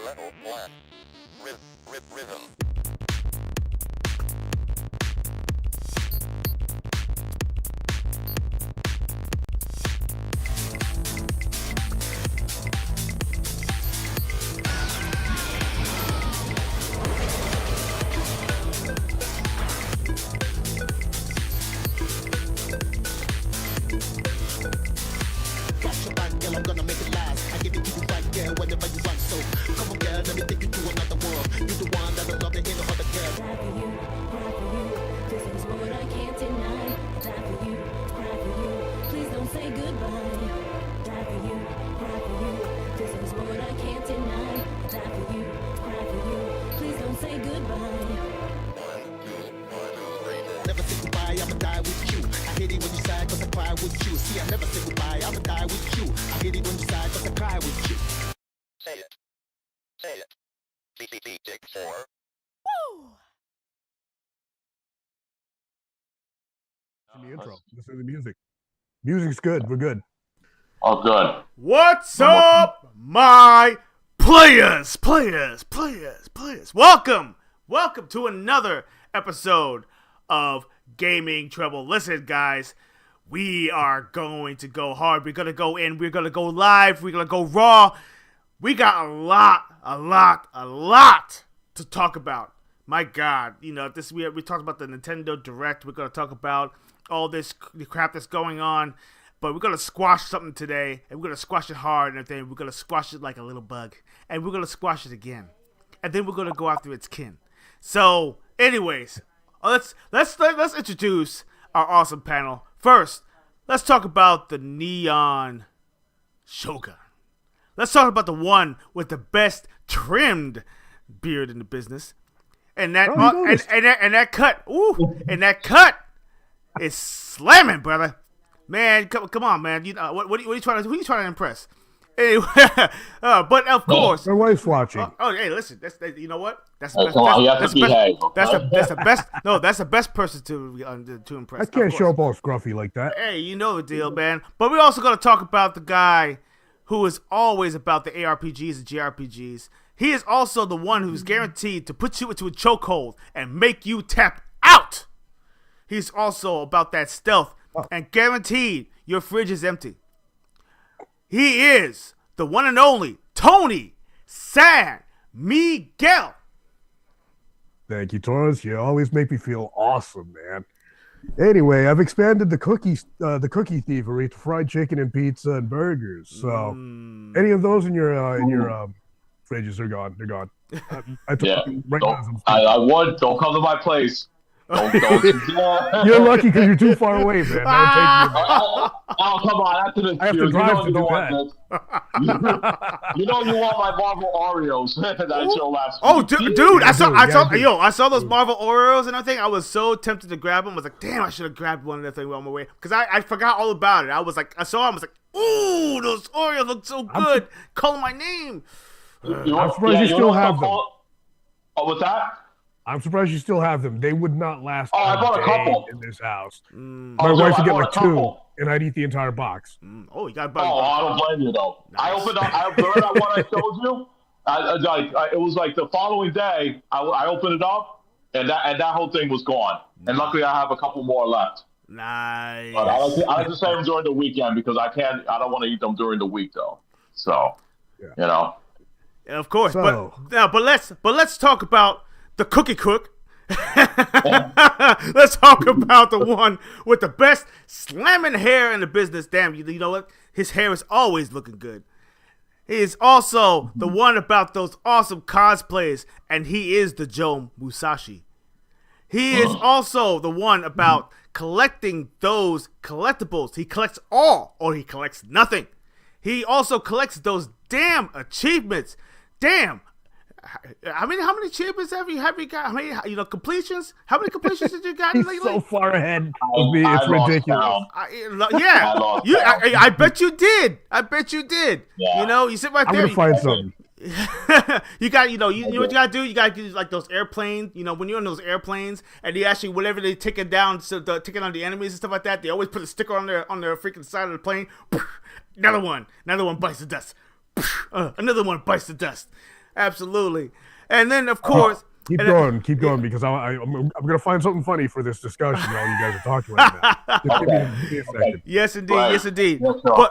Level 1. Rhythm. I'm gonna make it last. I give it to you right there whenever you want. So come on, girl, let me take you to another world. You the one that I love, there ain't no other girl. Cry for you, cry for you. This is what I can't deny. Die for you, cry for you. Please don't say goodbye. Die for you, cry for you. This is what I can't deny. Die for you, cry for you. Please don't say goodbye. 1, 2, 1, 2, 3, 4. Never say goodbye, I'ma die with you. I hate it when you sigh, cause I cry with you. See, I never say goodbye, I'ma die with you. I hate it when you sigh, cause I cry with you. Say it. CCT take 4. In the intro. Listen to the music. Music's good. We're good. Oh, good. What's up, my players? Welcome to another episode of Gaming Trouble. Listen, guys, we are going to go hard. We're going to go in. We're going to go live. We're going to go raw. We got a lot to talk about. My God, we talked about the Nintendo Direct. We're going to talk about all this crap that's going on. But we're going to squash something today, and we're going to squash it hard, and then we're going to squash it like a little bug. And we're going to squash it again. And then we're going to go after its kin. So, anyways, let's introduce our awesome panel. First, let's talk about the Neon Shogun. Let's talk about the one with the best trimmed beard in the business. And that and that cut, and that cut is slamming, brother. Man, come on, man. You know what are you trying to? Who are you trying to impress? Anyway, but of course, My wife's watching. hey, listen. You know what? That's Come on, you have to behave. That's the best. No, that's the best person to impress. I can't show up all scruffy like that. Hey, you know the deal, man. But we're also gonna talk about the guy who is always about the ARPGs and JRPGs. He is also the one who's guaranteed to put you into a chokehold and make you tap out. He's also about that stealth and guaranteed your fridge is empty. He is the one and only Tony San Miguel. Thank you, Taurus. You always make me feel awesome, man. Anyway, I've expanded the cookie thievery to fried chicken and pizza and burgers. So, any of those in your fridges are gone. They're gone. I took Yeah. them right Don't, now. don't come to my place. Don't. You're lucky because you're too far away, man. That would take me. Oh, come on. After this, I have to drive to do that. You know you want my Marvel Oreos that I showed last Oh, week. dude, I saw those Dude. Marvel Oreos and everything. I was so tempted to grab them. I was like, damn, I should have grabbed one of that thing on my way. Because I forgot all about it. I was like, I saw them. I was like, ooh, those Oreos look so good. Calling my name. I'm surprised you still have them. Oh, what's that? I'm surprised you still have them. They would not last I bought a day couple. in this house. Oh, My wife would I get bought like a couple. 2, and I'd eat the entire box. Oh, you got Oh, I don't blame you though. Nice. I opened up. Remember that one I showed you? It was like the following day. I opened it up, and that whole thing was gone. And luckily, I have a couple more left. Nice. But I like to save them during the weekend because I don't want to eat them during the week though. So, Yeah. you know. And of course, So- but let's talk about the cookie cook. Let's talk about the one with the best slamming hair in the business. Damn, you know what? His hair is always looking good. He is also the one about those awesome cosplays, and he is the Joe Musashi. He is also the one about collecting those collectibles. He collects all, or he collects nothing. He also collects those damn achievements. Damn. How many achievements have you got? How many completions? How many completions did you got He's lately? so far ahead of me. I It's lost ridiculous. count. Yeah, I lost you. count. I bet you did. Yeah. You know, you sit right I'm there. gonna find something. You got, you know what you gotta do? You gotta do like those airplanes, when you're in those airplanes and they actually, whenever they take it down, so taking on the enemies and stuff like that, they always put a sticker on their freaking side of the plane. Another one bites the dust. Another one bites the dust. Absolutely. And then, of course, Keep going, because I'm gonna find something funny for this discussion while you guys are talking right now. Just give me a second. yes, indeed, Right. yes, indeed. Yes, sir.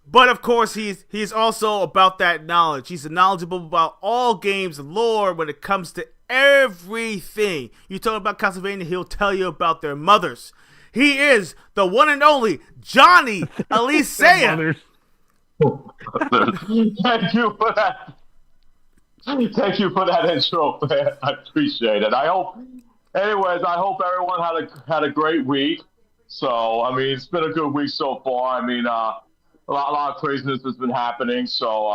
But of course, he's also about that knowledge. He's knowledgeable about all games, lore, when it comes to everything. You talk about Castlevania, he'll tell you about their mothers. He is the one and only Johnny Elisea. Mothers. Thank you for that. Thank you for that intro, man. I appreciate it. I hope everyone had a great week. So, I mean, it's been a good week so far. I mean, a lot of craziness has been happening. So,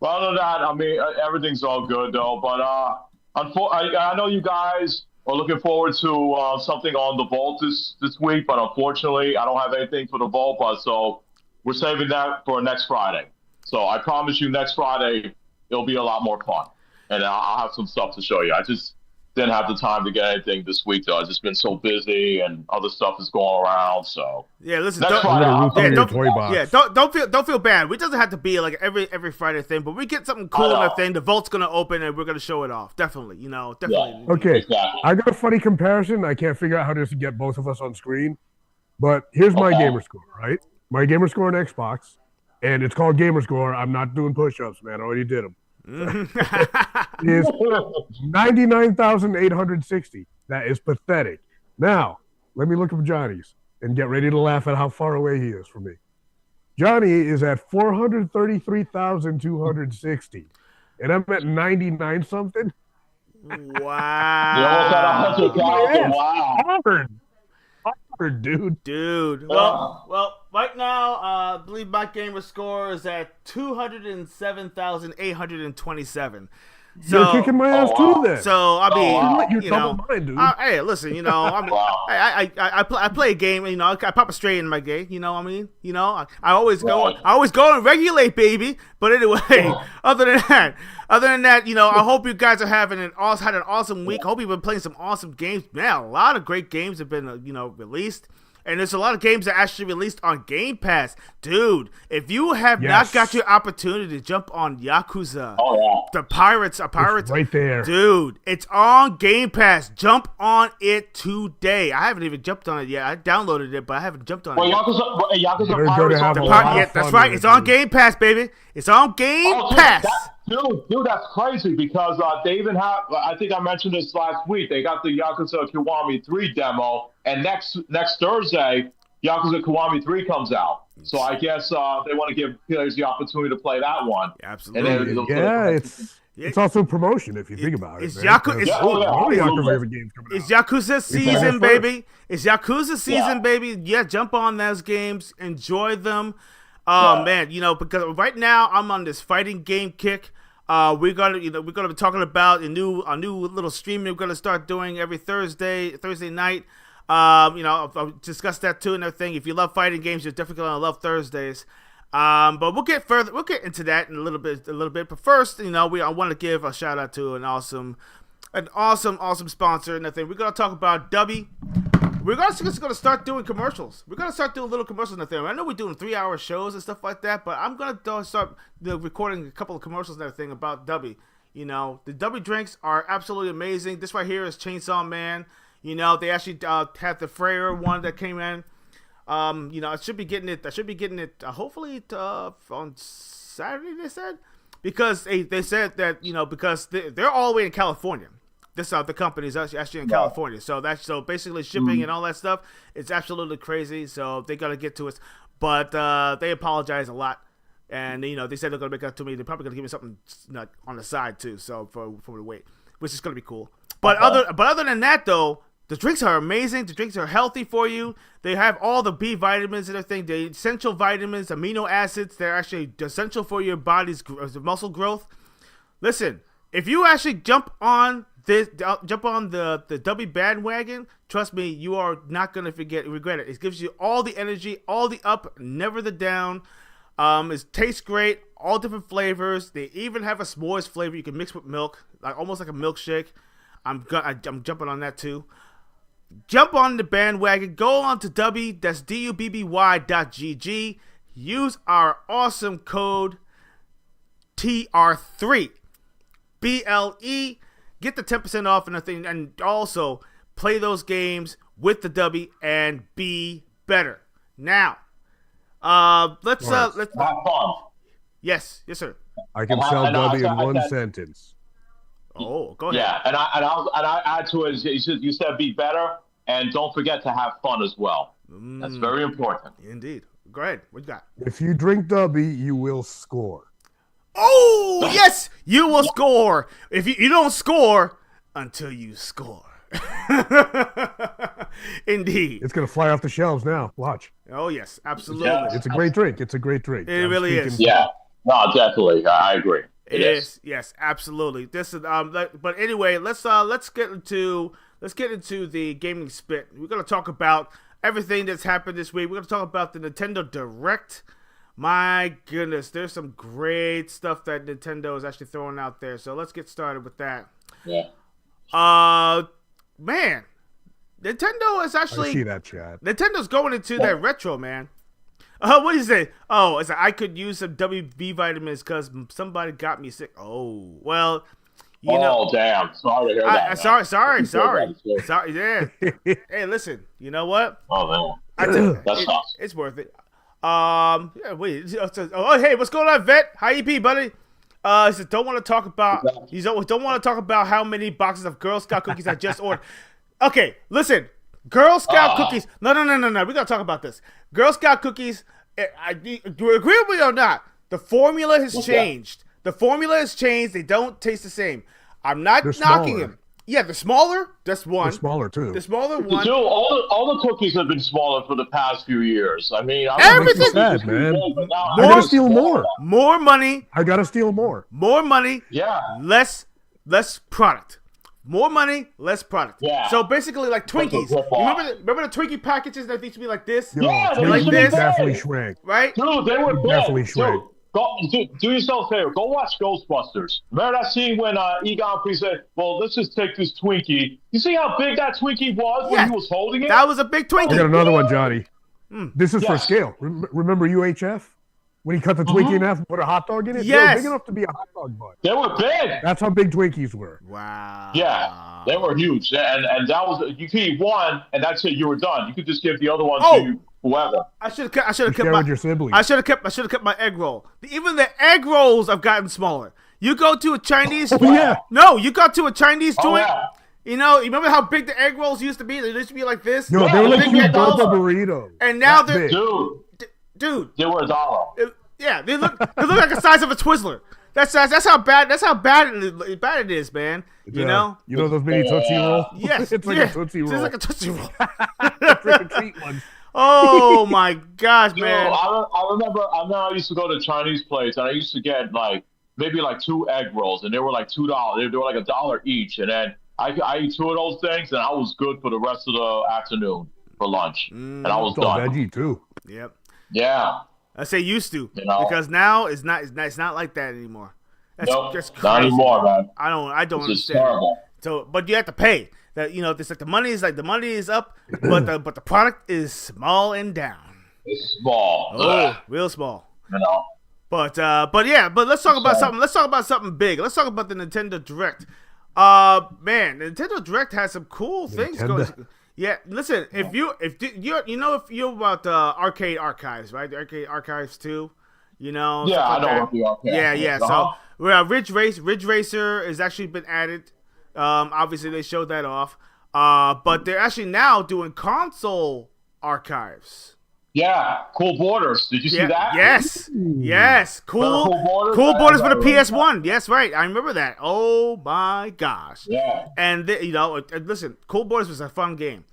but other than that, I mean, everything's all good though. But I know you guys are looking forward to something on the vault this week, but unfortunately, I don't have anything for the vault. But so we're saving that for next Friday. So I promise you, next Friday it'll be a lot more fun, and I'll have some stuff to show you. I just didn't have the time to get anything this week, though. I've just been so busy, and other stuff is going around. So Yeah, listen. next Don't, Friday, don't feel bad. It doesn't have to be like every Friday thing, but we get something cool in the thing. The vault's gonna open, and we're gonna show it off. Definitely, definitely. Yeah. Okay, Exactly. I got a funny comparison. I can't figure out how to get both of us on screen, but here's my gamer score, right? My gamer score on Xbox, and it's called gamer score. I'm not doing push-ups, man. I already did them. Is 99,860. That is pathetic. Now, let me look up Johnny's and get ready to laugh at how far away he is from me. Johnny is at 433,260, and I'm at 99 something. Wow. You almost at 100,000. Yes. Wow. Hard, dude. Dude. Well, right now, I believe my gamer score is at 207,827. So, You're kicking my ass too, then. So I mean, wow. You're double mine, dude. Hey, listen, I mean, Wow. I play a game, I pop a straight in my game, I always go and regulate, baby. But anyway, other than that, I hope you guys are had an awesome week. I hope you've been playing some awesome games. Man, a lot of great games have been, released. And there's a lot of games that actually released on Game Pass. Dude, if you have not got your opportunity to jump on Yakuza, the Pirates, It's right there. Dude, it's on Game Pass. Jump on it today. I haven't even jumped on it yet. I downloaded it, but I haven't jumped on it yet. Yakuza You're Pirates gonna have on a the lot of Yeah, that's fun right. with It's it, on dude. Game Pass, baby. It's on Game Pass. Dude, that's crazy because they even have. I think I mentioned this last week. They got the Yakuza Kiwami 3 demo, and next Thursday, Yakuza Kiwami 3 comes out. So I guess they want to give players the opportunity to play that one. Absolutely. And then Yeah, it's also promotion if you think about it. It's man. Yakuza- Because it's- all the Yakuza have games coming It's out. Yakuza first. season, baby. It's Yakuza season, baby. Yeah, jump on those games, enjoy them. Man, because right now I'm on this fighting game kick. We're gonna be talking about a new little stream we're gonna start doing every Thursday night. I'll discuss that too and everything. If you love fighting games, you're definitely gonna love Thursdays. But we'll get into that in a little bit. But first, I want to give a shout out to an awesome sponsor and everything. We're gonna talk about Dubby. We're just gonna start doing commercials. We're gonna start doing little commercials and everything. I know we're doing 3-hour shows and stuff like that, but I'm gonna start recording a couple of commercials and everything about Dubby. The Dubby drinks are absolutely amazing. This right here is Chainsaw Man. They actually had the Freyr one that came in. I should be getting it. Hopefully on Saturday. They said because they said that because they're all the way in California. The company is actually in California, so basically shipping and all that stuff. It's absolutely crazy. So they gotta get to us, but they apologize a lot, and they said they're gonna make up to me. They're probably gonna give me something on the side too. So for the wait, which is gonna be cool. But other than that though. The drinks are amazing. The drinks are healthy for you. They have all the B vitamins and everything. The essential vitamins, amino acids. They're actually essential for your body's muscle growth. Listen, if you actually jump on the Dubby bandwagon, trust me, you are not gonna regret it. It gives you all the energy, all the up, never the down. It tastes great, all different flavors. They even have a s'mores flavor you can mix with milk, almost like a milkshake. I'm jumping on that too. Jump on the bandwagon. Go on to Dubby. That's DUBBY.GG. Use our awesome code TR3. BLE. Get the 10% off and everything, and also play those games with the W and be better. Now, let's Have fun. yes, sir. I can And I- sell and I- W in I- one I- sentence. Oh, go ahead. Yeah, and I add to it. You said be better, and don't forget to have fun as well. That's very important. Indeed. Go ahead. What you got? If you drink W, you will score. Oh, yes, you will score. If you don't score until you score. Indeed. It's gonna fly off the shelves now. Watch. Oh, yes, absolutely. Yeah. It's a great drink. It's a great drink. It really is. Yeah, no, definitely. I agree. It is. Yes, absolutely. This is but anyway, let's get into the gaming spit. We're gonna talk about everything that's happened this week. We're gonna talk about the Nintendo Direct. My goodness, there's some great stuff that Nintendo is actually throwing out there. So let's get started with that. Yeah. Man, Nintendo is I actually see that, Chad. Nintendo's going into that retro, man. What do you say? Oh, it's like, I could use some WB vitamins because somebody got me sick. Oh, well, you know. Oh, damn. Sorry to hear that. man. Sorry. Yeah. Hey, listen. You know what? Oh, I man. That sucks. it's worth it. Yeah, wait. Oh, hey, what's going on, Vet? How you be, buddy? He said, don't want to talk about. Don't want to talk about how many boxes of Girl Scout cookies I just ordered. Okay, listen. Girl Scout cookies. No. We gotta talk about this. Girl Scout cookies. Do you agree with me or not? The formula has changed. The formula has changed. They don't taste the same. I'm not They're knocking smaller. them. Yeah, they're smaller. That's one. They're smaller too. The smaller one. Dude, all the cookies have been smaller for the past few years. I mean, Everything- Sad, man. I I gotta steal more. More money. I gotta steal more. More money. Yeah. Less product. More money, less product. Yeah. So basically, like Twinkies. Rip off. Remember the Twinkie packages that used to be like this, Yo, Yeah, they Twinkies like this. definitely shrank. right? Dude, they were big. Definitely Dude, shrank. do yourself a favor. Go watch Ghostbusters. Remember that scene when Egon Free said, well, let's just take this Twinkie. You see how big that Twinkie was when Yeah. he was holding it? That was a big I got Twinkie. another one, Johnny. This is for Yes. scale. Remember UHF? When he cut the Twinkie in half and put a hot dog in it? They Yes. were big enough to be a hot dog bun. They were big. That's how big Twinkies were. Wow. Yeah, they were huge. And that was, you could eat one, and that's it, you were done. You could just give the other one Oh. to whoever. I should have kept Share my with your siblings. I should have kept my egg roll. Even the egg rolls have gotten smaller. You go to a Chinese yeah. No, you go to a Chinese Oh, joint. yeah. You know, you remember how big the egg rolls used to be? They used to be like this. Yo, Yeah, they were like big two egg rolls. Delta burritos. And now That they're big. Dude, dude. they were $1. Yeah, they look like the size of a Twizzler. That's how bad it is, man. You know? You know those mini Tootsie Roll? Yes. It's like yeah. a Tootsie Roll. It's like a Tootsie Roll. It's like a treat one. Oh my gosh, Dude, man. I remember I used to go to Chinese place, and I used to get maybe 2 egg rolls, and they were like $2. They were like $1 each, and then I eat 2 of those things, and I was good for the rest of the afternoon for lunch, and I was It's all done. veggie too. Yep. Yeah. I say used to You know? because now it's not like that anymore. That's Nope, just not crazy. anymore, man. I don't It's just understand. terrible. So, but you have to pay. That it's like the money is up, but the product is small and down. It's small. Oh, real small. You know. But let's talk about something. Let's talk about something big. Let's talk about the Nintendo Direct. Man, the Nintendo Direct has some cool things Nintendo. going. Yeah, listen, if you're about the arcade archives, right? The arcade archives too, Yeah, stuff I like know that. what the arcade Yeah, is. yeah. Uh-huh. So Ridge Racer has actually been added. Obviously they showed that off. But they're actually now doing console archives. Yeah, Cool Borders. Did you see that? Yes. Cool Cool Borders? for the PS1. Yes, right. I remember that. Oh my gosh. Yeah. And listen, Cool Borders was a fun game.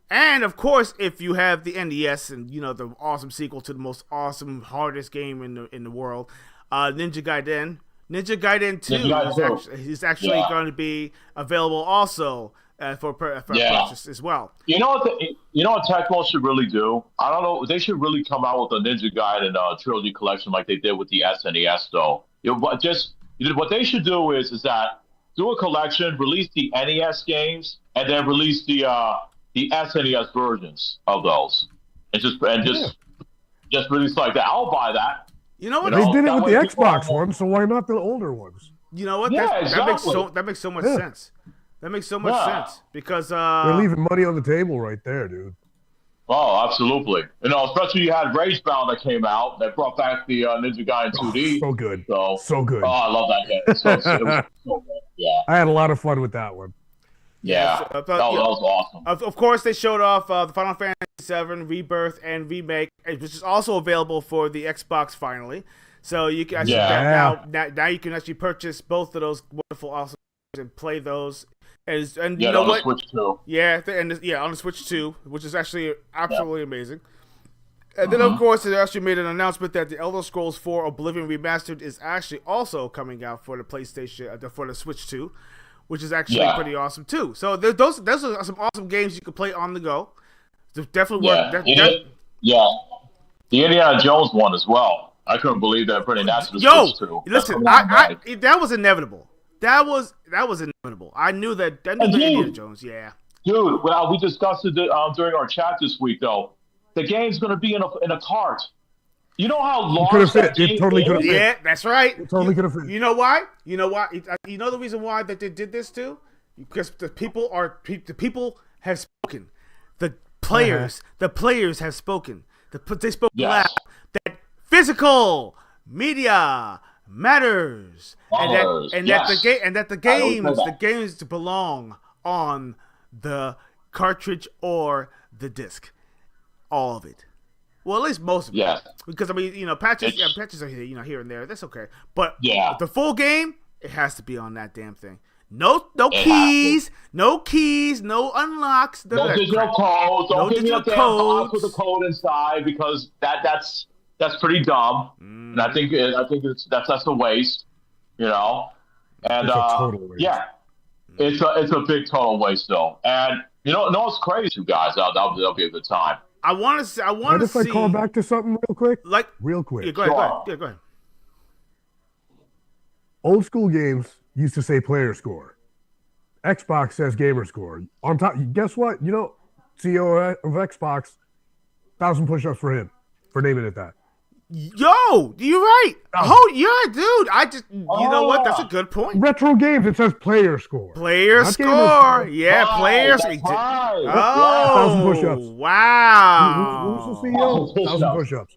And of course, if you have the NES and the awesome sequel to the most awesome, hardest game in the world, Ninja Gaiden 2 is actually going to be available also for purchase as well. You know what Tecmo should really do? I don't know. They should really come out with a Ninja Gaiden trilogy collection like they did with the SNES, though. What they should do is that do a collection, release the NES games, and then release the SNES versions of those, and just release like that. I'll buy that. You know what? You They know, did it that with way the people Xbox are- one, so why not the older ones? You know what? Yeah, That makes so much Yeah. sense. That makes so much Yeah. sense because They're leaving money on the table right there, dude. Oh, absolutely. You know, especially you had Ragebound that came out that brought back the Ninja Guy in 2D. So good. So, So good. oh, I love that game. So it was so good. Yeah. I had a lot of fun with that one. Yeah. so, That was awesome. Of course, they showed off the Final Fantasy VII Rebirth and Remake, which is also available for the Xbox finally. So you can actually now you can actually purchase both of those wonderful awesome games and play those. And you know on what? the Switch too. Yeah, on the Switch too, which is actually absolutely amazing. And then, of course, they actually made an announcement that the Elder Scrolls 4 Oblivion Remastered is actually also coming out for the PlayStation, for the Switch 2, which is actually pretty awesome too. So those are some awesome games you can play on the go. They're definitely worth. The Indiana Jones one as well. I couldn't believe they're putting that to the Switch too. Listen, that was inevitable. That was inevitable. I knew that Indiana Jones. Yeah. Dude, well, we discussed it during our chat this week, though. The game's going to be in a cart. You know how large that game It totally could have fit. Yeah, that's right. It totally could have fit. You know why? You know why? You know the reason why that they did this too? Because the people have spoken. The players have spoken. They spoke loud. That physical media matters, that the games belong on the cartridge or the disc, all of it. Well, at least most of it. Yeah. Because I mean, patches are here, here and there. That's okay. But the full game, it has to be on that damn thing. No keys, no unlocks. No digital codes. Don't give me a damn box with a code inside because that's pretty dumb. And I think that's a waste. You know. And it's a total waste. Yeah, it's a big total waste though. And you know what's crazy, you guys? That'll be a good time. I want to see. I call back to something real quick? Real quick. Yeah, go ahead. Old school games used to say player score. Xbox says gamer score. On top, guess what? CEO of Xbox, 1,000 push-ups for him for naming it that. Yo, you're right. Oh, yeah, dude. You know what? That's a good point. Retro games, it says player score. Player score. Yeah, players. Right. Oh, 1,000 push-ups. Wow. Who's the CEO? 1,000 push-ups.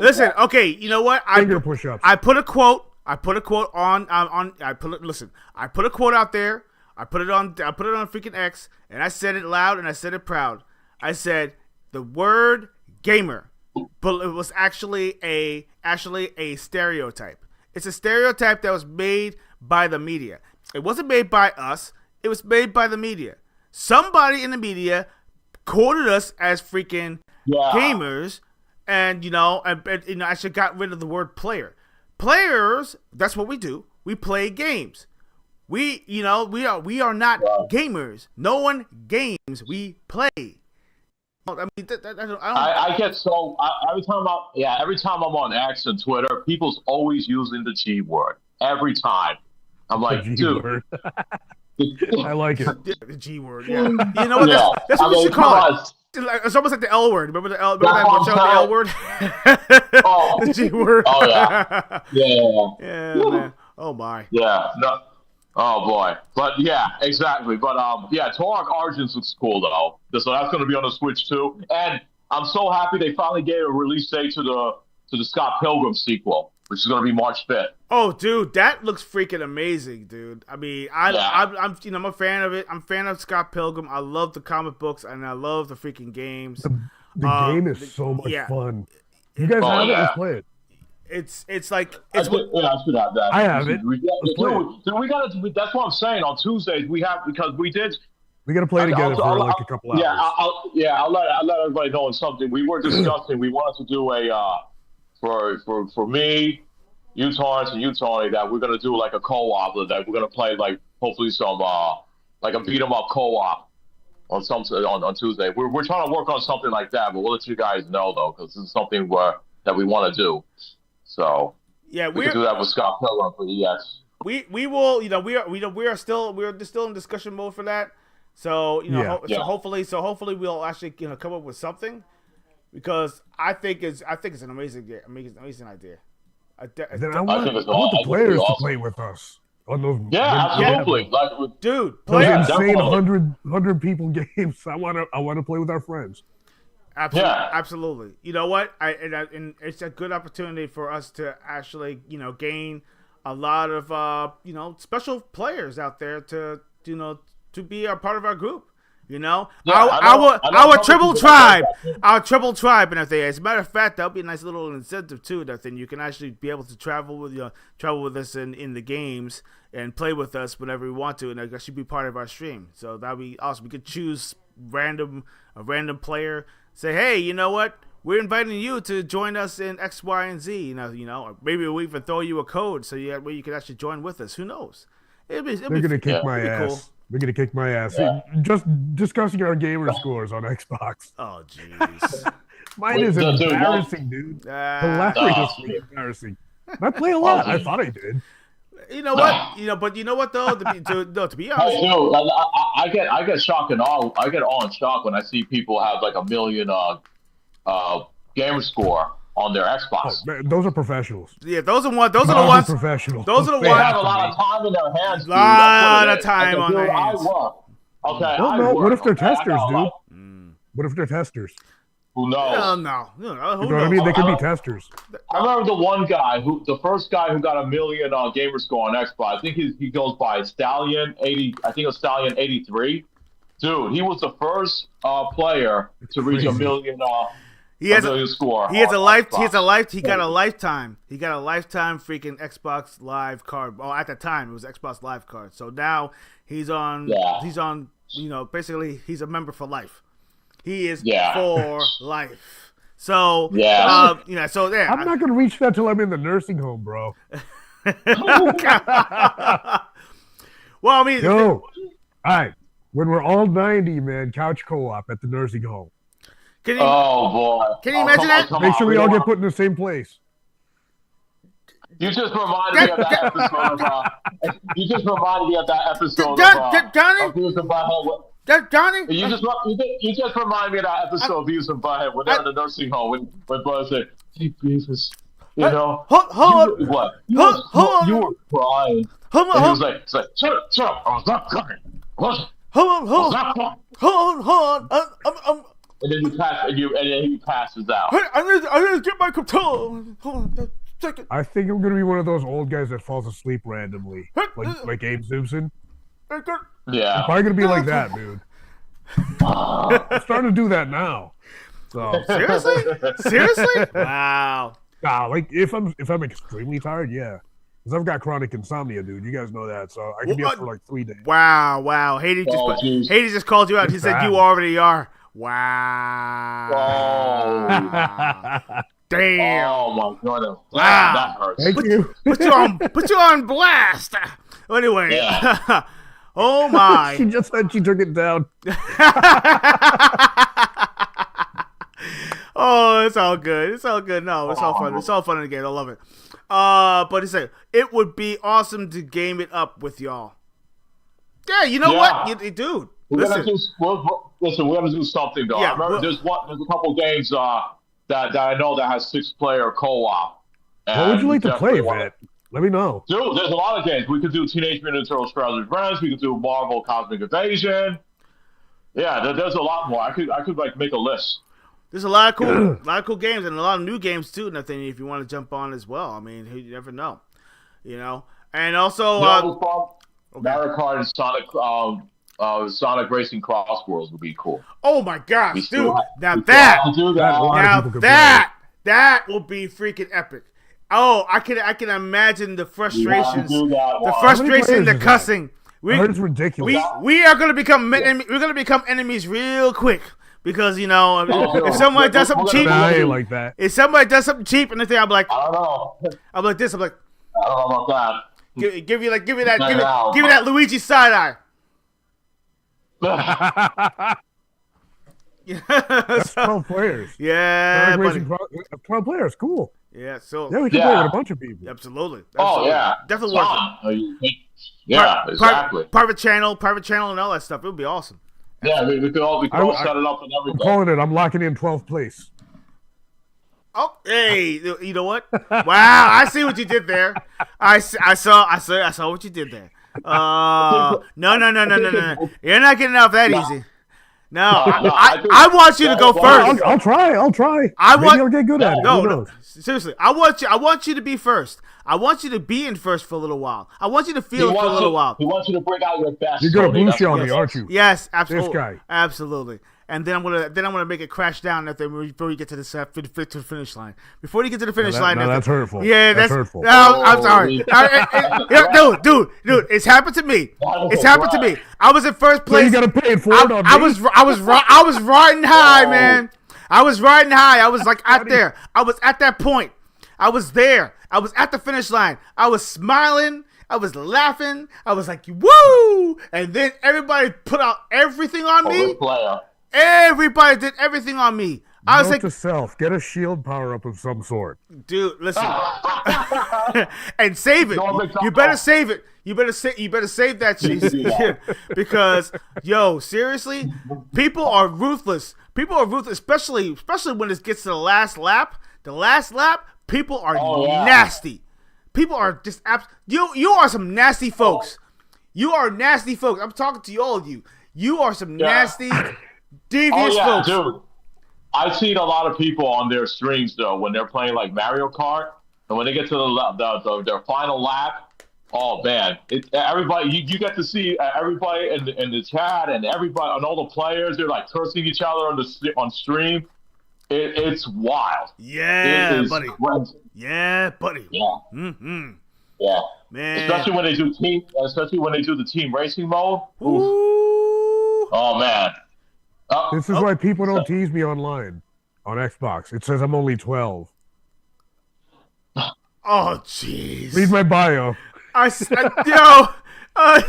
Listen. Okay, you know what? Finger push-ups. I put a quote on. I put a quote out there. I put it on freaking X, and I said it loud and I said it proud. I said the word gamer, but it was actually a stereotype. It's a stereotype that was made by the media. It wasn't made by us. It was made by the media. Somebody in the media quoted us as freaking gamers, and I should got rid of the word player. Players, that's what we do. We play games. We are not gamers. No one games. We play. I mean, I get so every time I'm on X and Twitter, people's always using the G word every time. I'm like, dude. I like it. The G word. Yeah. You know what? That's what you should call it. It's almost like the L word. Remember the L word? The G word. Oh yeah. Yeah, man. Oh my. Yeah. No. Oh boy. But yeah, exactly. But Torag Origins looks cool though. So that's going to be on the Switch too. And I'm so happy they finally gave a release date to the Scott Pilgrim sequel, which is going to be March 5th. Oh, dude, that looks freaking amazing, dude. I mean, I'm a fan of it. I'm a fan of Scott Pilgrim. I love the comic books and I love the freaking games. The game is so much fun. You guys have it? Let's play it. It's like I should have that. I have it. That's what I'm saying. On Tuesdays we got to play together for like a couple hours. I'll let everybody know on something. We were discussing. We wanted to do a for me, you Torrance and you Tony, that we're gonna do like a co-op that we're gonna play like hopefully some like a beat 'em up co-op on Tuesday. We're trying to work on something like that, but we'll let you guys know though, because this is something that we want to do. So yeah, we can do that with Scott Pilgrim for EX. We will, we are still in discussion mode for that. So hopefully we'll actually come up with something. because I think it's an amazing idea. Then I I want, think it's I want the awesome. players to Awesome. play with us on those. Yeah, absolutely. Like, Dude, Those play Yeah, insane definitely. 100 people games. I want to play with our friends. Absolutely, Yeah. absolutely. You know what? And it's a good opportunity for us to actually, gain a lot of, special players out there to be a part of our group. Yeah, I know Our a triple couple people tribe, that our triple tribe, and everything. As a matter of fact, that'll be a nice little incentive too. That then you can actually be able to travel with us in the games and play with us whenever we want to, and that should be part of our stream. So that'd be awesome. We could choose a random player. Say, hey, you know what? We're inviting you to join us in X, Y, and Z. Or maybe we'll even throw you a code so where you can actually join with us. Who knows? They're gonna kick my ass. cool. They're gonna kick my ass. Yeah. Just discussing our gamer scores on Xbox. Oh, jeez. Mine is Dude, embarrassing, dude. Hilariously embarrassing. I play a lot. I thought I did. You know what? But you know what though? To be honest, Hey, dude, I get shocked and all. I get all in shock when I see people have like 1 million gamer score on their Oh, Xbox. man, those are professionals. yeah, those are the Those ones. professionals. Those are the They ones. have a lot of time in their hands. Dude. Lot That's what it of is. time on Dude, their hands. I work. Okay, Well, I no, work. what if they're Okay, I testers, got a dude? lot. What if they're testers? Who knows? Hell no. Who You know what I mean? knows? They could be testers. I remember the first guy who got 1 million gamer score on Xbox. I think he goes by Stallion 80. I think it was Stallion 83. Dude, he was the first player to reach Crazy. 1 million. He has a million score. He has a on life. Xbox. He has a life. He got a lifetime. He got a lifetime freaking Xbox Live card. Well, at the time it was Xbox Live card. So now he's on. Yeah. He's on. Basically he's a member for life. He is Yeah. for life. So Yeah. So there. I'm not gonna reach that till I'm in the nursing home, bro. Well, I mean, Yo, all right. When we're all 90, man, couch co-op at the nursing home. can you? Oh boy! Can you imagine that? Come Make on. sure we all get put in the same place. You just reminded me of that episode of. You just reminded me of that episode Johnny? of Beavis and Butthead. Johnny. You just reminded me of that episode of Beavis and Butthead when they're in the nursing home when brother said, "Hey Beavis, you know, Hold you, on. what? You, Hold on. you were crying." Hold And he on. was like, shut up, I was not crying. What? Hold I was on. not crying. Hold on. And then he passes out. Hey, I need to get my control. Hold on a second. I think I'm gonna be one of those old guys that falls asleep randomly, like Abe Simpson. Yeah. Probably gonna be like that, dude. I'm starting to do that now. So, Seriously? Wow. like if I'm extremely tired, yeah, because I've got chronic insomnia, dude. You guys know that, so I can be up for like 3 days. Wow. Haiti jeez. just called you out. He said bad. you already are. Wow. Oh. Damn. Oh my goodness. Wow. That hurts. Thank you. Put you on blast. Anyway. Yeah. Oh my. She just said she took it down. Oh, it's all good. It's all good. No, it's all fun. It's all fun in the game. I love it. But he said it would be awesome to game it up with y'all. Yeah, you know what, dude. We're Listen, we're gonna do something though. Yeah, I remember there's a couple games that I know that has 6-player co-op. What would you like to play, definitely Vet? Let me know. Dude, there's a lot of games. We could do Teenage Mutant Ninja Turtles: Shredder's Revenge. We could do Marvel Cosmic Invasion. Yeah, there's a lot more. I could like make a list. there's a lot of cool games and a lot of new games too. Nothing if you want to jump on as well. I mean, you never know, And also, Mario Kart and Sonic Racing Cross Worlds would be cool. oh my gosh, We dude! still have- Now we still that, have to do that. A lot of now people could that will be freaking epic. Oh, I can imagine the frustrations, do that the one. frustration, players the is that? cussing. I heard it's ridiculous. We are gonna become we're gonna become enemies real quick because Oh, if somebody does something we're cheap, Nah, I ain't like that. if somebody does something cheap and I'm like I don't know. I'm like this, I'm like I don't know about give you that No. give me that Luigi side eye. that. That's 12 players. Yeah, Sonic buddy. Racing 12 players, cool. Yeah, so Yeah, we can play with a bunch of people. absolutely. Oh yeah, Definitely worth it. Yeah, exactly. Private channel, and all that stuff. It would be awesome. Yeah, we could all I- set it up and I'm everything. calling it. I'm locking in 12th place. Oh, hey, you know what? Wow, I see what you did there. I saw what you did there. No. You're not getting off that easy. No, I want you to go first. I'll try. Maybe I'll get good at it. Who No, knows? seriously. I want you to be first. I want you to be in first for a little while. I want you to feel it for a little while. He wants you to bring out your best. You're gonna Tony. boost That's on what me, aren't you? Yes, absolutely. This guy. Absolutely. And then I'm gonna make it crash down before you get to the finish line. Before you get to the finish line, that's hurtful. Yeah, that's hurtful. No, I'm sorry, dude. It's happened to me. It's happened to me. I was in first place. So you gotta pay it forward on me. I was riding high, man. I was riding high. I was like out there. I was at that point. I was there. I was at the finish line. I was smiling. I was laughing. I was like, woo! And then everybody put out everything on me. Player. Everybody did everything on me. I was Note like, to self, get a shield power up of some sort. dude, listen, and save it. You better save it. You better save that shit. Because, yo, seriously, people are ruthless. People are ruthless, especially when it gets to the last lap. The last lap, people are nasty. People are just you are some nasty folks. You are nasty folks. I'm talking to all of you. You are some nasty, devious folks. Dude. I've seen a lot of people on their streams though when they're playing like Mario Kart, and when they get to their final lap. Oh man, everybody you get to see everybody in the chat and everybody and all the players. They're like cursing each other on stream. It's wild. Yeah, buddy. Crazy. Yeah, buddy. Yeah. Mm-hmm. Yeah. Man. Especially when they do the team racing mode. Ooh. Oh man. This is why people don't tease me online on Xbox. It says I'm only 12. Oh jeez. Read my bio. I said, yo. Oh,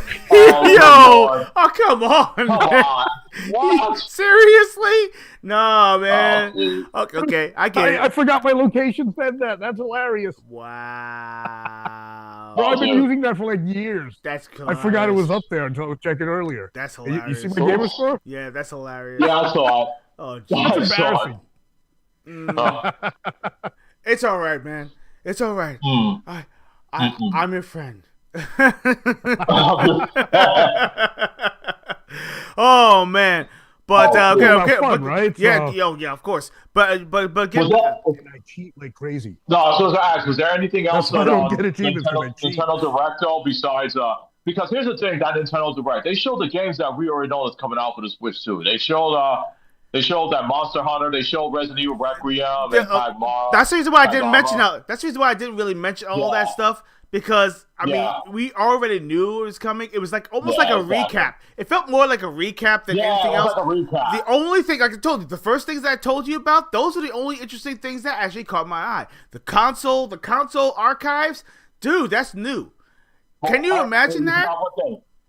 come on, Come man. on. What? Seriously? No, man. Okay, I get it. I forgot my location said that. That's hilarious. Wow. Bro, I've been using that for like years. That's I hilarious. forgot it was up there until I checked it earlier. That's You hilarious. see my gamer score? Yeah, that's hilarious. Yeah, I saw it. Oh, I jeez. saw it. It's all right, man. It's all right. I'm your friend. Oh man, but okay, fun, but, right? Yeah, So- yeah, of course. But get, Was that, And I cheat like crazy. no, I was going to ask, was there anything else why I that don't get achievements when I cheat. Nintendo Direct though besides because here's the thing, that Nintendo Direct, they showed the games that we already know that's coming out for the Switch too. They showed that Monster Hunter, they showed Resident Evil Requiem, and Tagmara. that's the reason why I didn't mention that. That's the reason why I didn't really mention all that stuff. Because I mean, we already knew it was coming. It was like almost like a recap. It felt more like a recap than anything else. Like a recap. The only thing I told you, the first things that I told you about, those are the only interesting things that actually caught my eye. The console archives, dude, that's new. Can you imagine that?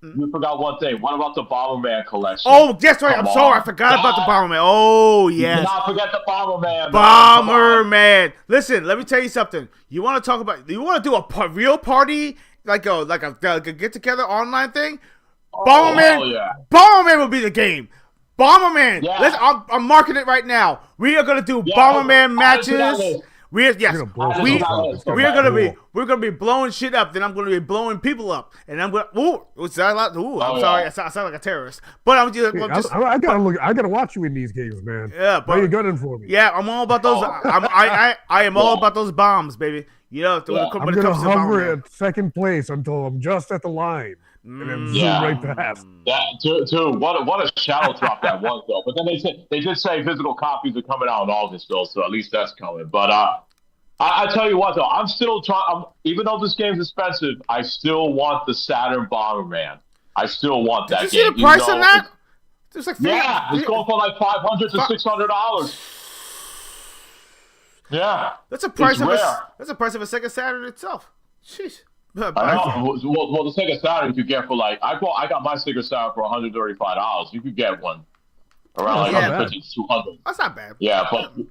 You forgot one thing. What about the Bomberman collection? Oh, that's right. Come I'm sorry. I on. forgot about the Bomberman. Oh, yes. Do not forget the Bomberman. Bomberman. Listen, let me tell you something. You want to talk about? You want to do a real party, like a get together online thing? Bomberman. Yeah. Bomberman will be the game. Bomberman. Yeah. I'm marking it right now. We are gonna do Bomberman matches. We're gonna be blowing shit up. Then I'm gonna be blowing people up, and I'm gonna I'm sorry, I sound like a terrorist. But I'm just I gotta watch you in these games, man. Yeah, but are you gunning for me? Yeah, I'm all about those. I am all about those bombs, baby. You know, when it I'm comes gonna to hover Bomberman. at second place until I'm just at the line, and then zoom right past. Dude, what a shadow drop that was though. But then they did say physical copies are coming out in August though, so at least that's coming. But I tell you what though, I'm still trying. Even though this game's expensive, I still want the Saturn Bomberman. I still want that. Did you see the price on that? It's like it's going for like $500 to $600. Yeah, that's a price of rare. that's a price of a Sega Saturn itself. Sheesh. I know. Well, the Sega Saturn you could get for like I got my Sega Saturn for $135. You could get one around like $150 to $200. That's not bad. Yeah, but dude,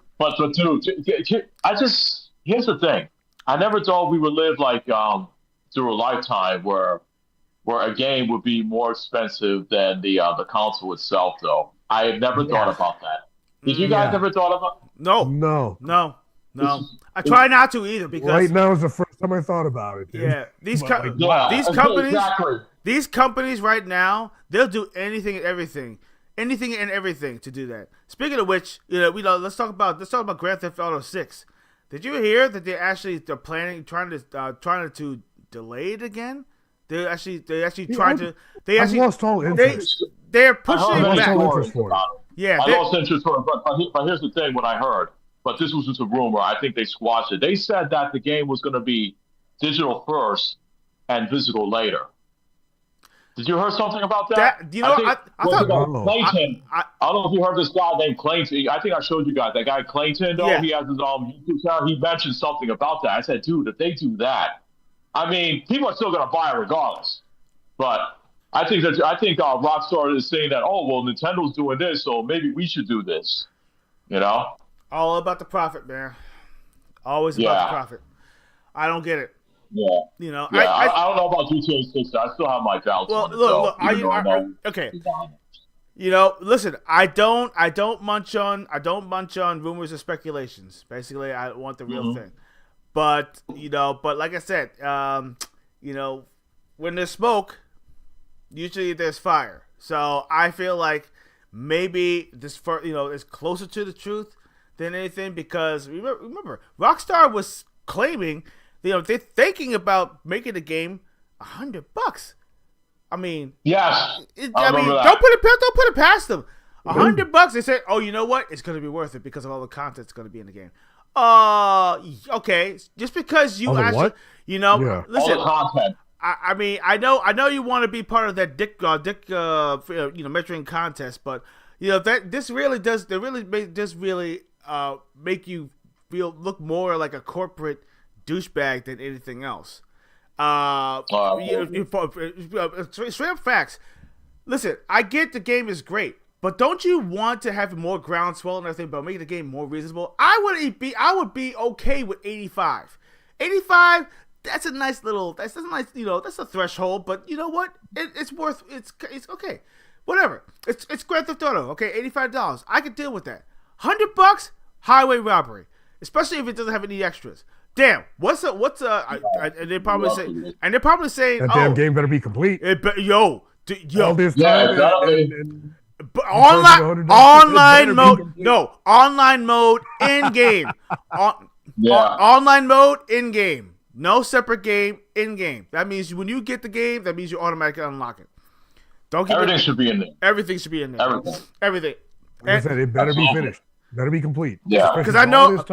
here's the thing. I never thought we would live like through a lifetime where a game would be more expensive than the console itself. Though I had never thought about that. Did you guys ever thought about? No. No, I try not to either because Right now is the first time I thought about it. Dude. yeah, these But, like, Yeah, these companies, exactly. these companies right now, they'll do anything and everything to do that. Speaking of which, let's talk about Grand Theft Auto 6. Did you hear that they're planning trying to delay it again? They're actually trying to. I've lost all interest. They're I pushing heard it lost back. all many interest stories for it. about it. Yeah, I lost interest for it, but here's the thing: what I heard, but this was just a rumor. I think they squashed it. They said that the game was going to be digital first and physical later. Did you hear something about that? I thought Clayton. I- I don't know if you heard this guy named Clayton. I think I showed you guys that guy Clayton. Though Yeah. he has his own YouTube channel. He mentioned something about that. I said, dude, if they do that, I mean, people are still going to buy it regardless. But I think Rockstar is saying that, oh well, Nintendo's doing this, so maybe we should do this. You know? all about the profit, man. Always about the profit. I don't get it. Yeah. You know, Yeah. I don't know about GTA 6. I still have my doubts. Well, on it, look, though, okay. You know, listen. I don't munch on rumors or speculations. Basically, I want the real thing. But like I said, when there's smoke, usually there's fire. So I feel like maybe this is closer to the truth than anything because remember, Rockstar was claiming, they're thinking about making the game $100. I mean, yes. I mean, don't put it past them. $100. They said, oh, you know what? It's going to be worth it because of all the content that's going to be in the game. Okay. Just because you actually, what? listen. All the content. I mean, I know you want to be part of that dick measuring contest, but this really does make you look more like a corporate douchebag than anything else. Straight up facts. Listen, I get the game is great, but don't you want to have more groundswell and everything, but making the game more reasonable? I would be okay with 85. 85. That's a nice. That's a threshold. But you know what? It's okay. Whatever. It's Grand Theft Auto. Okay, $85. I can deal with that. $100. Highway robbery, especially if it doesn't have any extras. Damn. And they're probably saying. That damn game better be complete. All this Yeah, time online mode. No, online mode in game. Online mode in game. No separate game in game. That means when you get the game, that means you automatically unlock it. Everything should be in there. Everything should be in there. Everything. Like I said, it better be finished. Better be complete. Yeah. Because I know you're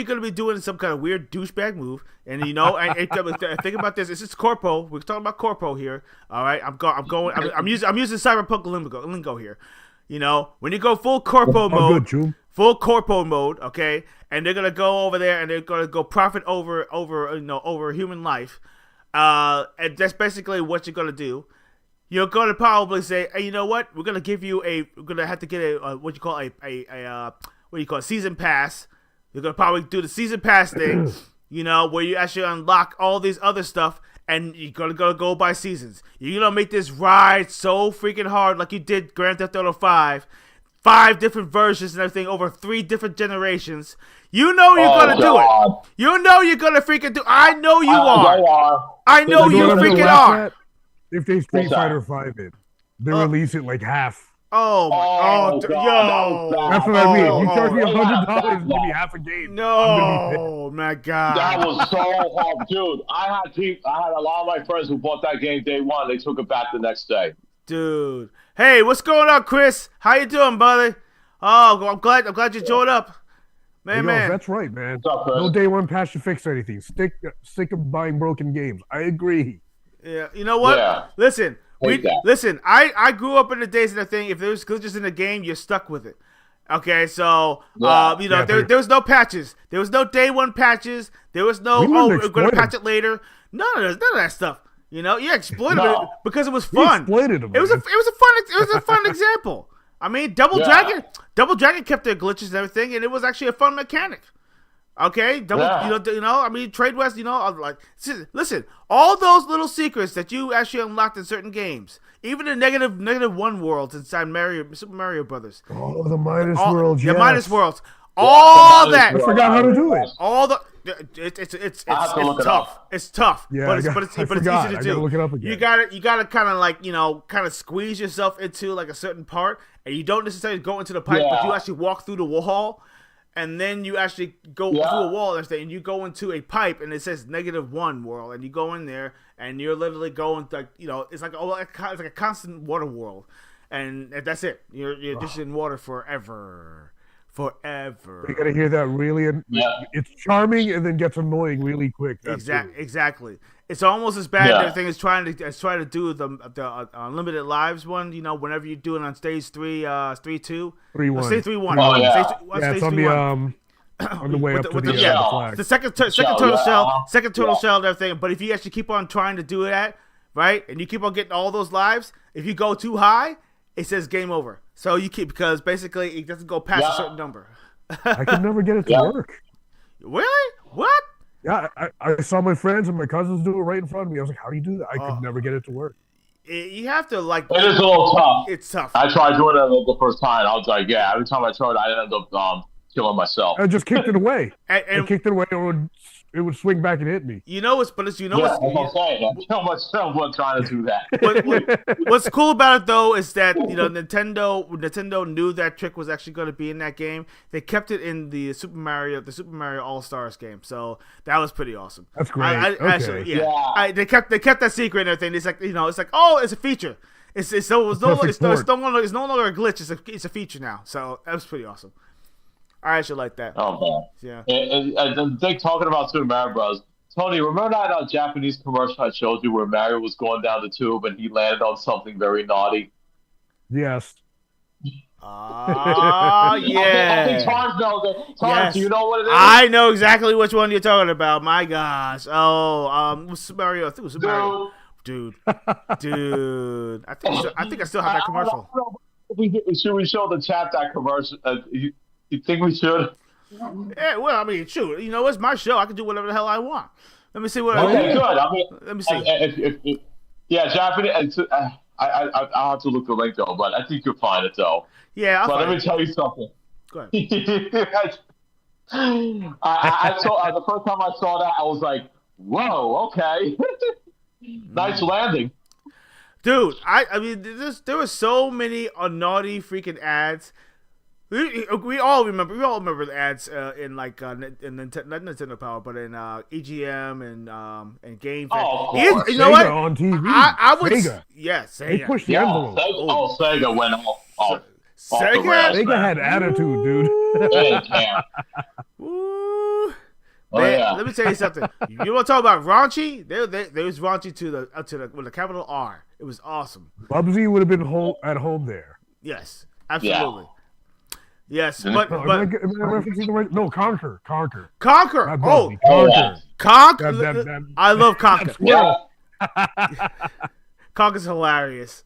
gonna be doing some kind of weird douchebag move, and think about this. This is corpo. We're talking about corpo here. All right, I'm using cyberpunk lingo here. When you go full corpo mode, full corpo mode, okay, and they're gonna go over there and they're gonna go profit over human life, and that's basically what you're gonna do. You're gonna probably say, hey, you know what? We're gonna have to get a season pass. You're gonna probably do the season pass thing, where you actually unlock all these other stuff, and you're gonna go by seasons. You're gonna make this ride so freaking hard, like you did Grand Theft Auto 5 different versions and everything over 3 different generations. You're gonna do it. You're gonna freaking do. I know you are. I know you freaking are. If they Street Fighter 5 it, they release it like half. Oh my God. That's what I mean. You charge me $100 and give me half a game. No, my God. That was so hard, dude. I had a lot of my friends who bought that game day one. They took it back the next day. Dude, hey, what's going on, Chris? How you doing, buddy? Oh, I'm glad you joined up, man. That's right, man. What's up, no day one patch to fix anything. Sick of buying broken games. I agree. Yeah, you know what? Yeah. Listen, I grew up in the days of the thing. If there's glitches in the game, you're stuck with it. Okay, so there was no patches. There was no day one patches. There was no we're gonna patch it later. None of that stuff. You exploited it because it was fun. Exploited them. It was a fun example. I mean, Double Dragon kept their glitches and everything, and it was actually a fun mechanic. Okay, Trade West, listen, all those little secrets that you actually unlocked in certain games, even the negative one worlds inside Super Mario Brothers. Oh, the Minus Worlds, yeah, Minus Worlds. All that that. is I forgot how to do it. All the it's I have to look it tough. up. It's tough. Yeah, but it's I forgot. easy to I do. gotta look it up again. You gotta kind of like kind of squeeze yourself into like a certain part, and you don't necessarily go into the pipe, but you Yeah. actually walk through the wall, and then you actually go Yeah. through a wall and everything, and you go into a pipe, and it says -1 world, and you go in there, and you're literally going like it's like it's like a constant water world, and that's it. You're just in water forever. Forever. You gotta hear that really. Yeah. It's charming and then gets annoying really quick. Exactly. It's almost as bad Yeah. as everything is trying to do the unlimited lives one. Whenever you do it on stage 3-2, 3-1. Stage 3-1. Oh, yeah. Stage, Yeah, it's stage on the 3-1. on the way With up the- to with the the- yeah. flag. The second turtle Yeah, shell, second turtle yeah. shell and everything. But if you actually keep on trying to do that, right, and you keep on getting all those lives, if you go too high, it says game over. So you keep because basically it doesn't go past a Yeah. certain number. I could never get it to Yeah. work. Really? What? Yeah, I saw my friends and my cousins do it right in front of me. I was like, how do you do that? I could never get it to work. You have to like. It is a little tough. It's tough. I tried doing it the first time. I was like, yeah. Every time I tried, I ended up killing myself. I just kicked it away. I And kicked it away, and it would swing back and hit me. you know what's but it's Yeah, that's what I'm saying. I killed myself while trying to do that. what's cool about it though is that Nintendo knew that trick was actually going to be in that game. They kept it in the Super Mario All Stars game, so that was pretty awesome. That's great. Okay. Actually, yeah. Yeah. They kept that secret and everything. It's like it's like oh, it's a feature. It's no longer it's no longer a glitch. It's a feature now. So that was pretty awesome. I actually like that. Oh Yeah. man. And Dick talking about Super Mario Bros. Tony, remember that Japanese commercial I showed you where Mario was going down the tube and he landed on something very naughty? Yes. Ah, I yeah. think Torrance knows it. Torrance, Yes. do you know what it is? I know exactly which one you're talking about. My gosh. Oh, Super Mario. I think it was Super Mario. Dude. Dude. I think I still have that commercial. Should we show the chat that commercial? You think we should? Yeah, well, I mean, shoot. It's my show. I can do whatever the hell I want. Let me see what Okay, good. I mean, Let me see. if yeah, Japanese. I'll have to look the link though, but I think you'll find it though. Yeah, I'll But let find me it. tell you something. Go ahead. I saw the first time I saw that, I was like, "Whoa, okay, nice landing." Dude, I mean, there were so many naughty freaking ads. We all remember the ads in like in Nintendo, not Nintendo Power, but in EGM and Game Fan. Oh, of course. You know what? Sega on TV. I would. Sega. Yeah, They Sega. pushed the Yeah, envelope. Sega went off the Sega? rails, Sega man. had attitude, dude. They didn't care. Ooh. Oh, Man, yeah. let me tell you something. You want to talk about raunchy? They was raunchy to the with a capital R. It was awesome. Bubsy would have been at home there. Yes, absolutely. Yes, Mhm. but No, am I referencing the right? No, Conquer. Conquer. Not Oh, Bubsy, Oh, Conquer. yeah. Conquer. That- I love Conquer. Yeah, Conquer's hilarious.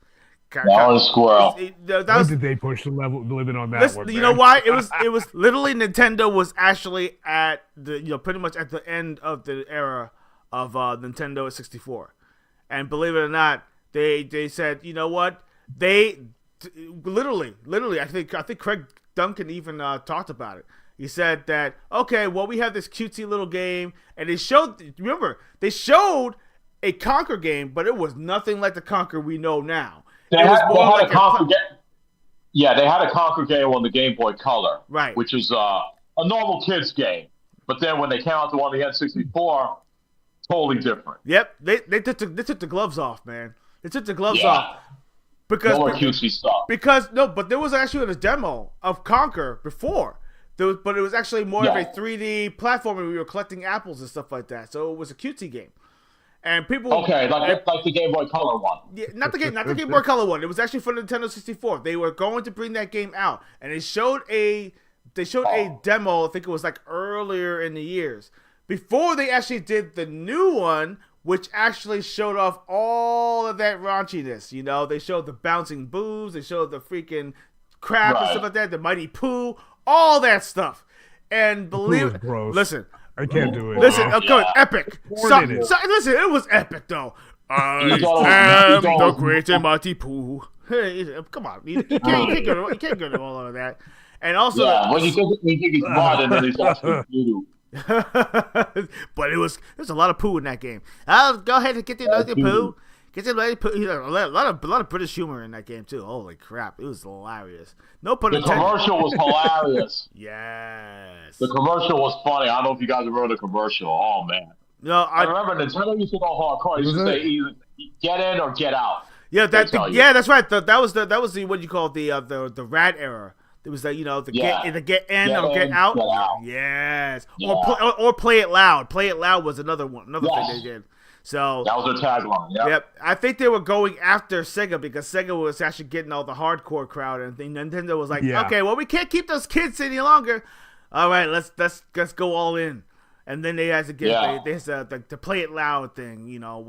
that was Squirrel. That When was, did they push the limit on that listen, one? you man? know why? It was literally Nintendo was actually at the pretty much at the end of the era of Nintendo 64, and believe it or not, they said, you know what, literally I think Craig Duncan even talked about it. He said that, okay, well, we have this cutesy little game, and they showed a Conquer game, but it was nothing like the Conquer we know now. They It was had, more like a Conquer game. Yeah, they had a Conquer game on the Game Boy Color, Right. which is a normal kids game. But then when they came out to one on the N64, totally different. Yep, they took the gloves off, man. They took the gloves Yeah. off because No more cutesy stuff. but there was actually a demo of Conquer before. But it was actually more of a 3D platformer where we were collecting apples and stuff like that. So it was a cutesy game, and people Okay, like the Game Boy Color one. Yeah, not the Game Boy Color one. It was actually for the Nintendo 64. They were going to bring that game out, and they showed a demo. I think it was like earlier in the years before they actually did the new one, which actually showed off all of that raunchiness. They showed the bouncing boobs, they showed the freaking crap and Right. stuff like that, the Mighty Pooh, all that stuff. And believe is gross. listen, I can't do it. listen, no. okay, epic. Born in it. Listen, it was epic though. I You don't- am you the don't- great and mighty Pooh. Hey, come on, you can't go to all of that. And also, Yeah, when you think it's mud, and then it's actually doo-doo. but there's a lot of poo in that game. I'll go ahead and get the another poo. Get the another poo. You know, a lot of British humor in that game too. Holy crap, it was hilarious. No pun The intended. commercial was hilarious. Yes. The commercial was funny. I don't know if you guys remember the commercial. Oh man, No, I remember Nintendo used to go hardcore. It used to say either get in or get out. Yeah, They tell you. that's right. That was the what you call the rat era. There was the get in or get out. Get out. Yes, Yeah. or play it loud. Play it loud was another thing they did. So That was their tagline. Yeah. yep, I think they were going after Sega because Sega was actually getting all the hardcore crowd, and Nintendo was like, Yeah. okay, well we can't keep those kids any longer. All right, let's go all in. And then they had to get they the play it loud thing, you know,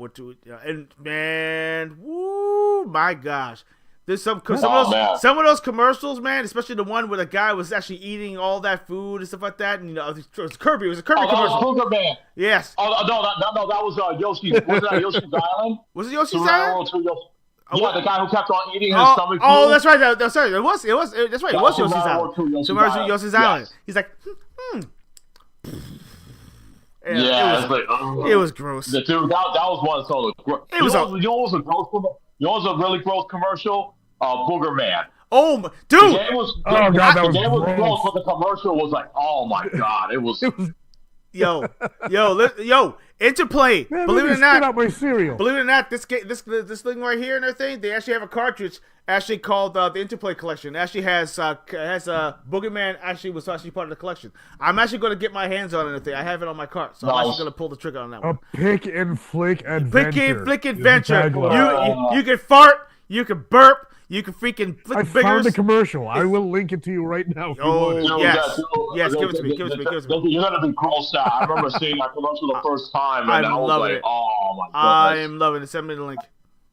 and man, woo, my gosh. There's some of those commercials, man, especially the one where the guy was actually eating all that food and stuff like that. And, you know, it was Kirby. It was a Kirby commercial. That was Booger Man. Yes. Oh no, that was Yoshi's. Wasn't that Yoshi's Island? Was it Yoshi's Survival Island? to Yoshi. Yeah, the guy who kept on eating his stomach. Oh, food. that's right. That's right. It was that's right. It was Yoshi's Island. Survival to Yoshi's Island. Yes. He's like, Yeah, it was gross. Dude, that was one solo. You know what was a really gross commercial? Booger Man. Oh, dude! The game was, God, that was gross. gross, but the commercial was like, oh my god, it was. Yo, Interplay. Man, Believe it or spit not, out my cereal. Believe it or not, this thing right here and everything, they actually have a cartridge actually called the Interplay Collection. It actually has Boogeyman actually was actually part of the collection. I'm actually going to get my hands on it. I have it on my cart, so I'm actually going to pull the trigger on that A one. pick and flick adventure. Pick and flick is the adventure. tagline. You can fart, you can burp, you can freaking flick I biggers. found the commercial. I will link it to you right now. If you want it. Oh, yes, give it to me. You're gonna be grossed out. I remember seeing that commercial the first time, and I'm I was loving like, it. oh my goodness. I'm loving it. Send me the link.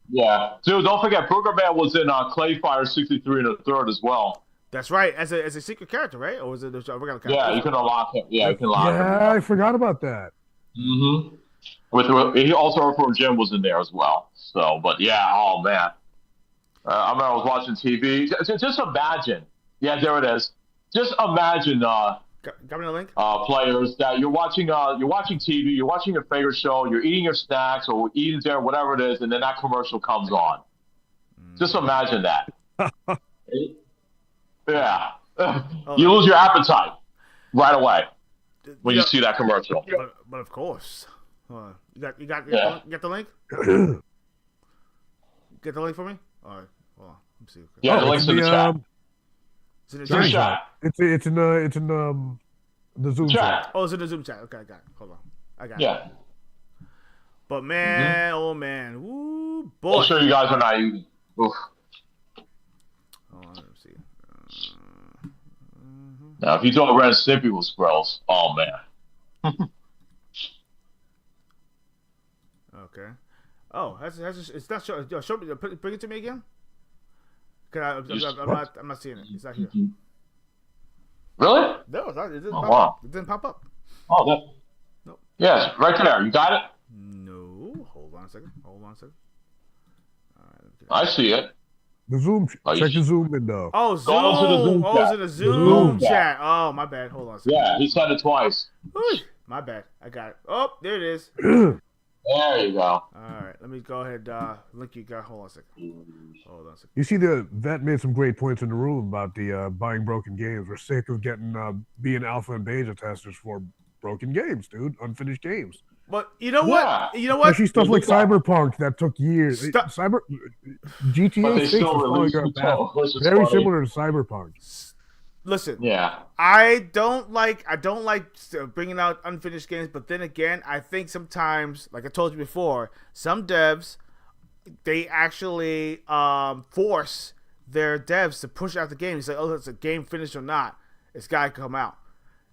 Yeah, dude, don't forget, Booger Man was in Clayfire 63 and a third as well. That's right, as a secret character, right? Or was it a regular character? Yeah, you can unlock him. Yeah, you can unlock him. Yeah, I forgot about that. Mm-hmm. He also from Jim was in there as well. So, but yeah, oh man. I remember I was watching TV. Just imagine. Yeah, there it is. Just imagine Got me the link? players that you're watching TV, you're watching your favorite show, you're eating your snacks or eating dinner, whatever it is, and then that commercial comes on. Just imagine that. Yeah. You lose your appetite right away when you see that commercial. But of course. You got the link? Get the link for me? All right. Hold on. Let me see. Yeah, the link's in the chat. Is it in the Zoom chat? chat. It's in the Zoom chat. Oh, it's in the Zoom chat. Okay, I got it. Hold on. I got it. Yeah. But man, oh man. Woo, boy. I'm sure you guys are not eating. Oof. Hold on, let me see. Now, if you thought Ren and Stimpy was gross, oh man. Okay. Oh, it's not showing. Yo, show me. Bring it to me again. I'm not seeing it. It's not here. Really? No, it's not. It didn't Oh, pop wow. up. It didn't pop up. Oh, that. Nope. Yes, right there. You got it? No. Hold on a second. All right. I see it. The Zoom. Oh, you Check the should- Zoom window. Oh, Zoom. Go to the Zoom Oh, chat. it's in the Zoom Zoom chat. Oh, my bad. Hold on a second. Yeah, he said it twice. Ooh, my bad. I got it. Oh, there it is. There you go. All right. Let me go ahead. Link you got. Hold on a second. Hold on a second. You see, the vet made some great points in the room about the buying broken games. We're sick of getting being alpha and beta testers for broken games, dude. Unfinished games. But you know what? Yeah. You know what? Especially stuff like Cyberpunk that took years. Stop. But But GTA they 6 is still following released our it, path. which is Very funny. similar to Cyberpunk. Listen. Yeah. I don't like bringing out unfinished games, but then again, I think sometimes, like I told you before, some devs they actually force their devs to push out the game. You say, "Oh, it's a game finished or not, it's got to come out."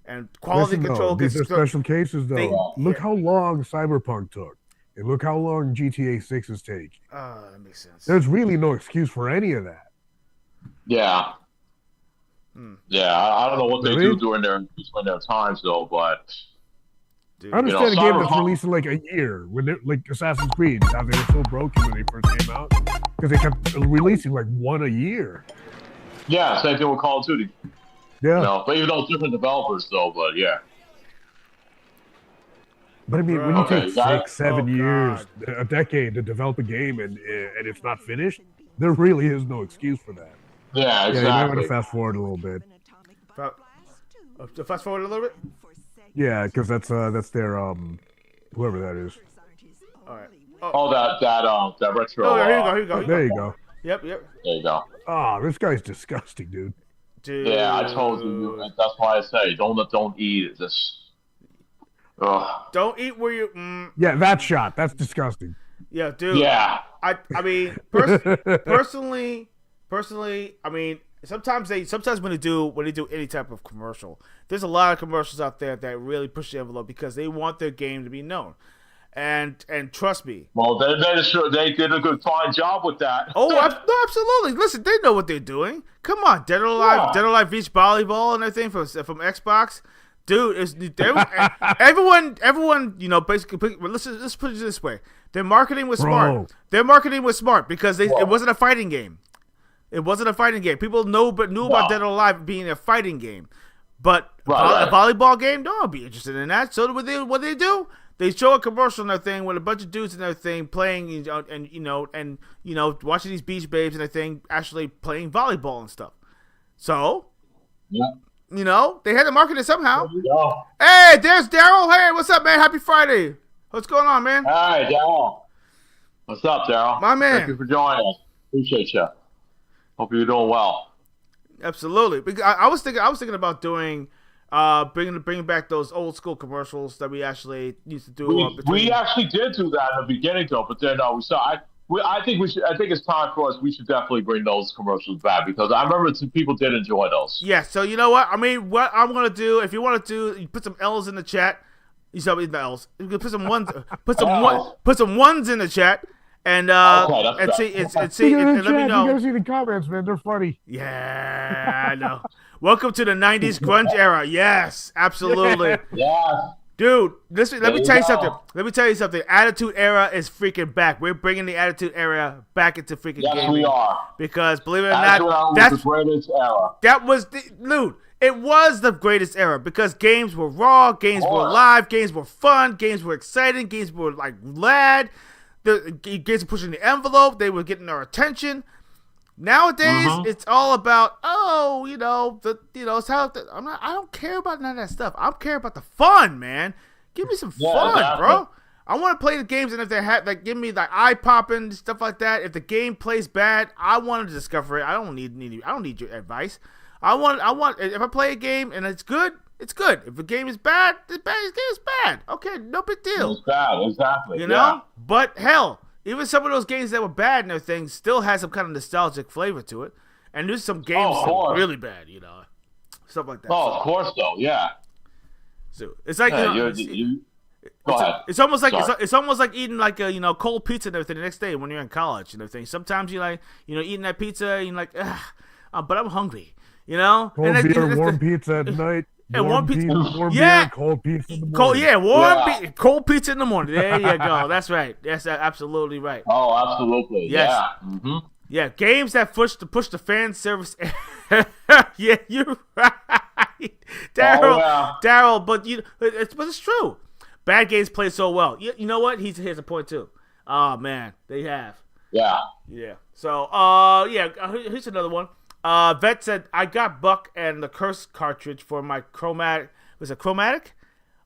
And quality Listen, control though, these are special cases, though. Look how long Cyberpunk took, and look how long GTA 6's take. That makes sense. There's really no excuse for any of that. Yeah. Yeah, I don't know what they Really? do during their times though, but Dude, I understand a game that's Cyberpunk- released in like a year, when they're like Assassin's Creed, how they were so broken when they first came out, because they kept releasing like one a year. yeah, same thing with Call of Duty. Yeah. But even though it's different developers, though, but yeah. But I mean, when you Okay, take you got it? 6, 7 years, God. a decade to develop a game and it's not finished, there really is no excuse for that. Yeah, Yeah, you might want to exactly. fast forward a little bit. Fast forward a little bit. Yeah, because that's their whoever that is. All right. Oh, that retro. Oh, here you go. Here you go. Oh, there you go. Yep. There you go. Oh, this guy's disgusting, dude. Dude. Yeah, I told you. That's why I say don't eat it. Just. Ugh. Don't eat where you. Yeah, that shot. That's disgusting. Yeah, dude. Yeah. I mean, personally, I mean, sometimes when they do any type of commercial, there's a lot of commercials out there that really push the envelope because they want their game to be known. And trust me. Well, they did a good fine job with that. Oh, no, absolutely. Listen, they know what they're doing. Come on, Dead or Alive Beach Volleyball and everything from Xbox. Dude, everyone, basically, let's put it this way. Their marketing was smart. Their marketing was smart because it wasn't a fighting game. It wasn't a fighting game. People knew about Dead or Alive being a fighting game. But a volleyball game, no, I'll be interested in that. So what they do? They show a commercial and everything with a bunch of dudes and everything playing, and watching these beach babes and everything actually playing volleyball and stuff. So, they had to market it somehow. Hey, there's Daryl. Hey, what's up, man? Happy Friday. What's going on, man? Hi, Daryl. What's up, Daryl? My man. Thank you for joining us. Appreciate you. Hope you're doing well. Absolutely. Because I was thinking about doing. Bringing back those old school commercials that we actually used to do. We actually did do that in the beginning, though, but then we saw. I think it's time for us. We should definitely bring those commercials back because I remember some people did enjoy those. Yeah. So you know what? I mean, what I'm gonna do, if you want to you put some L's in the chat. You saw me the L's. You can put some ones. Put some ones in the chat. And see and let me know. You gotta see the comments, man. They're funny. Yeah, I know. Welcome to the 90s grunge era. Yes, absolutely. Yeah. Dude, let me tell you something. Attitude era is freaking back. We're bringing the Attitude era back into freaking gaming. Yes, we are. Because believe it or not, that's the greatest era. Dude, it was the greatest era because games were raw, games were live, games were fun, games were exciting, games were like lad. The games were pushing the envelope. They were getting our attention. Nowadays, it's all about it's how I don't care about none of that stuff. I care about the fun, man. Give me some fun, bro. I want to play the games, and if they have give me eye popping stuff like that. If the game plays bad, I want to discover it. I don't need your advice. I want if I play a game and it's good, it's good. If the game is bad, the game is bad. Okay, no big deal. It's bad, exactly. You know, but hell. Even some of those games that were bad and everything still had some kind of nostalgic flavor to it. And there's some games that were really bad, stuff like that. Oh, of course, though, yeah. So it's like go ahead. It's almost like it's almost like eating cold pizza and everything the next day when you're in college and everything. Sometimes you eating that pizza and you're like, but I'm hungry, Cold beer, warm pizza at night. And warm pizza, beer, cold pizza in the morning. Cold pizza in the morning. There you go. That's right. That's absolutely right. Oh, absolutely. Yes. Yeah. Mm-hmm. Yeah, games that push the fan service. Yeah, you're right, Daryl. But it's true. Bad games play so well. You know what? Here's a point too. Oh man, they have. Yeah. Yeah. So here's another one. Vet said, I got Buck and the Curse cartridge for my Chromatic. Was it Chromatic?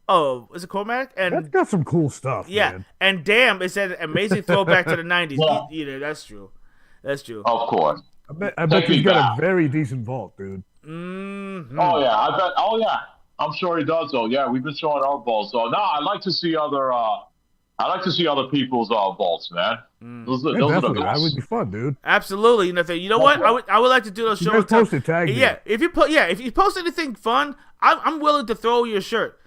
Oh, is it Chromatic? And that's got some cool stuff. Yeah. Man. And damn, it said amazing throwback to the 90s. Yeah, that's true. That's true. Of course. I bet he's got a very decent vault, dude. Mm-hmm. Oh, yeah. I bet. Oh, yeah. I'm sure he does, though. Yeah, we've been showing our vaults. So, no, I like to see other people's vaults, man. Those are the best. That would be fun, dude. Absolutely. You know what? I would like to do those shows. Post it, tag me. Yeah, if you post anything fun, I'm willing to throw you a shirt,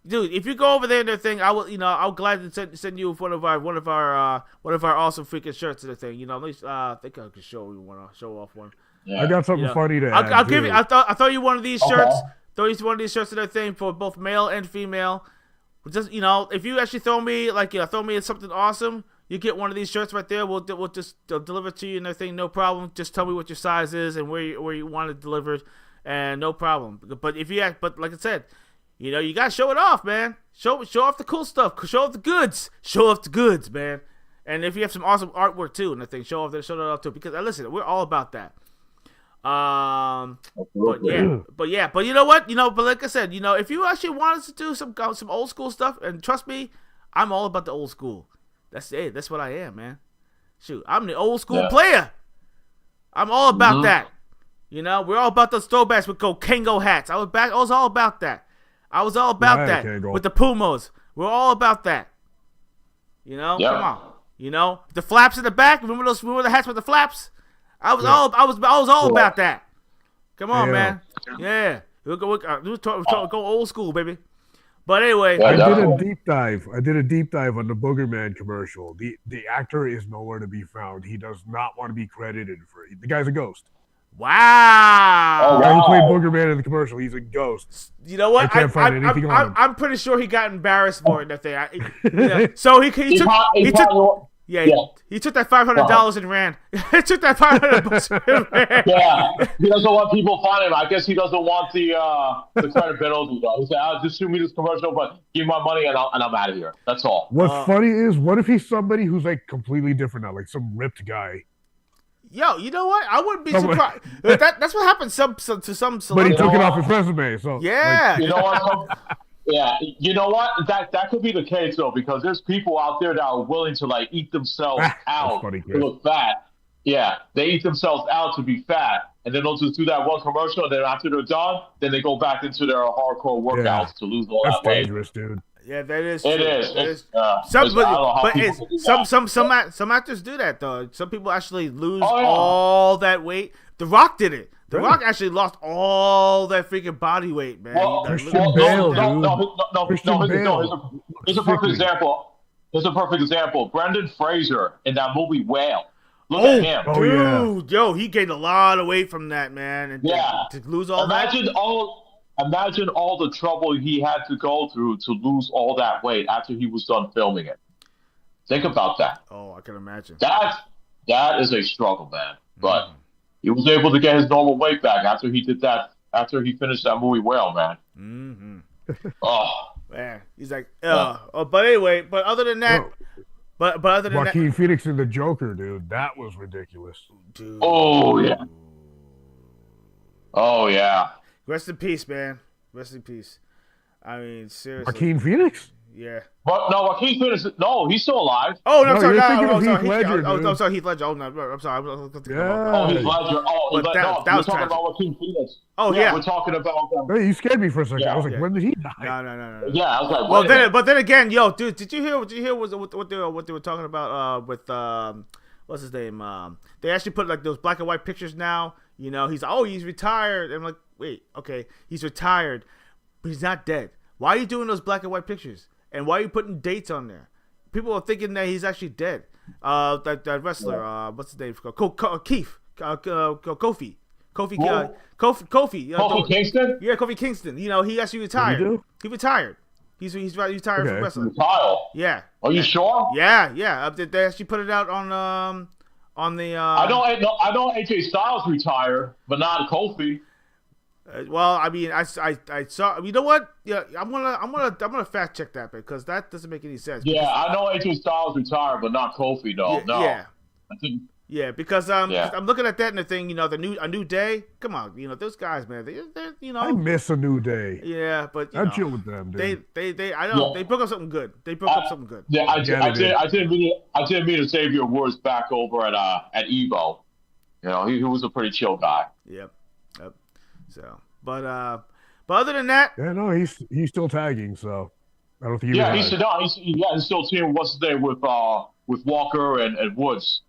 dude. If you go over there and everything, I will. I'll gladly send you one of our awesome freaking shirts and everything. At least I think I could show off one. Yeah. I got something funny to add. I'll give you. I'll throw you one of these shirts. Throw you one of these shirts and everything for both male and female. Just if you actually throw me something awesome, you get one of these shirts right there. We'll just deliver it to you and everything, no problem. Just tell me what your size is and where you want it delivered, and no problem. But if you act, but like I said, you know, you gotta show it off, man. Show off the cool stuff. Show off the goods. Show off the goods, man. And if you have some awesome artwork too, and I think show that off too. Because listen, we're all about that. But you know what? You know, but like I said, you know, if you actually want us to do some old school stuff, and trust me, I'm all about the old school. That's it. That's what I am, man. Shoot, I'm the old school player. I'm all about that. You know, we're all about those throwbacks with Kango hats. I was all about that. I was all about that Kango. with the Pumas. We're all about that. You know, come on. You know, the flaps in the back. Remember the hats with the flaps? I was all about that. Come on, man. Yeah, we'll go old school, baby. But anyway, I did a deep dive. I did a deep dive on the Boogerman commercial. The actor is nowhere to be found. He does not want to be credited for it. The guy's a ghost. Wow. The guy who played Boogerman in the commercial, he's a ghost. You know what? I can't find anything on him. I'm pretty sure he got embarrassed for it. That thing. You know, so he took. He took that $500 and ran. He took that $500 and ran. Yeah, he doesn't want people finding him. I guess he doesn't want the credibility. Though. He said, "I'll just shoot me this commercial, but give me my money and I'm out of here." That's all. What's funny is, what if he's somebody who's like completely different now, like some ripped guy? Yo, you know what? I wouldn't be surprised. That's what happens to some celebrities. But he took it off his resume, so yeah. Like, you know what? Yeah, you know what? That could be the case though, because there's people out there that are willing to like eat themselves out funny, to look fat. Yeah, they eat themselves out to be fat, and then they'll just do that one commercial. And then after they're done, then they go back into their hardcore workouts to lose all that's that weight. dangerous, dude. Yeah, that is. It true. is. Some actors do that though. Some people actually lose all that weight. The Rock did it. The Rock actually lost all that freaking body weight, man. Christian Bale, Here's a perfect example. Here's a perfect example. Brendan Fraser in that movie Whale. Look at him. Dude, yo, he gained a lot of weight from that, man. And to lose all Imagine all the trouble he had to go through to lose all that weight after he was done filming it. Think about that. Oh, I can imagine. That is a struggle, man. But he was able to get his normal weight back after he did that. After he finished that movie Whale, man. Oh man, he's like, but anyway, but other than that, but other than Joaquin Phoenix and the Joker, dude, that was ridiculous. Dude. Oh yeah. Rest in peace, man. Rest in peace. I mean, seriously. Joaquin Phoenix? Yeah. But no, Joaquin Phoenix. No, he's still alive. Oh no, I'm sorry. Sorry, Heath Ledger. Oh no, I'm sorry. Heath Ledger. That was talking about Joaquin Phoenix. Oh yeah, we're talking about. Hey, you scared me for a second. I was like, when did he die? No. Yeah, I was like, but then again, yo, dude, did you hear? What they were talking about with what's his name? They actually put like those black and white pictures now. You know, he's retired. And I'm like, wait, okay, he's retired, but he's not dead. Why are you doing those black and white pictures? And why are you putting dates on there? People are thinking that he's actually dead. That wrestler, what's his name? Keith, Kofi. Kofi Kingston? Yeah, Kofi Kingston. You know, he actually retired. He retired. He's retired from wrestling. Retired? Yeah. Are you sure? Yeah. They actually put it out on the. I know AJ Styles retired, but not Kofi. Well, I mean, I saw. You know what? Yeah, I'm gonna fact check that because that doesn't make any sense. Yeah, I know AJ Styles retired, but not Kofi though. Yeah, no. Yeah, because I'm looking at that and the thing, you know, a new day. Come on, you know those guys, man. They're you know. I miss A New Day. Yeah, but I chill with them, dude. They I don't. They broke up something good. Yeah, I didn't mean to save your words back over at Evo. You know, he was a pretty chill guy. Yep. So, but other than that, yeah, no, he's still tagging. So I don't think he's still teaming with Walker and Woods.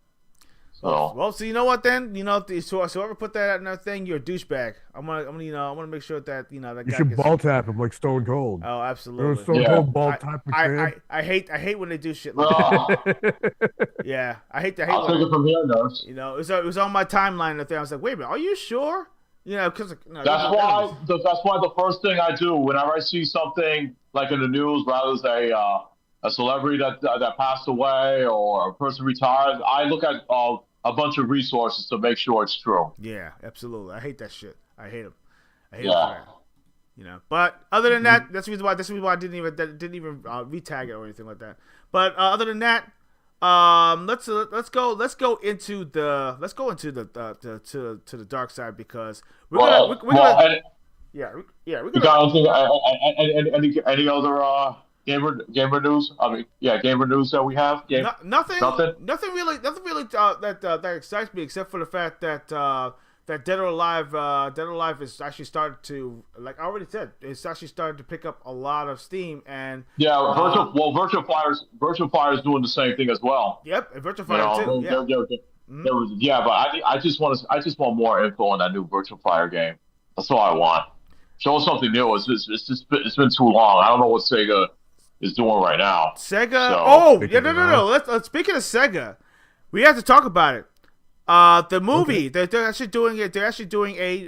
So so you know what then? You know, so whoever put that out in that thing, you're a douchebag. I'm gonna make sure that that you guy should ball tap him like Stone Cold. Oh, absolutely. Stone Cold ball tap McMahon. I hate when they do shit like that. Yeah, I hate. I'll take it from here, nurse. You know, it was on my timeline. The thing I was like, wait a minute, are you sure? You know, because that's why the first thing I do whenever I see something like in the news, rather than a celebrity that passed away or a person retired, I look at a bunch of resources to make sure it's true. Yeah, absolutely. I hate that shit. I hate them. I hate him for that. You know, but other than that, that's the reason why. I didn't even retag it or anything like that. But other than that, let's go into the dark side because we're gonna You got any other gamer news? I mean, gamer news that we have. nothing really that excites me except for the fact that that Dead or Alive is actually started to, like I already said, it's actually started to pick up a lot of steam and Virtual Fire's doing the same thing as well. Yep, and Virtual Fire too. But I just want more info on that new Virtual Fire game. That's all I want. Show us something new. It's been too long. I don't know what Sega is doing right now. Sega. So, No. Let's speaking of Sega, we have to talk about it. The movie they're actually doing it. They're doing a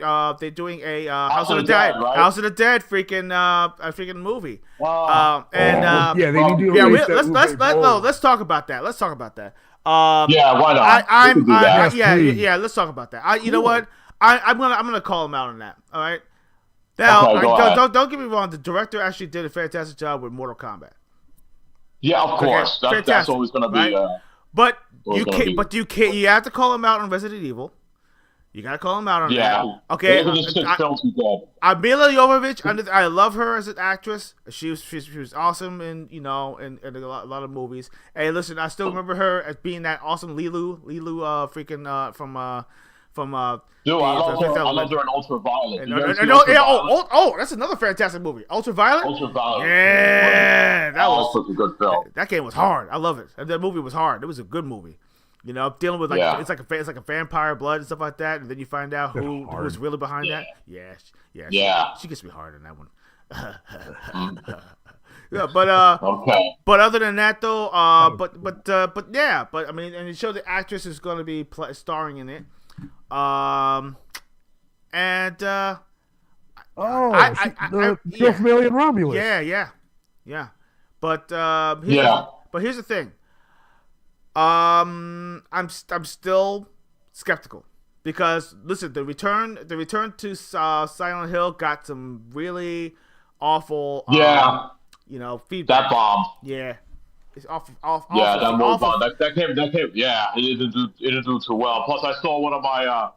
House of the Dead, right? House of the Dead freaking movie. Wow. They need to release that movie. Let's talk about that. Why not? Let's talk about that. You know what? I'm gonna call him out on that. All right. Now, don't get me wrong. The director actually did a fantastic job with Mortal Kombat. Yeah, of course. That's always going to be. Right? But you can't. But you can't. You have to call him out on Resident Evil. You gotta call him out on that. Okay. Mila Jovovich. I love her as an actress. She was awesome in a lot of movies. Hey, listen, I still remember her as being that awesome Lilu from Dude, I loved her in Ultraviolet. That's another fantastic movie. Ultraviolet. Ultraviolet. Yeah, that was such a good film. That game was hard. I love it. That movie was hard. It was a good movie. You know, dealing with it's like a vampire blood and stuff like that, and then you find out who's really behind that. Yeah. She gets me hard in that one. Yeah, but okay. But other than that though, but I mean, and it showed the actress is going to be starring in it. The girl from Alien Romulus. Yeah. But here's the thing. I'm still skeptical because listen, the return to Silent Hill got some really awful feedback. That bomb. Yeah. It's awful. Yeah, that movie bomb. That came. Yeah, it didn't do too well. Plus, I saw one of my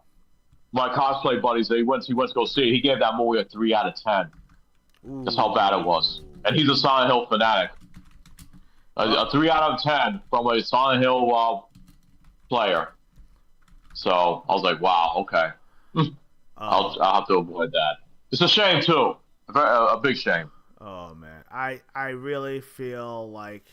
cosplay buddies. He went to go see it. He gave that movie a 3 out of 10. Ooh. That's how bad it was. And he's a Silent Hill fanatic. A 3 out of 10 from a Silent Hill player. So I was like, wow, okay. I'll have to avoid that. It's a shame too. A big shame. Oh man, I really feel like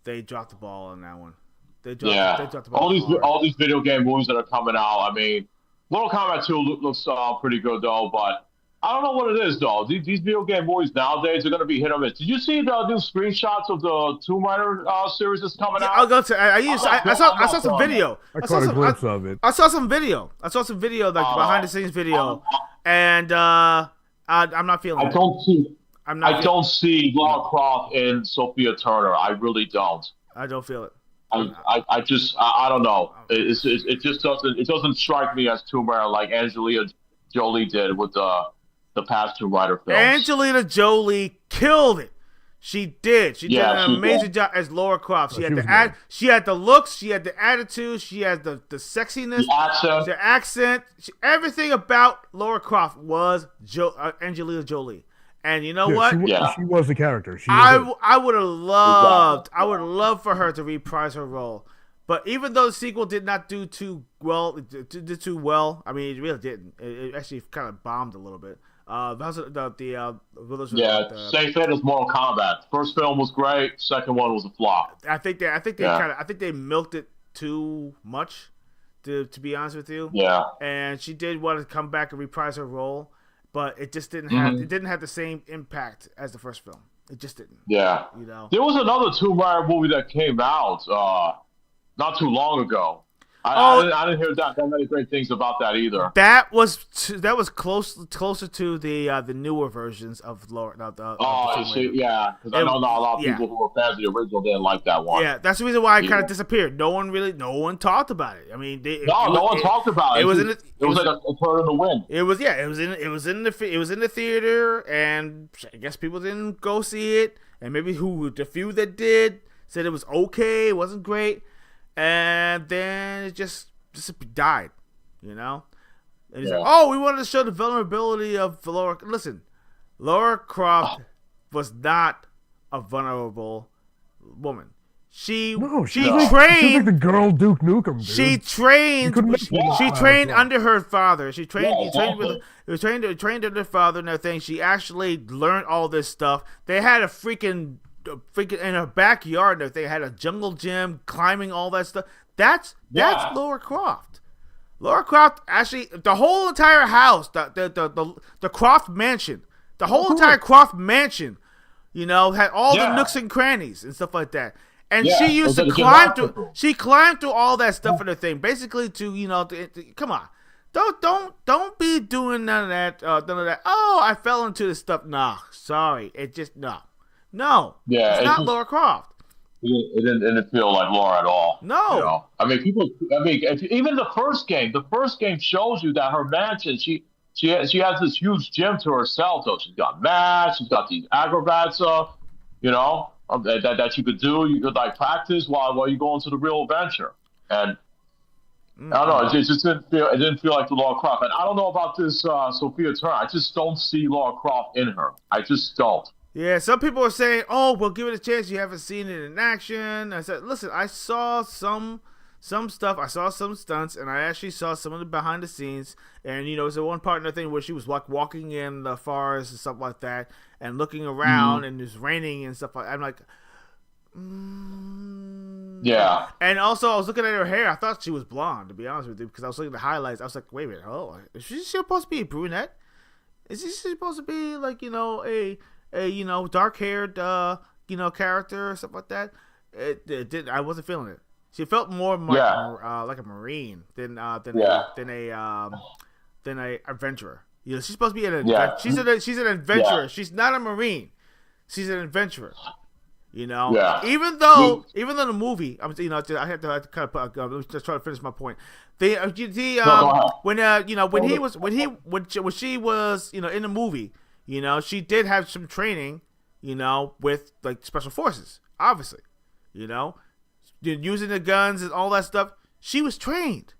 they dropped the ball on that one. They dropped the ball. All these video game movies that are coming out. I mean, Mortal Kombat 2 looks pretty good though, but I don't know what it is though. These video game movies nowadays are going to be hit or miss. Did you see the new screenshots of the Tomb Raider series that's coming out? I'll go to. I saw some video. I caught a glimpse of it. I saw some video. Like behind the scenes video, and I'm not feeling it. I don't see Lara Croft and Sophia Turner. I really don't. I don't feel it. I don't know. It just doesn't strike me as Tomb Raider like Angelina Jolie did with the past Tomb Raider films. Angelina Jolie killed it. She did. She did an amazing job as Lara Croft. She had the looks. She had the attitude. She had the sexiness. The accent. Everything about Lara Croft was Angelina Jolie. And you know what? She was the character. I would have loved. I would love for her to reprise her role. But even though the sequel did not do too well, I mean, it really didn't. It actually kind of bombed a little bit. Same thing as Mortal Kombat. First film was great. Second one was a flop. I think they milked it too much. To be honest with you. Yeah. And she did want to come back and reprise her role, but it just didn't have. It didn't have the same impact as the first film. It just didn't. Yeah. You know. There was another Tomb Raider movie that came out not too long ago. I didn't hear that many great things about that either. That was closer to the newer versions of Lord. I see. Yeah, because I know not a lot of people who were fans of the original didn't like that one. Yeah, that's the reason why it kind of disappeared. No one talked about it. I mean, no one talked about it. It was like a turn in the wind. It was in the theater, and I guess people didn't go see it, and maybe the few that did said it was okay, it wasn't great, and then it just died, you know. And he's like, "Oh, we wanted to show the vulnerability of Laura." Listen, Laura Croft was not a vulnerable woman. She trained. She's like the girl Duke Nukem, dude. She trained under her father. She trained trained under her father and everything. She actually learned all this stuff. They had a freaking in her backyard and everything. They had a jungle gym, climbing, all that stuff. That's Laura Croft. Laura Croft actually, the whole entire house, the Croft mansion, the whole entire Croft mansion, you know, had all the nooks and crannies and stuff like that. And she used to climb through. She climbed through all that stuff and the thing, basically to, you know, come on, don't be doing none of that. Oh, I fell into this stuff. Nah, sorry, it just no. Yeah, it's not Laura Croft. It didn't feel like Laura at all. No, you know? I mean, even the first game shows you that her mansion, she has this huge gym to herself. Though she's got mats, she's got these acrobats, you know. That you could do, you could like practice while you go into the real adventure, and I don't know, it just didn't feel like the Laura Croft. And I don't know about this Sophia Turner. I just don't see Laura Croft in her. I just don't. Yeah, some people are saying, "Oh, well, give it a chance. You haven't seen it in action." I said, "Listen, I saw some stuff. I saw some stunts, and I actually saw some of the behind the scenes. And you know, there's one part in the thing where she was like walking in the forest and stuff like that, and looking around, and it's raining and stuff like that. I'm like, yeah. And also, I was looking at her hair. I thought she was blonde, to be honest with you, because I was looking at the highlights. I was like, wait a minute, is she supposed to be a brunette? Is she supposed to be like, you know, a you know, dark haired you know, character or something like that? It didn't. I wasn't feeling it. She felt more like a Marine than a adventurer. You know, she's supposed to be she's an adventurer. Yeah. She's not a Marine. She's an adventurer. You know, even though the movie, you know, I had to kind of let me just try to finish my point. When she was, you know, in the movie, you know, she did have some training, you know, with like special forces, obviously, you know. Using the guns and all that stuff, she was trained,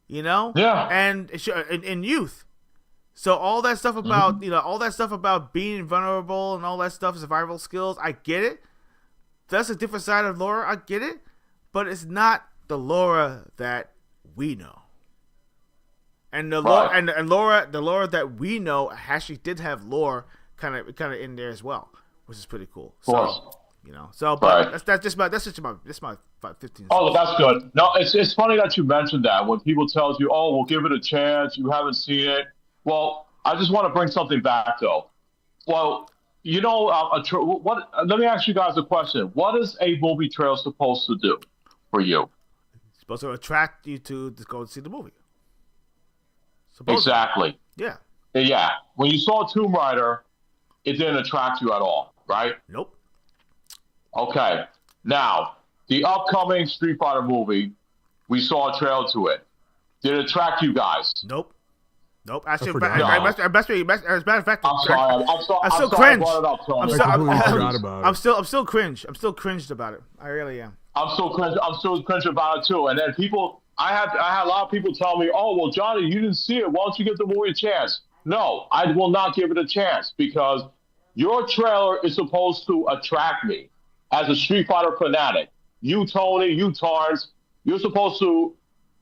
you know, and in youth. So all that stuff about you know, all that stuff about being vulnerable and all that stuff, survival skills, I get it. That's a different side of Laura. I get it, but it's not the Laura that we know. And the Laura that we know actually did have lore kind of in there as well, which is pretty cool. So. You know, so but that's just my 15. Oh, that's good. No, it's funny that you mentioned that when people tell you, "Oh, we'll give it a chance," you haven't seen it. Well, I just want to bring something back though. Well, you know, what? Let me ask you guys a question. What is a movie trailer supposed to do for you? It's supposed to attract you to go and see the movie. Exactly. Yeah. Yeah. When you saw Tomb Raider, it didn't attract you at all, right? Nope. Okay, now, the upcoming Street Fighter movie, we saw a trailer to it. Did it attract you guys? Nope. Actually, as a matter of fact, I'm sorry. I'm still cringe. I'm still cringe. I'm still cringed about it. I really am. I'm still cringe about it too. And then I had a lot of people tell me, "Oh, well, Johnny, you didn't see it. Why don't you give the movie a chance?" No, I will not give it a chance because your trailer is supposed to attract me. As a Street Fighter fanatic, you, Tony, you, Tarns, you're supposed to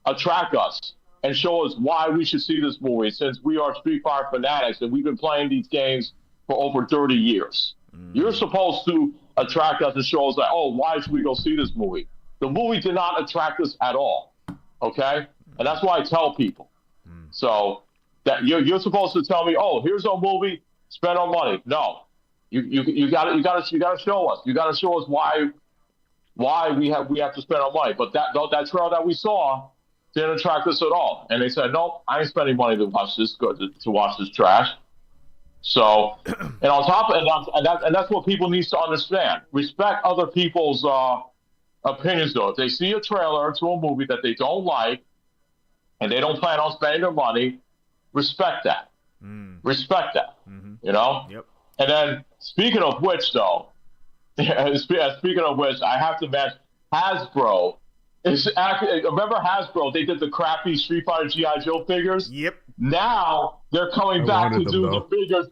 attract us and show us why we should see this movie since we are Street Fighter fanatics and we've been playing these games for over 30 years. You're supposed to attract us and show us like, oh, why should we go see this movie? The movie did not attract us at all, okay? And that's why I tell people. So that you're supposed to tell me, oh, here's our movie, spend our money. No. You gotta show us. You gotta show us why why we have to spend our money. But that trailer that we saw didn't attract us at all. And they said, nope, I ain't spending money to watch this to watch this trash. So, and on top of and that's what people need to understand. Respect other people's opinions, though. If they see a trailer to a movie that they don't like and they don't plan on spending their money, respect that. Respect that. You know. Yep. And then, speaking of which, though, speaking of which, I have to mention Hasbro. Remember Hasbro? They did the crappy Street Fighter GI Joe figures. Yep. Now they're coming back to do them, the figures.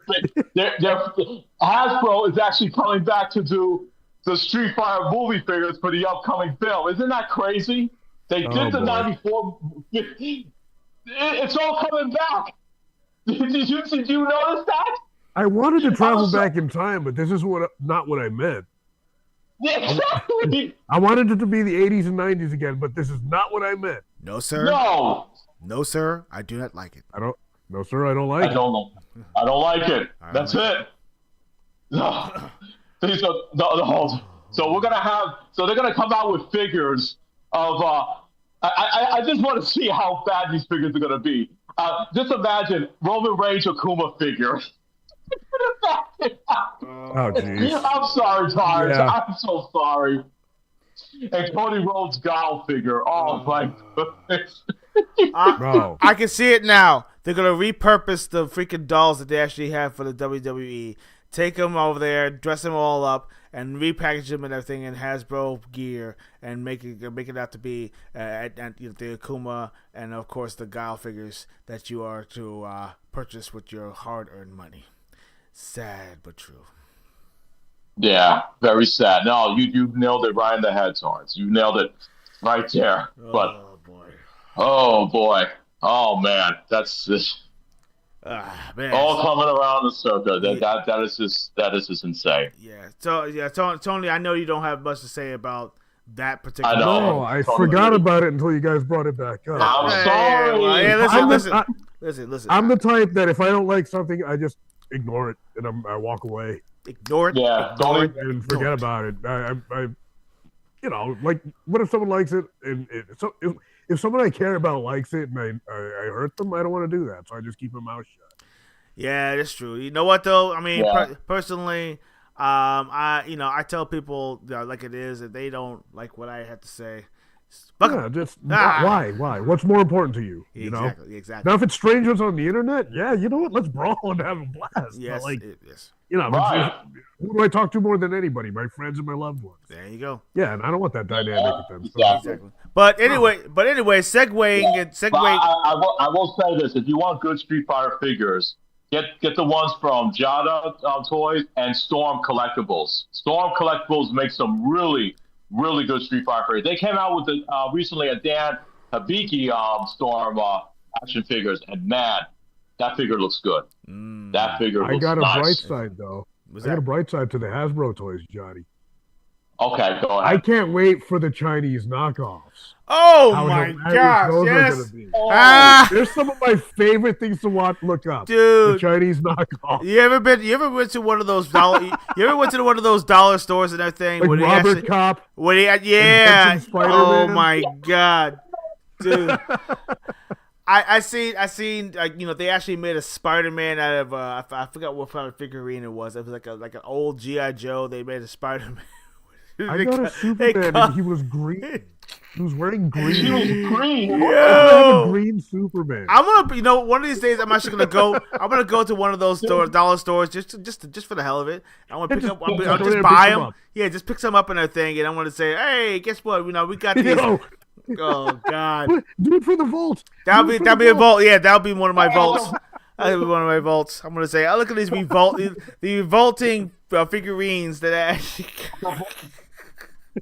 Hasbro is actually coming back to do the Street Fighter movie figures for the upcoming film. Isn't that crazy? They did the '94. It's all coming back. Did you notice that? I wanted to travel back in time, but this is not what I meant. Exactly. I wanted it to be the 80s and 90s again, but this is not what I meant. No, sir. No, sir. I do not like it. No, sir. I don't like it. I don't like it. That's it. No. So we're gonna have. So they're gonna come out with figures of. I just want to see how bad these figures are gonna be. Just imagine Roman Reigns Akuma figure. Oh, geez. I'm sorry, Tars. Yeah. I'm so sorry. And Cody Rhodes Guile figure. Oh my goodness. Bro. I can see it now. They're gonna repurpose the freaking dolls that they actually have for the WWE. Take them over there, dress them all up, and repackage them and everything in Hasbro gear, and make it out to be the Akuma and of course the Guile figures that you are to purchase with your hard-earned money. Sad but true. Yeah, very sad. No, you nailed it right in the head, Torrance. You nailed it right there. But oh boy, oh man, that's just man. all coming around the circle. That is just insane. Yeah. So Tony, I know you don't have much to say about that particular. I know. No, I forgot about it until you guys brought it back up. I'm sorry. Well, listen. I'm the type that if I don't like something, I just ignore it and I walk away. Ignore it. Yeah, And forget about it. I like, what if someone likes it and if someone I care about likes it and I hurt them, I don't want to do that, so I just keep my mouth shut. Yeah, that's true. You know what though? I mean, Yeah. personally, I tell people like it is if they don't like what I have to say. Why? What's more important to you? You know? Exactly. Now, if it's strangers on the internet, yeah, you know what? Let's brawl and have a blast. Yes, But yes. Right. Who do I talk to more than anybody? My friends and my loved ones. There you go. Yeah, and I don't want that dynamic with them. So. Exactly. But anyway, segueing. I will say this: if you want good Street Fighter figures, get the ones from Jada Toys and Storm Collectibles. Storm Collectibles makes some really good Street Fighter figures. They came out with recently a Dan Hibiki Storm action figures, and man, that figure looks good. That figure looks nice. I got a bright side though. I got a bright side to the Hasbro toys, Johnny. Okay, go ahead. I can't wait for the Chinese knockoffs. Oh How my hilarious gosh! those are Yes. gonna be. Ah, There's some of my favorite things to look up. dude. The Chinese knockoffs. You ever went to one of those dollar? You ever went to one of those dollar stores and everything? Like where they Robert actually, Kopp. Where they, Invention Oh Spider-Man. my god, dude! I seen they actually made a Spider-Man out of I forgot what kind of figurine it was. It was like an old GI Joe. They made a Spider-Man. I got a Superman and he was green. He was wearing green. He was green. I have a green Superman. I'm gonna, one of these days, I'm actually gonna go. I'm gonna go to one of those dollar stores just for the hell of it. I want to pick up. I'll just buy them. Yeah, just pick some up and everything, and I want to say, hey, guess what? We got these. Oh God! Do it for the vault. That'll be a vault. Yeah, that'll be one of my vaults. That'll be one of my vaults. I'm gonna say, oh, look at these the revolting figurines that I actually.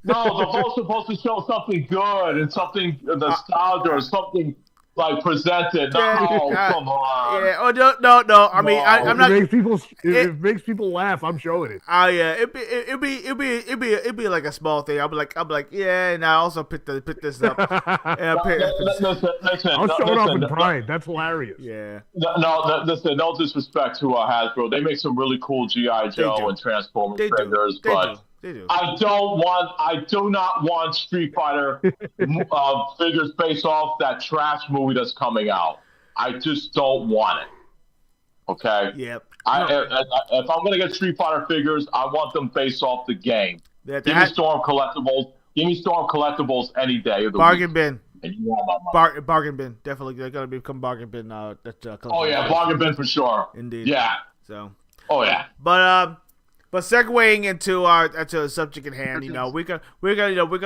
No, the vault's supposed to show something good and something nostalgia or something like presented. No, come on. Yeah. Oh no. I mean, I'm not. It makes people laugh. I'm showing it. Oh yeah. It'd be like a small thing. I'll be like, yeah, and I also pick this up. Listen, I'll show it off in pride. That's hilarious. Yeah. Listen, no disrespect to Hasbro. They make some really cool G.I. Joe and Transformers figures, but They do. I do not want Street Fighter figures based off that trash movie that's coming out. I just don't want it. Okay. Yep. If I'm gonna get Street Fighter figures, I want them based off the game. That Give me Storm collectibles. Give me Storm collectibles any day of the bargain week. bin. And you want my money. Bargain bin. Definitely, they're gonna become bargain bin. Oh yeah, bargain bin for sure. Indeed. Yeah. So. Oh yeah. But segueing into the subject at hand, you know, we're gonna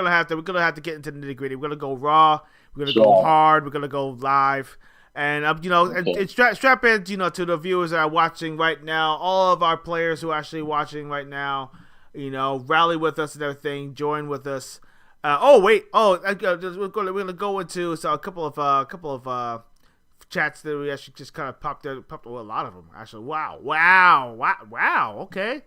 have to get into the nitty gritty. We're gonna go raw. We're gonna go hard. We're gonna go live. And you know, and strap in, you know, to the viewers that are watching right now. All of our players who are actually watching right now, you know, rally with us and everything. Join with us. We're gonna go into a couple of chats that we actually just kind of popped a lot of them actually. Wow. Okay.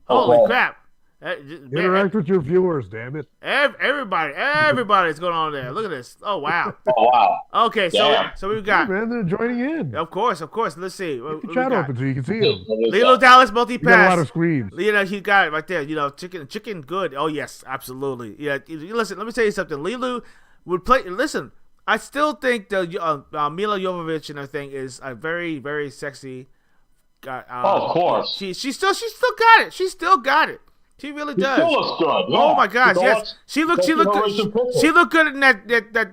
Holy crap. Interact with your viewers, damn it. Everybody's going on there. Look at this. Oh wow. Oh wow. Okay, so we've got. Hey, man, they're joining in. Of course. Let's see. Keep the chat open so you can see them. Lilo Dallas multi-pass. You got a lot of screens. You know, he got it right there. You know, chicken good. Oh yes, absolutely. Yeah. Listen, let me tell you something. Lilo would play. Listen, I still think the Mila Jovovich and everything is a very, very sexy. Of course. She still got it. She still got it. She really does. She still looks good. Yeah. Oh my gosh, yes. She looked good. She looked good in that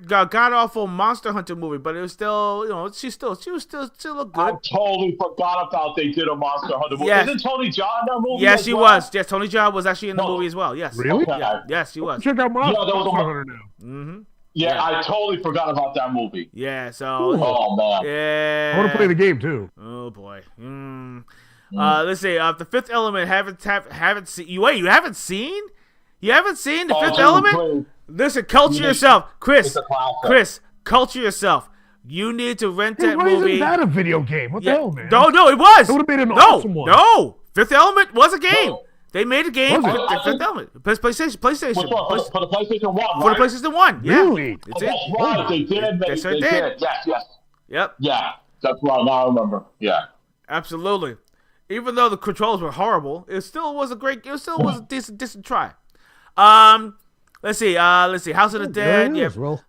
god awful Monster Hunter movie, but it was still, you know, she still looked good. I totally forgot about they did a Monster Hunter movie. Yes. Isn't Tony Jaa in that movie? Yes, she was. Yes, Tony Jaa was actually in the movie as well. Yes. Really? Okay. Yeah. Yes, she was. Check out Monster Yeah, Hunter now. Mm-hmm. Yeah, I totally forgot about that movie. Yeah. So. Oh man. Yeah. I want to play the game too. Oh boy. Let's see. The Fifth Element haven't seen. Wait, you haven't seen? You haven't seen the Fifth Element? Listen, culture yourself, Chris. Chris, culture yourself. You need to rent that Why movie. isn't that a video game? What the hell, man? No, it was. It would have been an awesome one. No, Fifth Element was a game. They made a game Was for it? the Fifth Element. PlayStation. For the PlayStation 1, right? For the PlayStation 1. Yeah. Really? It's That's right. They did. They sure did. Yes. Yep. Yeah. That's right. Now I remember. Yeah. Absolutely. Even though the controls were horrible, it still was a decent try. Let's see. House of the Dead. Yeah, Yeah. well,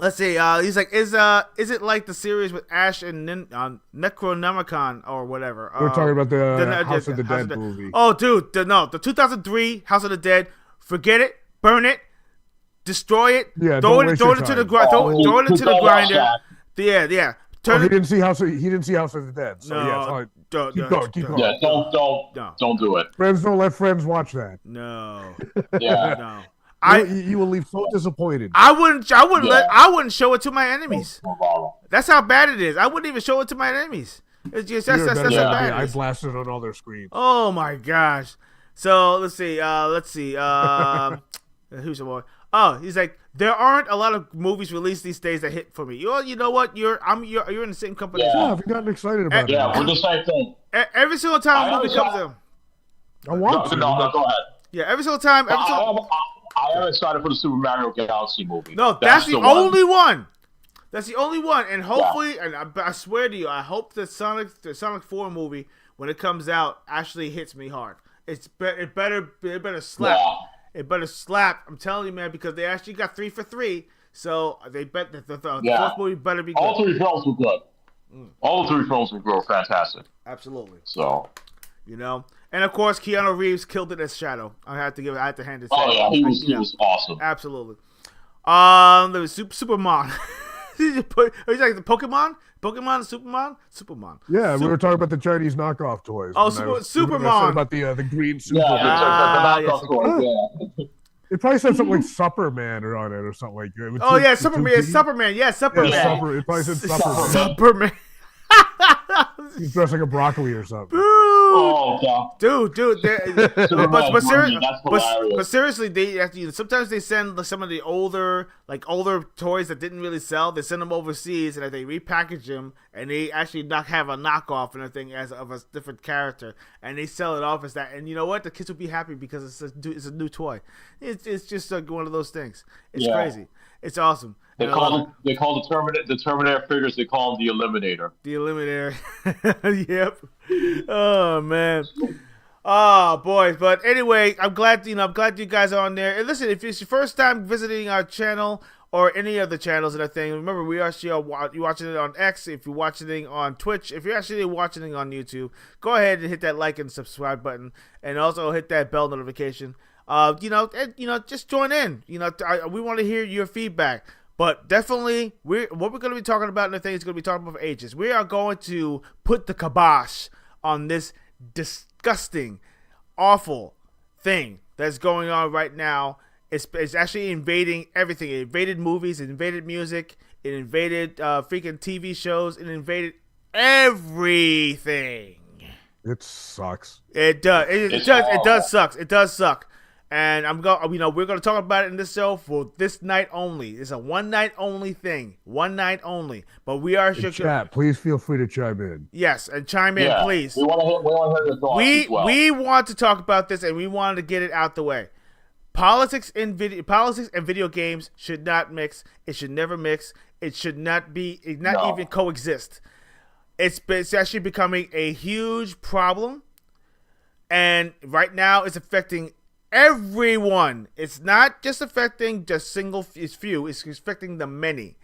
Let's see. He's like, is it like the series with Ash and Necronomicon or whatever? we're talking about the House of the House Dead movie. Oh, dude, the 2003 House of the Dead. Forget it. Burn it. Destroy it. Yeah, throw don't it waste into your the time. grind. Throw it into the grinder. Yeah. Oh, Turn he it. didn't see House of the Dead. So yeah, it's fine. Keep going. Yeah. Don't do it. Friends don't let friends watch that. No. Yeah. No. You will leave so disappointed. I wouldn't show it to my enemies. That's how bad it is. I wouldn't even show it to my enemies. It's just that's how bad it I is. blasted on all their screens. Oh my gosh. So let's see. Who's the boy? Oh, he's like, there aren't a lot of movies released these days that hit for me. You know what? You're in the same company. Yeah. Yeah, I've gotten excited about it. Yeah, we're the same thing. Every single time a movie comes out. I want to. No, go ahead. Yeah, every single time. I am excited for the Super Mario Galaxy movie. No, that's the only one. That's the only one, and hopefully, and I swear to you, I hope the Sonic 4 movie, when it comes out, actually hits me hard. It better slap. Yeah. It better slap. I'm telling you, man, because they actually got 3 for 3, so they bet that the fourth movie better be good. All three films were good. All three films were fantastic. Absolutely. So, you know, and of course, Keanu Reeves killed it as Shadow. I had to hand it. oh yeah, he was awesome. Absolutely. There was Superman. He's like the Pokemon, Superman. Yeah, we were talking about the Chinese knockoff toys. Oh, Superman. Superman. About the green Superman. Yeah, It probably said something like Superman on it or something like that. Oh yeah, Superman. It's Superman. Yeah, Superman. Yeah, it probably said Superman. Superman. He's dressed like a broccoli or something. Oh god, dude. But seriously, sometimes they send some of the older toys that didn't really sell. They send them overseas and they repackage them and they actually have a knockoff and everything of a different character and they sell it off as that. And you know what? The kids will be happy because it's a new toy. It's just like one of those things. It's crazy. It's awesome. They call the Terminator figures. They call them the Eliminator. The Eliminator. Yep. Oh man. Oh, boys. But anyway, I'm glad you guys are on there. And listen, if it's your first time visiting our channel or any of the channels and everything, remember we actually are you watching it on X. If you're watching it on Twitch, if you're actually watching it on YouTube, go ahead and hit that like and subscribe button, and also hit that bell notification. Just join in. We want to hear your feedback. But definitely, what we're going to be talking about in the thing is going to be talking about for ages. We are going to put the kibosh on this disgusting, awful thing that's going on right now. It's actually invading everything. It invaded movies. It invaded music. It invaded freaking TV shows. It invaded everything. It sucks. It does. It does. It does suck. And we're gonna talk about it in this show for this night only. It's a one night only thing, one night only. But we are sure. Chat, please feel free to chime in. Yes, and chime in, please. We want to hear your thoughts as well. We want to talk about this, and we wanted to get it out the way. Politics and video games should not mix. It should never mix. It should not even coexist. It's actually becoming a huge problem, and right now it's affecting everyone. It's not just affecting just few. It's affecting the many.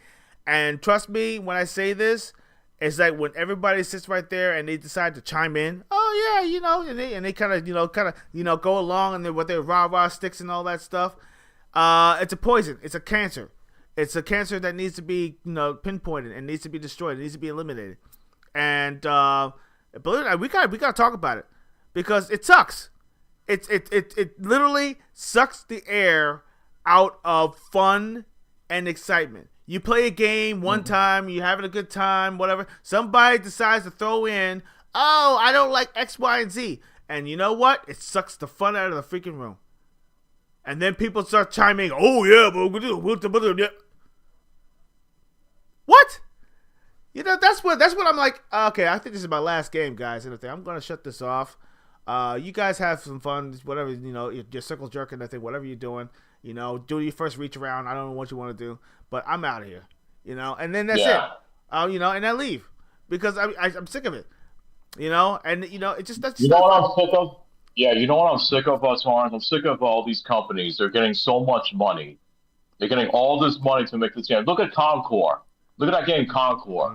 And trust me when I say this, it's like when everybody sits right there and they decide to chime in. Oh yeah, and they kind of go along and with their rah sticks and all that stuff. It's a poison. It's a cancer. It's a cancer that needs to be pinpointed and needs to be destroyed. It needs to be eliminated. And believe it or not, we gotta talk about it because it sucks. It literally sucks the air out of fun and excitement. You play a game one time, you're having a good time, whatever. Somebody decides to throw in, oh, I don't like X, Y, and Z. And you know what? It sucks the fun out of the freaking room. And then people start chiming, oh, yeah, but what? That's what I'm like, okay, I think this is my last game, guys. And I'm going to shut this off. You guys have some fun, whatever, your circle jerking, I think, whatever you're doing, do your first reach around. I don't know what you want to do, but I'm out of here, and then that's it. And I leave because I'm sick of it, and it just, that's, what I'm sick of? Yeah. You know what I'm sick of, Torrance? I'm sick of all these companies. They're getting so much money. They're getting all this money to make this game. Look at Concord. Look at that game, Concord.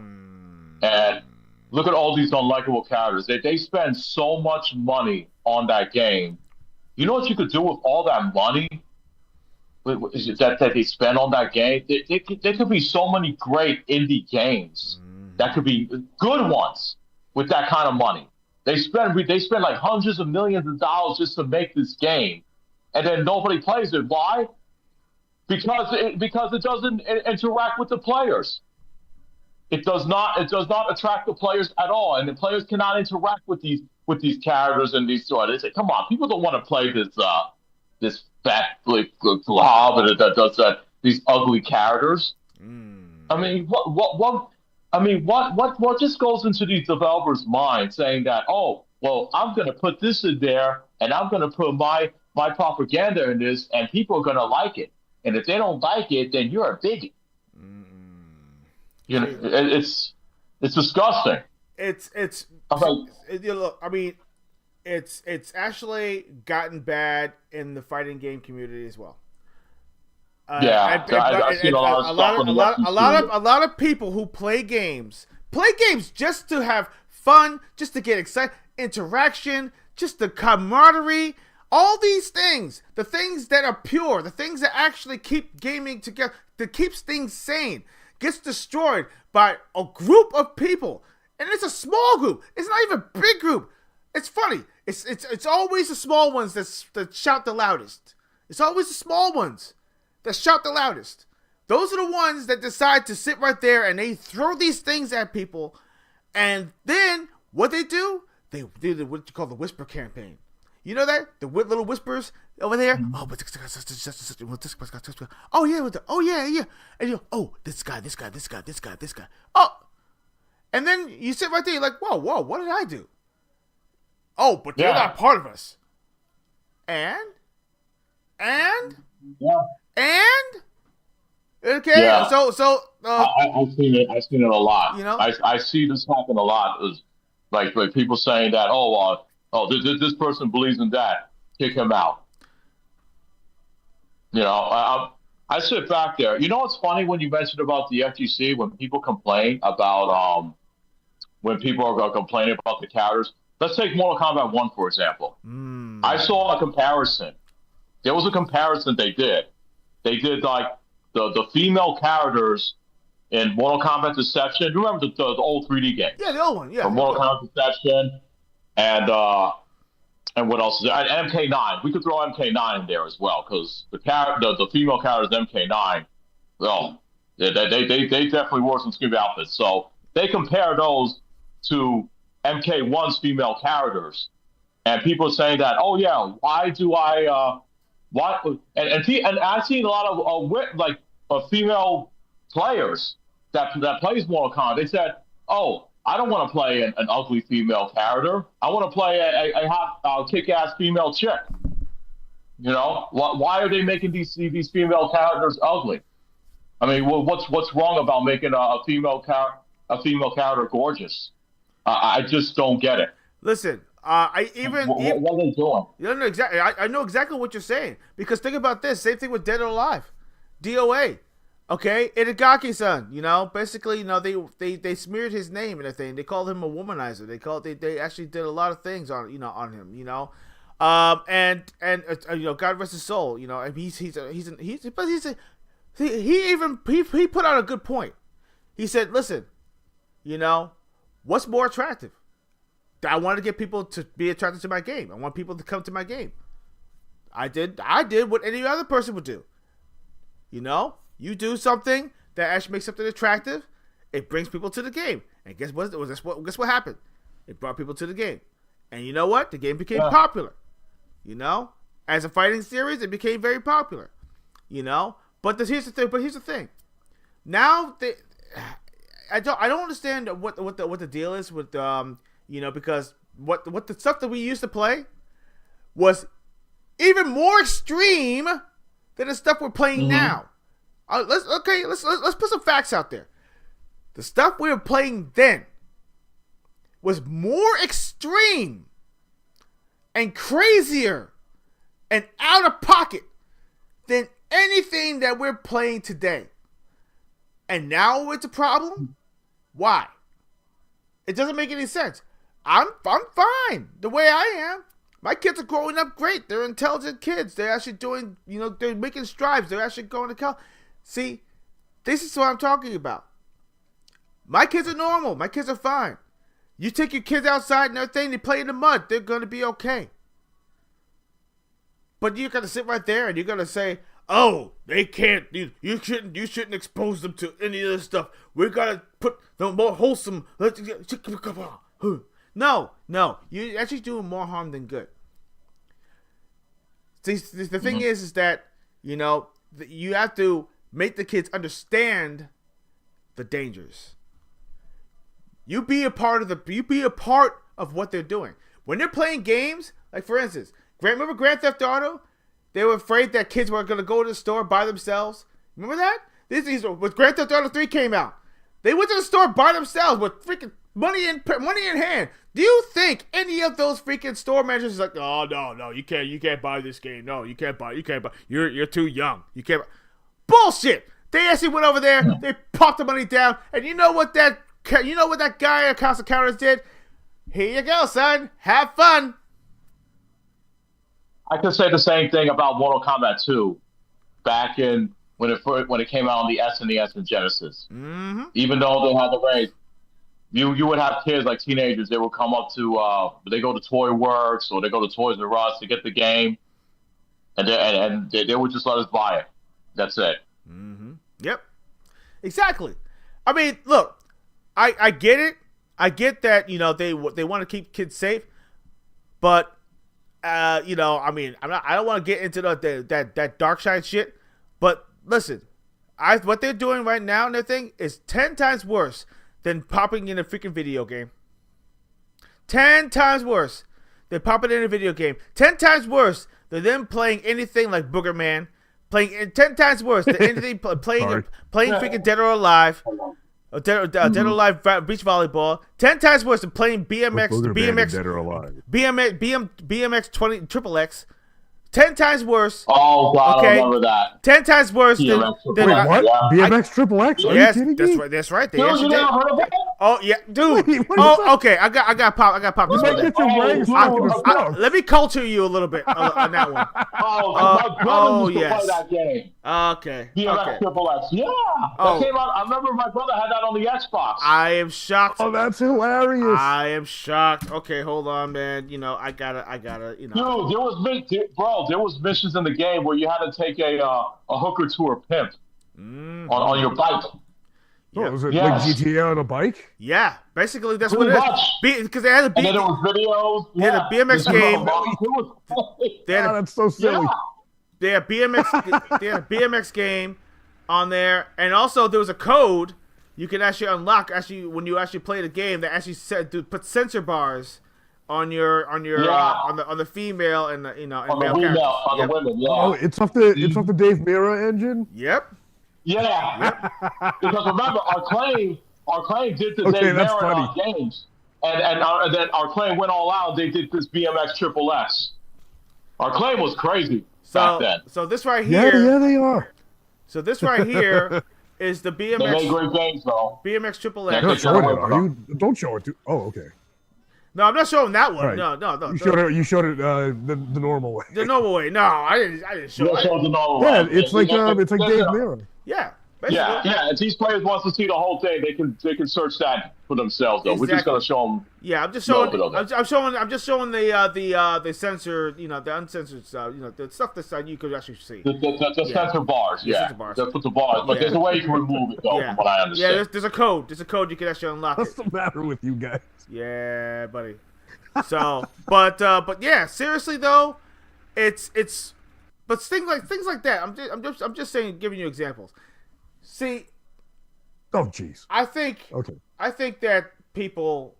And look at all these unlikable characters. They spend so much money on that game. You know what you could do with all that money that they spend on that game? There could be so many great indie games that could be good ones with that kind of money. They spend like hundreds of millions of dollars just to make this game, and then nobody plays it. Why? Because it doesn't interact with the players. It does not attract the players at all, and the players cannot interact with these characters and these sort. They say, come on, people don't want to play this fat blob that does these ugly characters. I mean, what just goes into these developers' mind saying that, oh, well, I'm going to put this in there and I'm going to put my propaganda in this, and people are going to like it, and if they don't like it, then you're a bigot. It's disgusting. Look, I mean, it's actually gotten bad in the fighting game community as well. I've seen a lot of people who play games just to have fun, just to get excited, interaction, just the camaraderie, all these things, the things that are pure, the things that actually keep gaming together, that keeps things sane, gets destroyed by a group of people, and it's a small group. It's not even a big group. It's funny. It's always the small ones that shout the loudest. It's always the small ones that shout the loudest. Those are the ones that decide to sit right there and they throw these things at people, and then what they do? They do what you call the whisper campaign. You know that? The little whispers over there. Oh, but oh yeah. And this guy. Oh, and then you sit right there. You're like, whoa, what did I do? Oh, but they're not part of us. And okay. Yeah. So I've seen it. I've seen it a lot. I see this happen a lot. Like people saying that, Oh, this person believes in that. Kick him out. You know, I sit back there. You know what's funny when you mentioned about the FGC when people complain about when people are complaining about the characters. Let's take Mortal Kombat 1 for example. I saw a comparison. There was a comparison they did. They did like the female characters in Mortal Kombat Deception. You remember the old 3D game? Yeah, the old one. Yeah. From Mortal Kombat Deception and what else is there? And MK9. We could throw MK9 in there as well because the female characters MK9. Well, they definitely wore some skin outfits. So they compare those to MK1's female characters, and people saying that, oh yeah, why do I why and I've seen a lot of female players that plays Mortal Kombat. They said, oh, I don't want to play an ugly female character. I want to play a hot kick-ass female chick. You know, why are they making these female characters ugly? I mean, what's wrong about making a female character gorgeous? I just don't get it. Listen, what are they doing? You don't know exactly. I know exactly what you're saying because think about this. Same thing with Dead or Alive, DOA. Okay, Itagaki-san. You know, basically, you know, they smeared his name and everything. They called him a womanizer. They actually did a lot of things on him. You know, and you know, God rest his soul. You know, and he put out a good point. He said, listen, you know. What's more attractive? I want to get people to be attracted to my game. I want people to come to my game. I did what any other person would do. You know, you do something that actually makes something attractive, it brings people to the game. And guess what happened? It brought people to the game. And you know what? The game became popular. You know, as a fighting series, it became very popular. You know, but here's the thing. Now I don't understand what the deal is with you know, because what the stuff that we used to play was even more extreme than the stuff we're playing now. Let's put some facts out there. The stuff we were playing then was more extreme and crazier and out of pocket than anything that we're playing today. And now it's a problem? Why? It doesn't make any sense. I'm fine the way I am. My kids are growing up great. They're intelligent kids. They're actually doing, you know, they're making strides. They're actually going to college. See, this is what I'm talking about. My kids are normal. My kids are fine. You take your kids outside and everything, they play in the mud. They're going to be okay. But you're going to sit right there and you're going to say, oh, they can't. You shouldn't expose them to any of this stuff. We gotta put the more wholesome. No. You're actually doing more harm than good. See, the thing is that, you know, you have to make the kids understand the dangers. You be a part of what they're doing when they're playing games. Like for instance, remember Grand Theft Auto? They were afraid that kids were going to go to the store by themselves. Remember that? When Grand Theft Auto 3 came out, they went to the store by themselves with freaking money in hand. Do you think any of those freaking store managers is like, oh no, you can't buy this game. No, you can't buy. You're too young. You can't. Bullshit. They actually went over there. They popped the money down, and you know what that guy at Casa Counters did? Here you go, son. Have fun. I could say the same thing about Mortal Kombat 2 back in when it came out on the SNES and Genesis. Mm-hmm. Even though they had the range, you would have kids like teenagers. They would come up to they go to Toy Works or they go to Toys R Us to get the game, and they would just let us buy it. That's it. Mm-hmm. Yep. Exactly. I mean, look, I get it. I get that, you know, they want to keep kids safe, but you know, I mean, I don't want to get into that dark side shit, but listen, what they're doing right now and everything is 10 times worse than popping in a freaking video game. 10 times worse than popping in a video game. 10 times worse than them playing anything like Booger Man. Playing 10 times worse than anything playing freaking Dead or Alive. Dead or Alive beach volleyball. 10 times worse than playing BMX, Booger Band and BMX, Dead or Alive. BMX 20 Triple X. 10 times worse. Oh God, Okay. I remember that. 10 times worse than. BMX than Wait, what? Yeah. BMX Triple X? Are Yes, you kidding that's me? right. That's right. They Dude, actually you did. never heard of that? Oh yeah, dude. Wait, what is Oh, that? okay. I got pop. You This might one. get your Oh, wang dude, stuck in the okay. stuff. Let me culture you a little bit on that one. Oh, my brother used to yes. play that game. Okay. BMX Okay. Triple X. Yeah. Oh. That came out. I remember my brother had that on the Xbox. I am shocked. Oh, that's hilarious. I am shocked. Okay, hold on, man. You know, I gotta. You know. Dude, there was missions in the game where you had to take a hooker to her pimp on your bike. Oh, was it Yes. like GTA on a bike? Yeah, basically that's Pretty what it much. is. Because they had a And then there was videos. They had a BMX game. They had Oh, a, that's so silly. they had BMX. They had a BMX game on there, and also there was a code you can actually unlock when you actually play the game that actually said to put sensor bars on your on the female and the on male the women, characters. on Yep. the women, yeah. Oh, it's off the Dave Mirra engine? Yep. Yeah. Because remember, our claim did the Okay, Dave that's Merritt funny. games, and then our claim went all out. They did this BMX Triple S. Our claim was crazy back then. So this right Yeah, here. they are. So this right here is the They made BMX great games, though. BMX Triple Yeah, X. You're not Take showing that it, away are you? Don't show it. Oh, okay. No, I'm not showing that one. Right. No. You showed it the normal way. The normal way. No, I didn't show You'll it. show the normal Yeah, one. it's like Dave Yeah. Mirra. Yeah. Basically. Yeah. If these players wants to see the whole thing, they can search that for themselves. Though we're just Exactly. gonna show them. Yeah, I'm just showing. No, but okay. I'm just showing the censored, the uncensored stuff, the stuff that you could actually see. The sensor bars, The yeah. sensor bars. They put the bars, but Yeah. there's a way you can remove it, though, Yeah. from what I Yeah, understand. there's a code. There's a code you can actually unlock What's it. the matter with you guys? Yeah, buddy. So, but yeah, seriously though, it's but things like that. I'm just saying, giving you examples. See, Oh, jeez. I think Okay. that people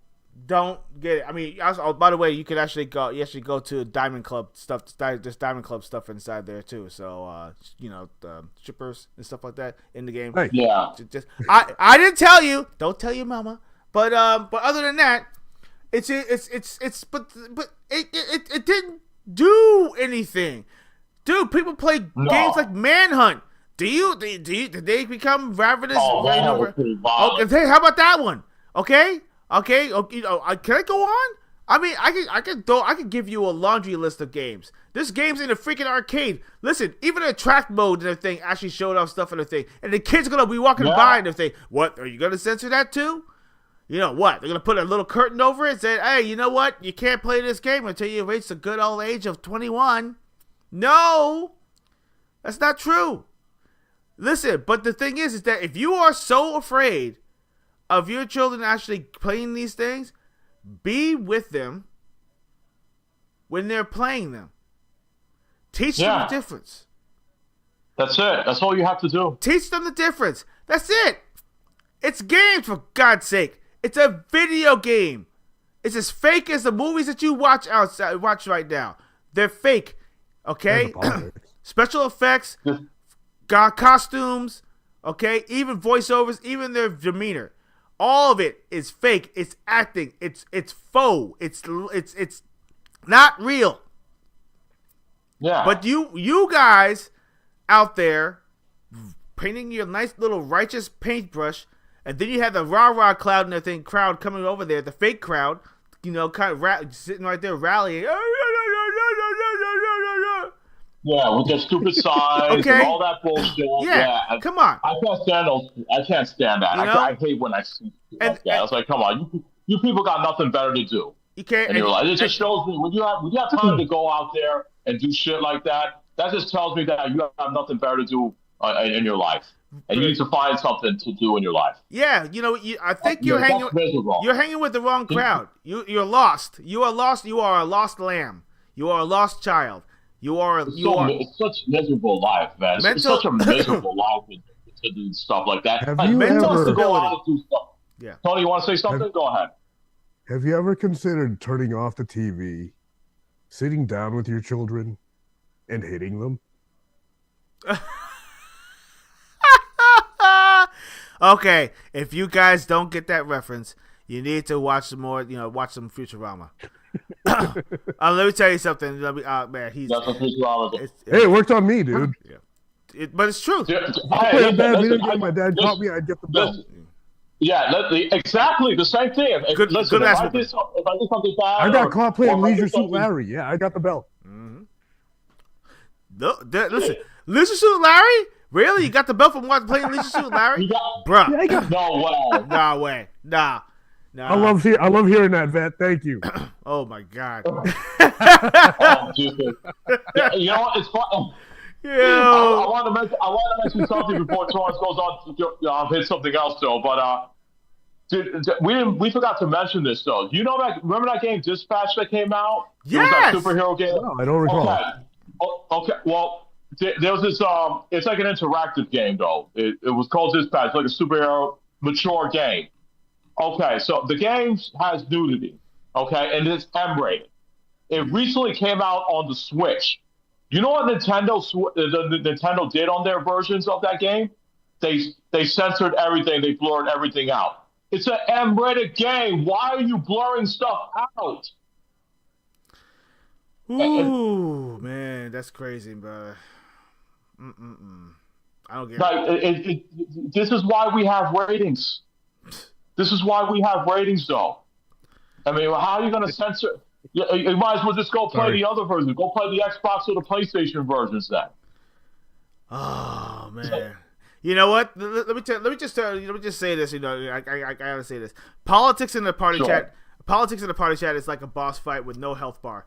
don't get it. I mean, also, by the way, you actually go to Diamond Club stuff. There's Diamond Club stuff inside there too. So the strippers and stuff like that in the game. Hey. Yeah. I didn't tell you. Don't tell your mama. But other than that, it didn't do anything, dude. People play games like Manhunt. Did they become ravenous? Oh, that was pretty violent. Okay, how about that one? Okay. Can I go on? I mean, I can give you a laundry list of games. This game's in a freaking arcade. Listen, even the track mode and everything actually showed off stuff and everything. And the kids are gonna be walking by and everything. What, are you gonna censor that too? You know what? They're gonna put a little curtain over it and say, hey, you know what? You can't play this game until you reach the good old age of 21. No, that's not true. Listen, but the thing is that if you are so afraid of your children actually playing these things, be with them when they're playing them. Teach them the difference. That's it. That's all you have to do. Teach them the difference. That's it. It's games, for God's sake. It's a video game. It's as fake as the movies that you watch right now. They're fake. Okay? Special effects, costumes, okay? Even voiceovers, even their demeanor. All of it is fake. It's acting. It's faux. It's not real. Yeah. But you guys out there painting your nice little righteous paintbrush, and then you have the rah-rah crowd coming over there, the fake crowd, kind of sitting right there rallying. Yeah, with their stupid signs and all that bullshit. Yeah, come on. I can't stand those. I can't stand that. I hate when I see that. I was like, come on, you people got nothing better to do. You can't. And you're like, it just shows me when you have time to go out there and do shit like that. That just tells me that you have nothing better to do in your life, and you need to find something to do in your life. Yeah, I think you're hanging with the wrong crowd. You're lost. You are lost. You are a lost lamb. You are a lost child. It's such a miserable life, man. It's such a miserable life to do stuff like that. Have like, you Mentos to ever- go out and do stuff. Yeah. Tony, you want to say something? Go ahead. Have you ever considered turning off the TV, sitting down with your children, and hitting them? Okay, if you guys don't get that reference, you need to watch some more. Watch some Futurama. Let me tell you something. Man, he's. That's what Futurama is. Hey, it worked on me, dude. But it's true. Hey, I played a bad listen, video game. My dad taught me I'd get the belt. Exactly the same thing. Good Listen, if I aspect. did something bad, I got caught playing or if I did Leisure Suit something- Larry. Yeah, I got the belt. Listen, Leisure Suit Larry? Really? You got the belt from playing Leisure Suit Larry? You got- Bruh. Yeah, I got. No way. Nah way. Nah. I love hearing that, Vet. Thank you. Oh my god. Oh, Jesus. Yeah, you know what? It's fun. I Yo. want to mention something before Torrance goes on to hit something else though. But we forgot to mention this though. You know remember that game Dispatch that came out? It was that Yes. superhero game. No, I don't recall. Okay. Well, there was this. It's like an interactive game though. It was called Dispatch, like a superhero mature game. Okay, so the game has nudity. Okay, and it's M-rated. It recently came out on the Switch. You know what Nintendo did on their versions of that game? They censored everything. They blurred everything out. It's an M-rated game. Why are you blurring stuff out? Ooh, man, that's crazy, bro. I don't get it. Like, this is why we have ratings. This is why we have ratings, though. I mean, how are you going to censor? You might as well just go play the other version. Go play the Xbox or the PlayStation versions then. Oh man. You know what? Let me just say this. I gotta say this. Politics in the party chat. Politics in the party chat is like a boss fight with no health bar.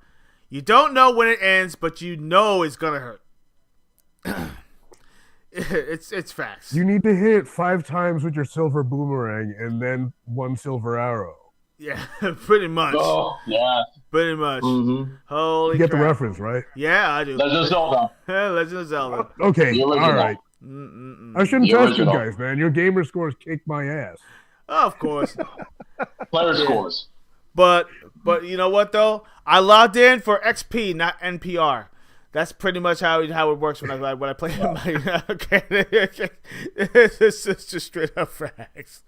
You don't know when it ends, but you know it's gonna hurt. It's facts. You need to hit 5 times with your silver boomerang and then 1 silver arrow. Yeah, pretty much. Oh, yeah. Pretty much. Mm-hmm. Holy You get crap. the reference, right? Yeah, I do. Legend of Zelda. Legend of Zelda. Okay, The all original. right. I shouldn't The trust you original. guys, man. Your gamer scores kick my ass. Oh, of course. Player scores. But you know what though? I logged in for XP, not NPR. That's pretty much how it works when I play my. Okay, it's just straight up facts.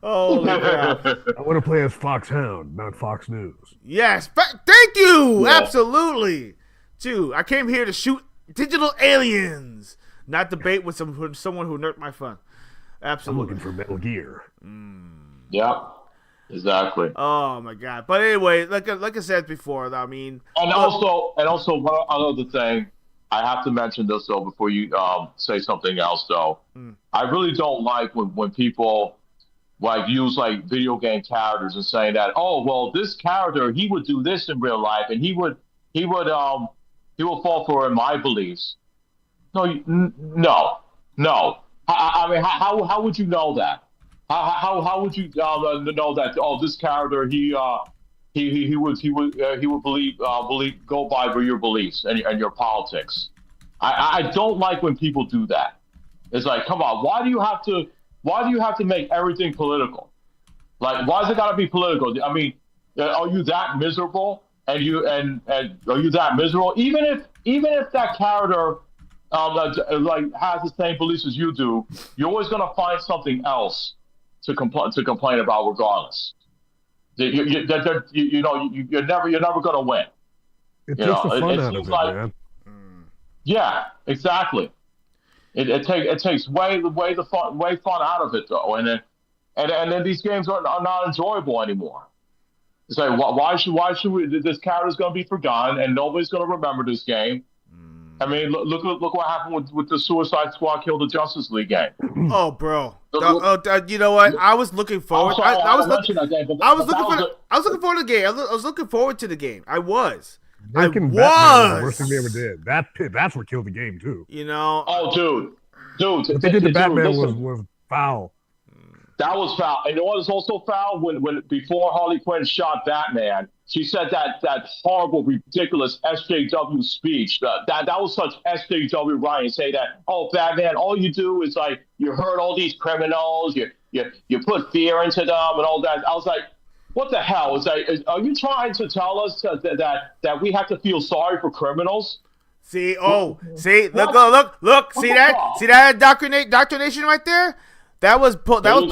Holy crap! I want to play as Foxhound, not Fox News. Yes, thank you. Yeah. Absolutely, dude. I came here to shoot digital aliens, not debate with someone who nerfed my fun. I'm Absolutely. looking for Metal Gear. Yeah, exactly. Oh my god! But anyway, like I said before, I mean, And also, one other thing, I have to mention this though before you say something else though. I really don't like when people like use like video game characters and saying that, oh well, this character he would do this in real life and he would fall for my beliefs. No. I mean, how would you know that? How would you know that? Oh, this character he would believe go by your beliefs and your politics. I don't like when people do that. It's like, come on, why do you have to make everything political? Like, why does it got to be political? I mean, are you that miserable? And are you that miserable? Even if that character like has the same beliefs as you do, you're always gonna find something else to complain about regardless. You're never gonna win. It You takes the know, fun it out of seems it, like- man. Yeah, exactly. It takes way fun out of it though, and then these games are not enjoyable anymore. It's like why should we? This character's gonna be forgotten and nobody's gonna remember this game. I mean, look what happened with the Suicide Squad Kill the Justice League game. oh, bro, you know what? I was looking forward. I was looking forward to the game. I was looking forward to the game. I was. Making I Batman was the was. worst thing they ever did. That's what killed the game too. You know. Oh, dude, What they did to Batman listen. was foul. That was foul. And you know what was also foul? When before Harley Quinn shot Batman, she said that horrible, ridiculous SJW speech. That was such SJW writing. Say that, oh, Batman, all you do is like you hurt all these criminals, you put fear into them and all that. I was like, what the hell? It's like, are you trying to tell us that we have to feel sorry for criminals? See, look, see that indoctrination right there? That was putting go.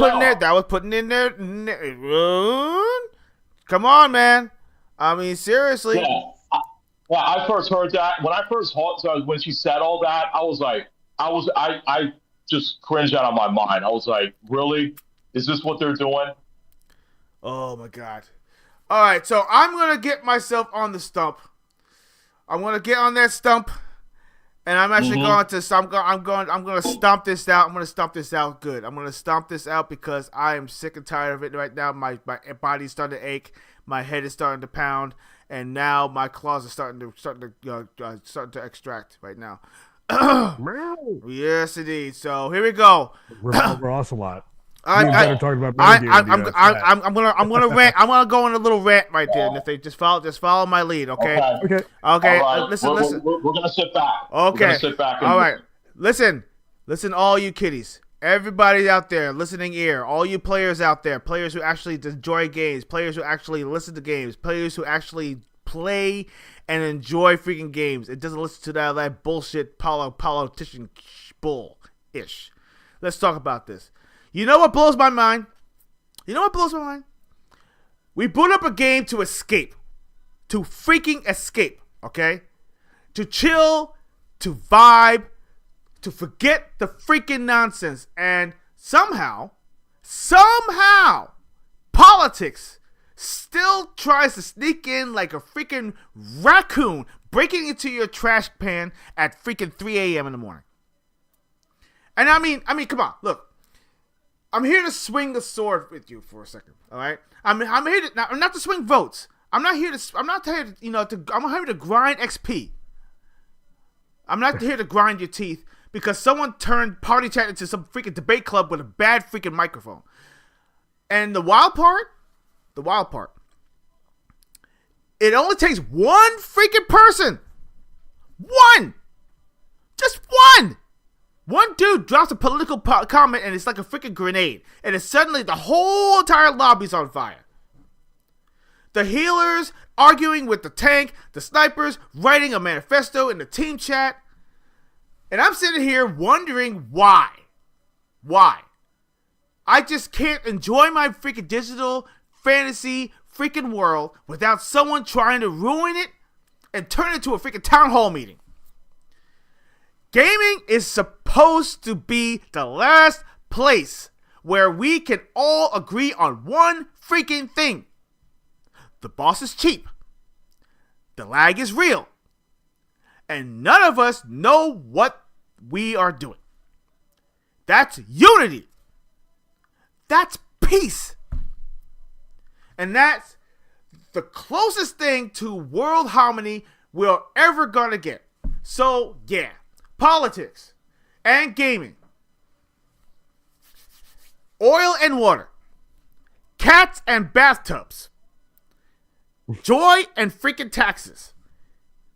in there. Come on, man. I mean, seriously. Yeah. I first heard that when I first heard so when she said all that, I was like, I just cringed out of my mind. I was like, really? Is this what they're doing? Oh my god. All right, so I'm gonna get myself on the stump. I'm gonna get on that stump, and I'm actually going to. I'm gonna stomp this out. I'm gonna stomp this out good. I'm gonna stomp this out because I am sick and tired of it right now. My body's starting to ache. My head is starting to pound, and now my claws are starting to extract right now. Yes, indeed. So here we go. We're Ocelot. I'm gonna rant. I'm gonna go on a little rant right there, and if they just follow my lead, okay? Okay. Okay. All right. Listen. We're gonna sit back. Okay. We're gonna sit back. All right. Listen, all you kiddies, everybody out there, listening ear, all you players out there, players who actually enjoy games, players who actually listen to games, players who actually play and enjoy freaking games. It doesn't listen to that bullshit politician bull-ish. Let's talk about this. You know what blows my mind? We boot up a game to escape. To freaking escape, okay? To chill, to vibe, to forget the freaking nonsense. And somehow, politics still tries to sneak in like a freaking raccoon breaking into your trash pan at freaking 3 a.m. in the morning. And I mean, come on, look. I'm here to swing the sword with you for a second, all right? I'm here to not to swing votes. I'm here to grind XP. I'm not here to grind your teeth because someone turned party chat into some freaking debate club with a bad freaking microphone. And the wild part, it only takes one freaking person. Just one. One dude drops a political comment and it's like a freaking grenade. And it's suddenly the whole entire lobby's on fire. The healers arguing with the tank, the snipers writing a manifesto in the team chat. And I'm sitting here wondering why. I just can't enjoy my freaking digital fantasy freaking world without someone trying to ruin it and turn it into a freaking town hall meeting. Gaming is supposed to be the last place where we can all agree on one freaking thing. The boss is cheap. The lag is real. And none of us know what we are doing. That's unity. That's peace. And that's the closest thing to world harmony we're ever gonna get. So, yeah. Politics and gaming, oil and water, cats and bathtubs, joy and freaking taxes.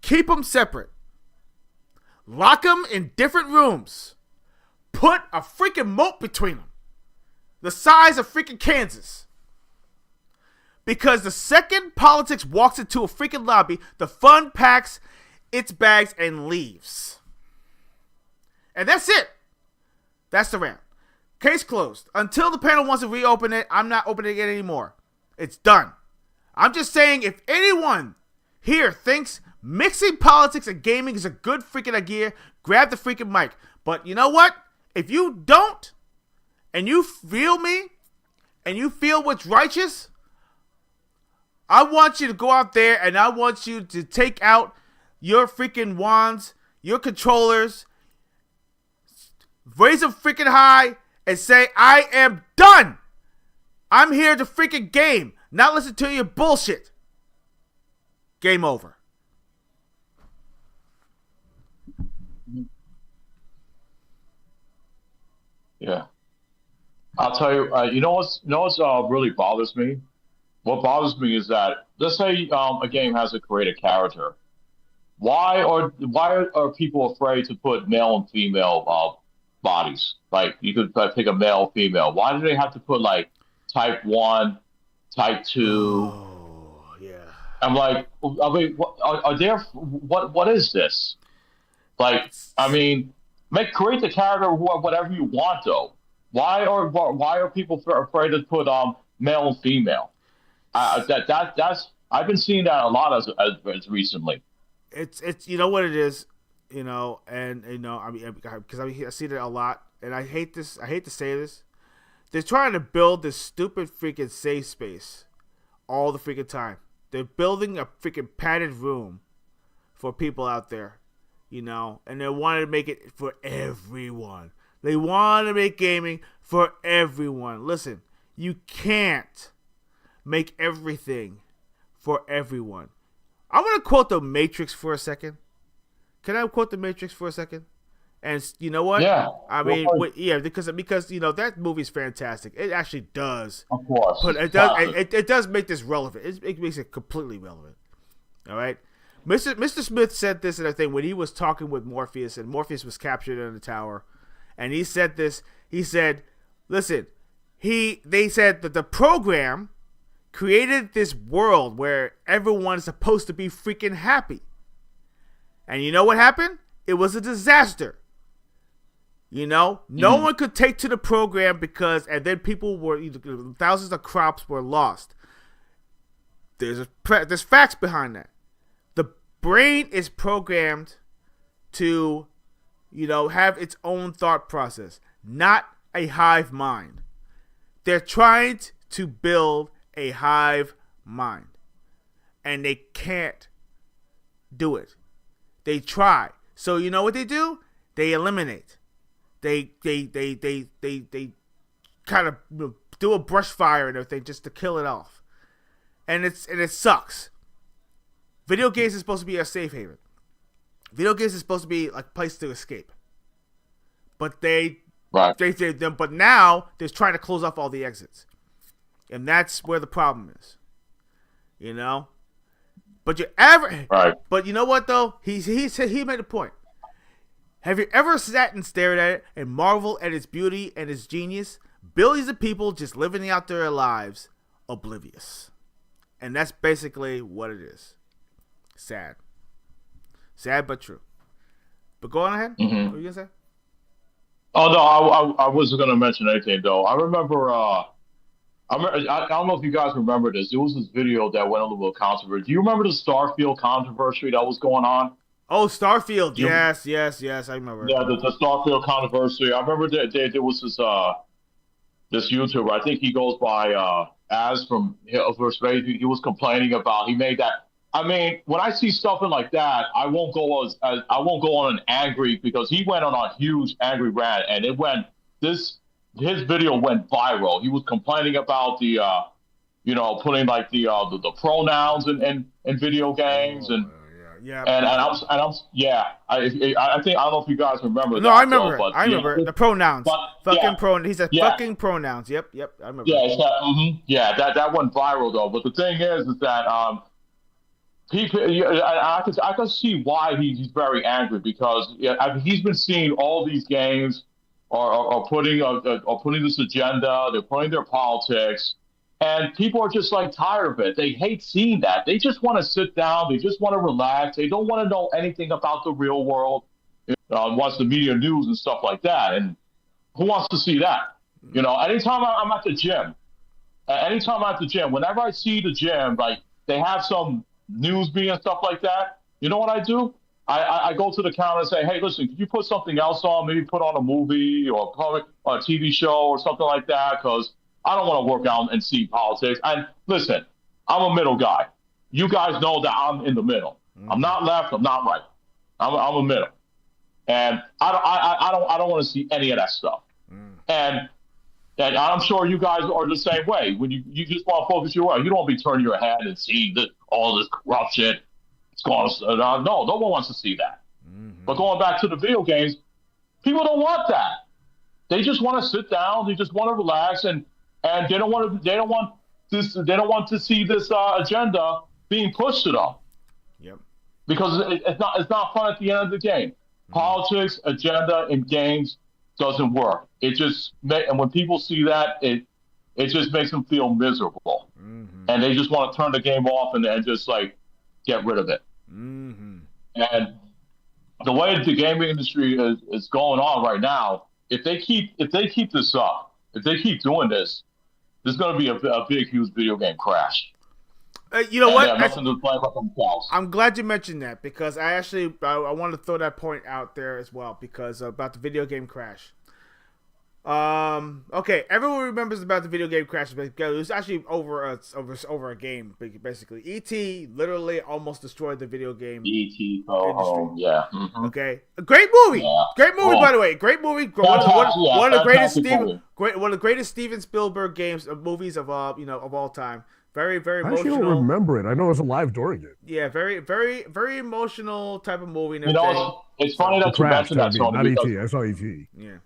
Keep them separate. Lock them in different rooms. Put a freaking moat between them, the size of freaking Kansas. Because the second politics walks into a freaking lobby, the fun packs its bags and leaves. And that's it. That's the rant. Case closed. Until the panel wants to reopen it, I'm not opening it anymore. It's done. I'm just saying if anyone here thinks mixing politics and gaming is a good freaking idea, grab the freaking mic. But you know what? If you don't, and you feel me, and you feel what's righteous, I want you to go out there and I want you to take out your freaking wands, your controllers, raise them freaking high and say, I am done. I'm here to freaking game, not listen to your bullshit. Game over. Yeah. I'll tell you, you know what's really bothers me? What bothers me is that, let's say a game has a created character. Why are people afraid to put male and female bodies? Like, you could pick a male, female. Why do they have to put like type 1, type 2? Oh, yeah. I'm like, I mean, what is this? Like, I mean, create the character whatever you want though. why are people afraid to put male and female? That's I've been seeing that a lot as recently. It's you know what it is, and I mean because I see that a lot, and I hate this. I hate to say this. They're trying to build this stupid freaking safe space all the freaking time. They're building a freaking padded room for people out there, and they wanted to make it for everyone. They want to make gaming for everyone. Listen, you can't make everything for everyone. I'm going to quote The Matrix for a second. Can I quote The Matrix for a second? And you know what? Yeah. I mean, because that movie's fantastic. It actually does. Of course. But it does make this relevant. It makes it completely relevant. All right? Mr. Smith said this in a thing when he was talking with Morpheus, and Morpheus was captured in the tower. And he said this. He said, listen, they said that the program created this world where everyone's supposed to be freaking happy. And you know what happened? It was a disaster. No one could take to the program and then people were, thousands of crops were lost. There's facts behind that. The brain is programmed to, have its own thought process, not a hive mind. They're trying to build a hive mind, and they can't do it. They try. So you know what they do? They eliminate. They kind of do a brush fire and everything just to kill it off, and it sucks. Video games is supposed to be a safe haven. Video games is supposed to be like a place to escape, but but now they're trying to close off all the exits, and that's where the problem is. But But you know what though? He made a point. Have you ever sat and stared at it and marveled at its beauty and its genius? Billions of people just living out their lives oblivious. And that's basically what it is. Sad. Sad but true. But go on ahead. Mm-hmm. What were you gonna say? Oh no, I wasn't gonna mention anything though. I remember. I don't know if you guys remember this. There was this video that went a little controversy. Do you remember the Starfield controversy that was going on? Oh, Starfield. Yes, I remember. Yeah, the Starfield controversy. I remember there was this YouTuber. I think he goes by Az from First Base. He was complaining about. He made that. I mean, when I see stuff like that, I won't go on an angry, because he went on a huge angry rant, and his video went viral. He was complaining about the putting like the pronouns in video games Yeah. I think I don't know if you guys remember. No, that, I remember. But, I remember the pronouns. He said Yeah. fucking pronouns. Yep. I remember. That went viral though. But the thing is that people, I can see why he's very angry, because he's been seeing all these games are putting this agenda. They're putting their politics. And people are just like tired of it. They hate seeing that. They just want to sit down. They just want to relax. They don't want to know anything about the real world. Watch the media news and stuff like that. And who wants to see that? Anytime I'm at the gym, whenever I see the gym, like they have some news being and stuff like that, you know what I do? I go to the counter and say, hey, listen, could you put something else on? Maybe put on a movie or a TV show or something like that, because I don't want to work out and see politics. And listen, I'm a middle guy. You guys know that I'm in the middle. I'm not left. I'm not right. I'm a middle. And I don't want to see any of that stuff. And I'm sure you guys are the same way. When you just want to focus your way, you don't want to be turning your head and seeing all this corruption. It's going on. No one wants to see that. But going back to the video games, people don't want that. They just want to sit down. They just want to relax, and they don't want to see this agenda being pushed to them. Yep. Because it's not fun at the end of the game. Politics, agenda, and games doesn't work. And when people see that, it just makes them feel miserable, and they just want to turn the game off and just like get rid of it. And the way the gaming industry is going on right now, if they keep this up, if they keep doing this, there's going to be a big, huge video game crash. You know And what? they have nothing to play for themselves. I'm glad you mentioned that because I want to throw that point out there as well because about the video game crash. Okay, everyone remembers about the video game crash because it was actually over a game basically. E.T. literally almost destroyed the video game E.T. Go home, yeah. Mm-hmm. Okay, a great movie, by the way, great movie. One of the greatest Steven Spielberg movies of all time. Very, very I emotional. actually don't remember it. I know I was alive during it. Yeah, very, very, very emotional type of movie. And it's funny that you mentioned that, Tony. Not E.T. I saw E.T. Yeah.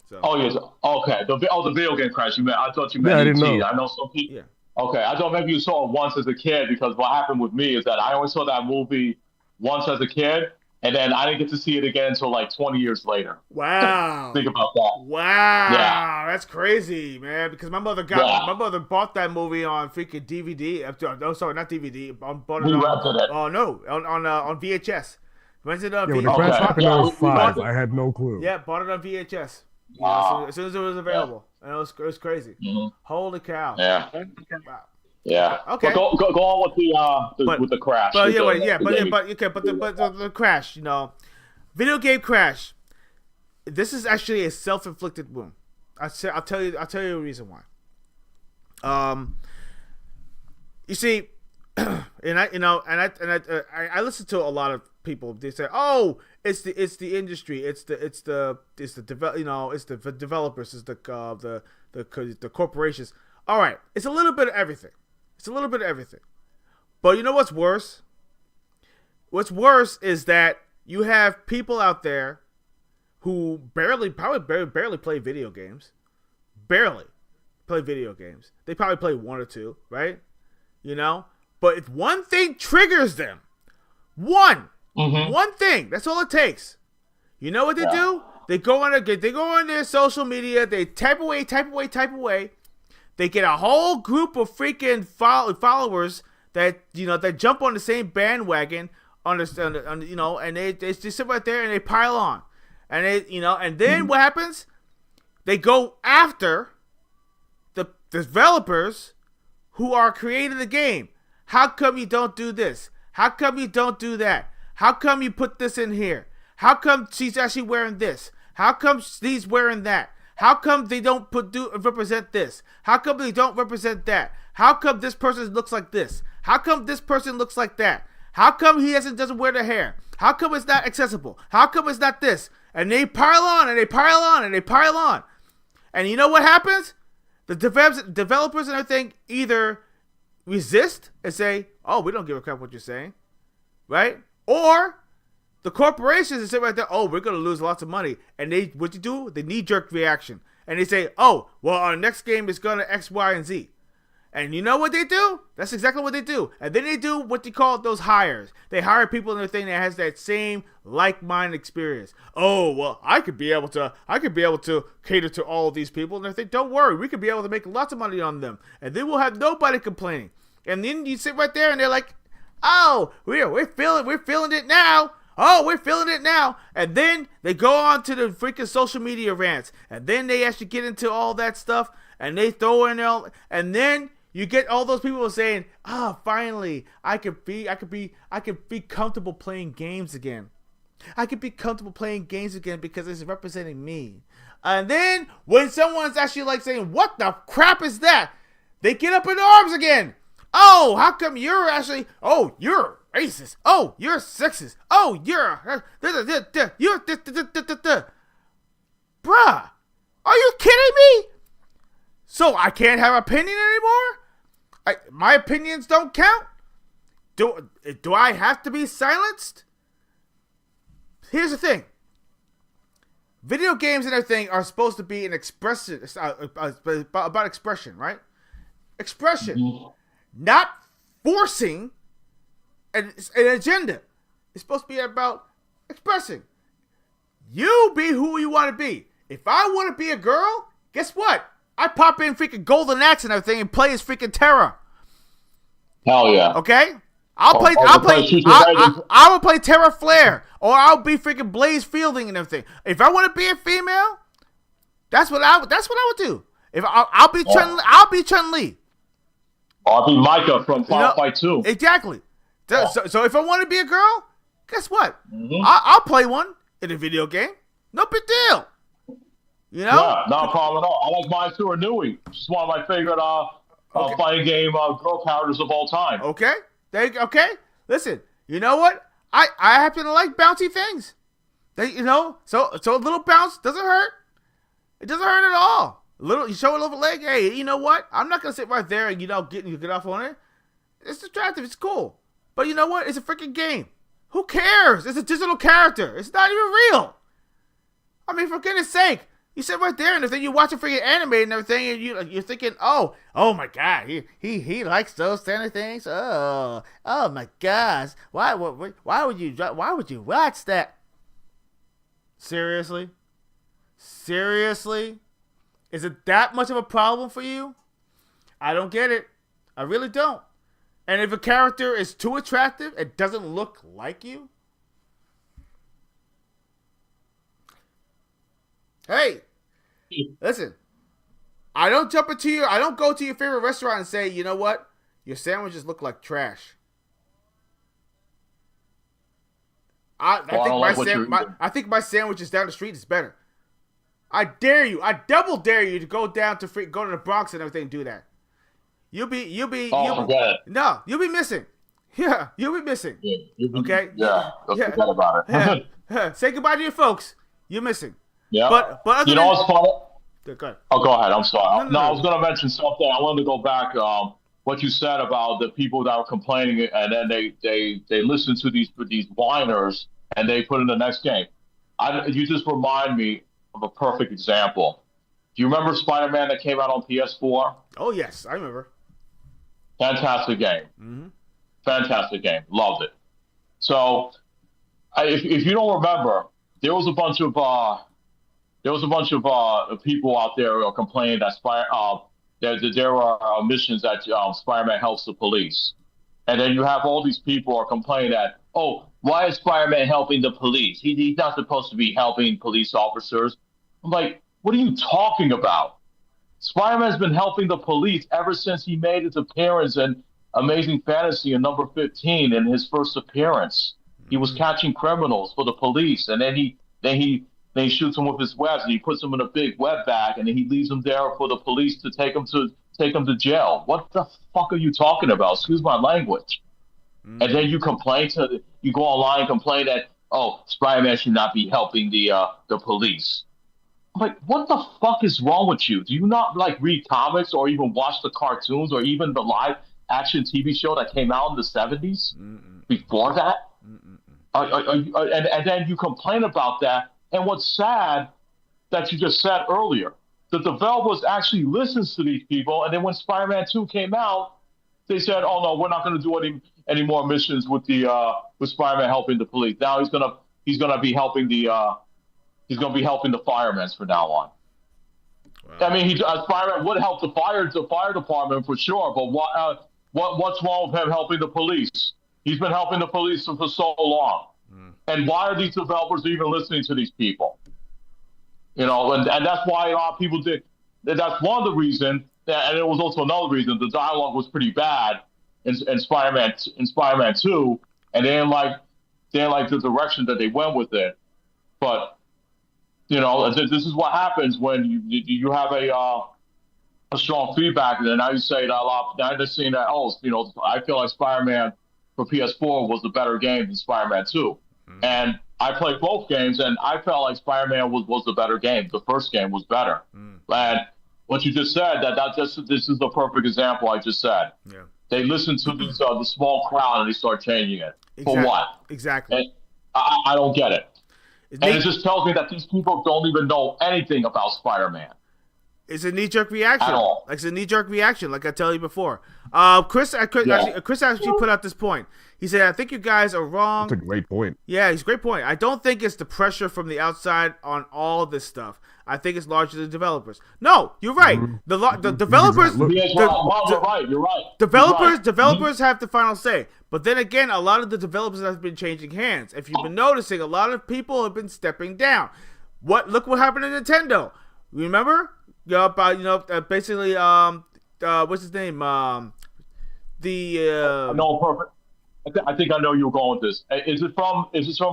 So. Oh yes. Okay. The video game crash. You meant? I thought you meant I didn't E.T. know. I know some people. Yeah. Okay. I thought maybe you saw it once as a kid because what happened with me is that I only saw that movie once as a kid, and then I didn't get to see it again until like 20 years later. Wow. Think about that. Wow. Yeah. That's crazy, man. Because my mother bought that movie on freaking DVD. No, sorry, not DVD. Bought it We on. rented it. Oh no, on VHS. Rented it on Yeah, when the VHS. crash happened, I was we 5. bought it. I had no clue. Yeah, bought it on VHS. Wow. As soon as it was available, and it was crazy. Mm-hmm. Holy cow! Yeah. Wow. Yeah. Okay. But go on with the crash. But the crash, video game crash. This is actually a self-inflicted wound. I'll tell you the reason why. You see, and I listen to a lot of people. They say, "Oh, it's the industry, it's the developers, it's the corporations." All right, it's a little bit of everything. But you know what's worse? What's worse is that you have people out there who barely play video games. Barely play video games. They probably play one or two, right? But if one thing triggers them, one thing, that's all it takes. You know what they do? They go on their social media, they type away. They get a whole group of freaking followers that that jump on the same bandwagon and they just sit right there and they pile on. And and then what happens? They go after the developers who are creating the game. How come you don't do this? How come you don't do that? How come you put this in here? How come she's actually wearing this? How come he's wearing that? How come they don't represent this? How come they don't represent that? How come this person looks like this? How come this person looks like that? How come he doesn't wear the hair? How come it's not accessible? How come it's not this? And they pile on and they pile on and they pile on. And you know what happens? The developers and everything either resist and say, "Oh, we don't give a crap what you're saying," right? Or the corporations sit right there, "Oh, we're gonna lose lots of money," and they knee-jerk reaction, and they say, "Oh, well, our next game is gonna X, Y, and Z," and you know what they do? That's exactly what they do, and then they do what they call those hires. They hire people in their thing that has that same like-minded experience. Oh, well, I could be able to cater to all of these people, and they think, "Don't worry, we could be able to make lots of money on them, and then we'll have nobody complaining." And then you sit right there, and they're like, "Oh, we're feeling it now." Oh, we're feeling it now. And then they go on to the freaking social media rants. And then they actually get into all that stuff. And they throw in all. And then you get all those people saying, finally, I could be comfortable playing games again. I could be comfortable playing games again because it's representing me. And then when someone's actually like saying, "What the crap is that?" They get up in arms again. "Oh, how come you're actually, you're racist. Oh, you're sexist. Oh, you're bruh, are you kidding me? So I can't have opinion anymore? My opinions don't count? Do I have to be silenced? Here's the thing. Video games and everything are supposed to be an expression, about expression, right? Expression. Not forcing an agenda. It's supposed to be about expressing. You be who you want to be. If I want to be a girl, guess what? I pop in freaking Golden Axe and everything and play as freaking Terra. Hell yeah. Okay? I will play Terra Flare, or I'll be freaking Blaze Fielding and everything. If I want to be a female, That's what I would do. If I'll be Chun-Li. I'll be Micah from Final Fight 2. Exactly. So if I want to be a girl, guess what? Mm-hmm. I'll play one in a video game. No big deal. You know? Yeah, not a problem at all. I like mine too, or Nui. She's one of my favorite fighting game girl characters of all time. Okay. Okay. Listen, you know what? I happen to like bouncy things. So a little bounce doesn't hurt. It doesn't hurt at all. You show a little leg. Hey, you know what? I'm not gonna sit right there and get off on it. It's attractive. It's cool. But you know what? It's a freaking game. Who cares? It's a digital character. It's not even real. I mean, for goodness sake, you sit right there and then you watch a freaking anime and everything, and you're thinking, oh my god, he likes those kind of things. Oh my gosh, why would you watch that? Seriously? Is it that much of a problem for you? I don't get it. I really don't. And if a character is too attractive, it doesn't look like you. Hey, listen. I don't go to your favorite restaurant and say, you know what? Your sandwiches look like trash. I think my sandwiches down the street is better. I dare you. I double dare you to go down to go to the Bronx and everything and do that. You'll be missing. Yeah, you'll be missing. Okay? Yeah, forget about it. Say goodbye to your folks. You're missing. Yeah. But other what's funny? Go ahead. Oh, go ahead. I'm sorry. No. I was going to mention something. I wanted to go back. What you said about the people that were complaining, and then they listen to these whiners, and they put in the next game. You just remind me of a perfect example. Do you remember Spider-Man that came out on PS4? Oh yes, I remember. Fantastic game. Mm-hmm. Fantastic game. Loved it. So, if you don't remember, there was a bunch of people out there complaining that there are missions that Spider-Man helps the police, and then you have all these people are complaining that, oh, why is Spider-Man helping the police? He's not supposed to be helping police officers. I'm like, what are you talking about? Spider-Man's been helping the police ever since he made his appearance in Amazing Fantasy in number 15 in his first appearance. He was catching criminals for the police, and then he shoots them with his webs, and he puts them in a big web bag, and then he leaves them there for the police to take them to jail. What the fuck are you talking about? Excuse my language. Mm-hmm. And then you go online and complain that, oh, Spider-Man should not be helping the police. I'm like, what the fuck is wrong with you? Do you not read comics or even watch the cartoons or even the live action TV show that came out in the 70s? Mm-mm. Before that? And then you complain about that. And what's sad that you just said earlier, the developers actually listens to these people. And then when Spider-Man 2 came out, they said, oh no, we're not going to do any more missions with Spider-Man helping the police. Now he's gonna be helping the firemen from now on. Wow. I mean, Spider-Man would help the fire department for sure, but what's wrong with him helping the police? He's been helping the police for so long. And why are these developers even listening to these people? And that's why a lot of people did. That's one of the reasons, and it was also another reason. The dialogue was pretty bad in Spider-Man 2, and they didn't like the direction that they went with it. But this is what happens when you have a strong feedback, and then now you say that now they're saying that I feel like Spider-Man for PS4 was a better game than Spider-Man 2. Mm-hmm. And I played both games, and I felt like Spider-Man was the better game. The first game was better. And what you just said, this is the perfect example I just said. Yeah. They listen to the small crowd and they start changing it. Exactly. For what? Exactly. And I don't get it. It just tells me that these people don't even know anything about Spider-Man. It's a knee-jerk reaction. At all. It's a knee-jerk reaction, like I tell you before. Chris actually put out this point. He said, I think you guys are wrong. That's a great point. Yeah, it's a great point. I don't think it's the pressure from the outside on all this stuff. I think it's largely the developers. No, you're right. The developers... You're right. Developers have the final say. But then again, a lot of the developers have been changing hands. If you've been noticing, a lot of people have been stepping down. Look what happened to Nintendo. Remember? About basically what's his name? No, perfect. I think I know you're going with this. Is it from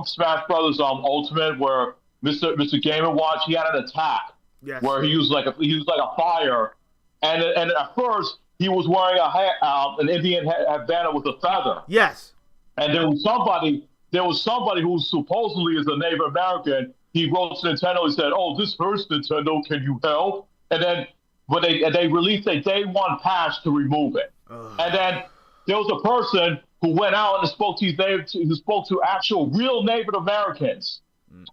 Smash Brothers Ultimate where Mr. Game and Watch he had an attack Yes. where he used like a fire, and at first he was wearing an Indian bandana with a feather, Yes. and there was somebody who supposedly is a Native American. He wrote to Nintendo. He said, "Oh, this hurts, Nintendo. Can you help?" And then when they released a day one patch to remove it, and then there was a person who went out and spoke to actual real Native Americans.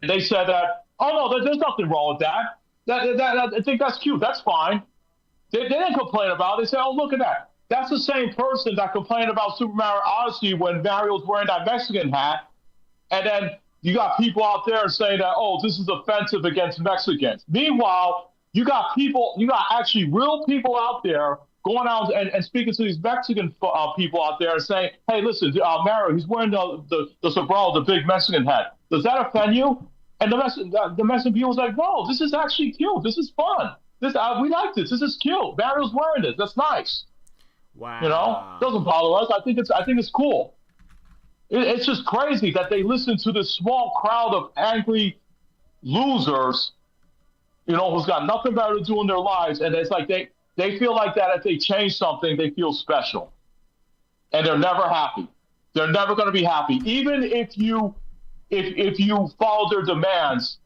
And they said that, oh no, there's nothing wrong with that. I think that's cute. That's fine. They didn't complain about it. They said, oh, look at that. That's the same person that complained about Super Mario Odyssey when Mario's wearing that Mexican hat. And then you got people out there saying that, oh, this is offensive against Mexicans. Meanwhile, you got actually real people out there going out and speaking to these Mexican people out there and saying, hey, listen, Mario, he's wearing the sombrero, the big Mexican hat. Does that offend you? And the Mexican people was like, no, this is actually cute. This is fun. We like this. This is cute. Mario's wearing this. That's nice. Wow. You know, doesn't bother us. I think it's cool. It's just crazy that they listen to this small crowd of angry losers, you know, who's got nothing better to do in their lives, and it's like they feel like that if they change something, they feel special, and they're never happy. They're never going to be happy, even if you follow their demands.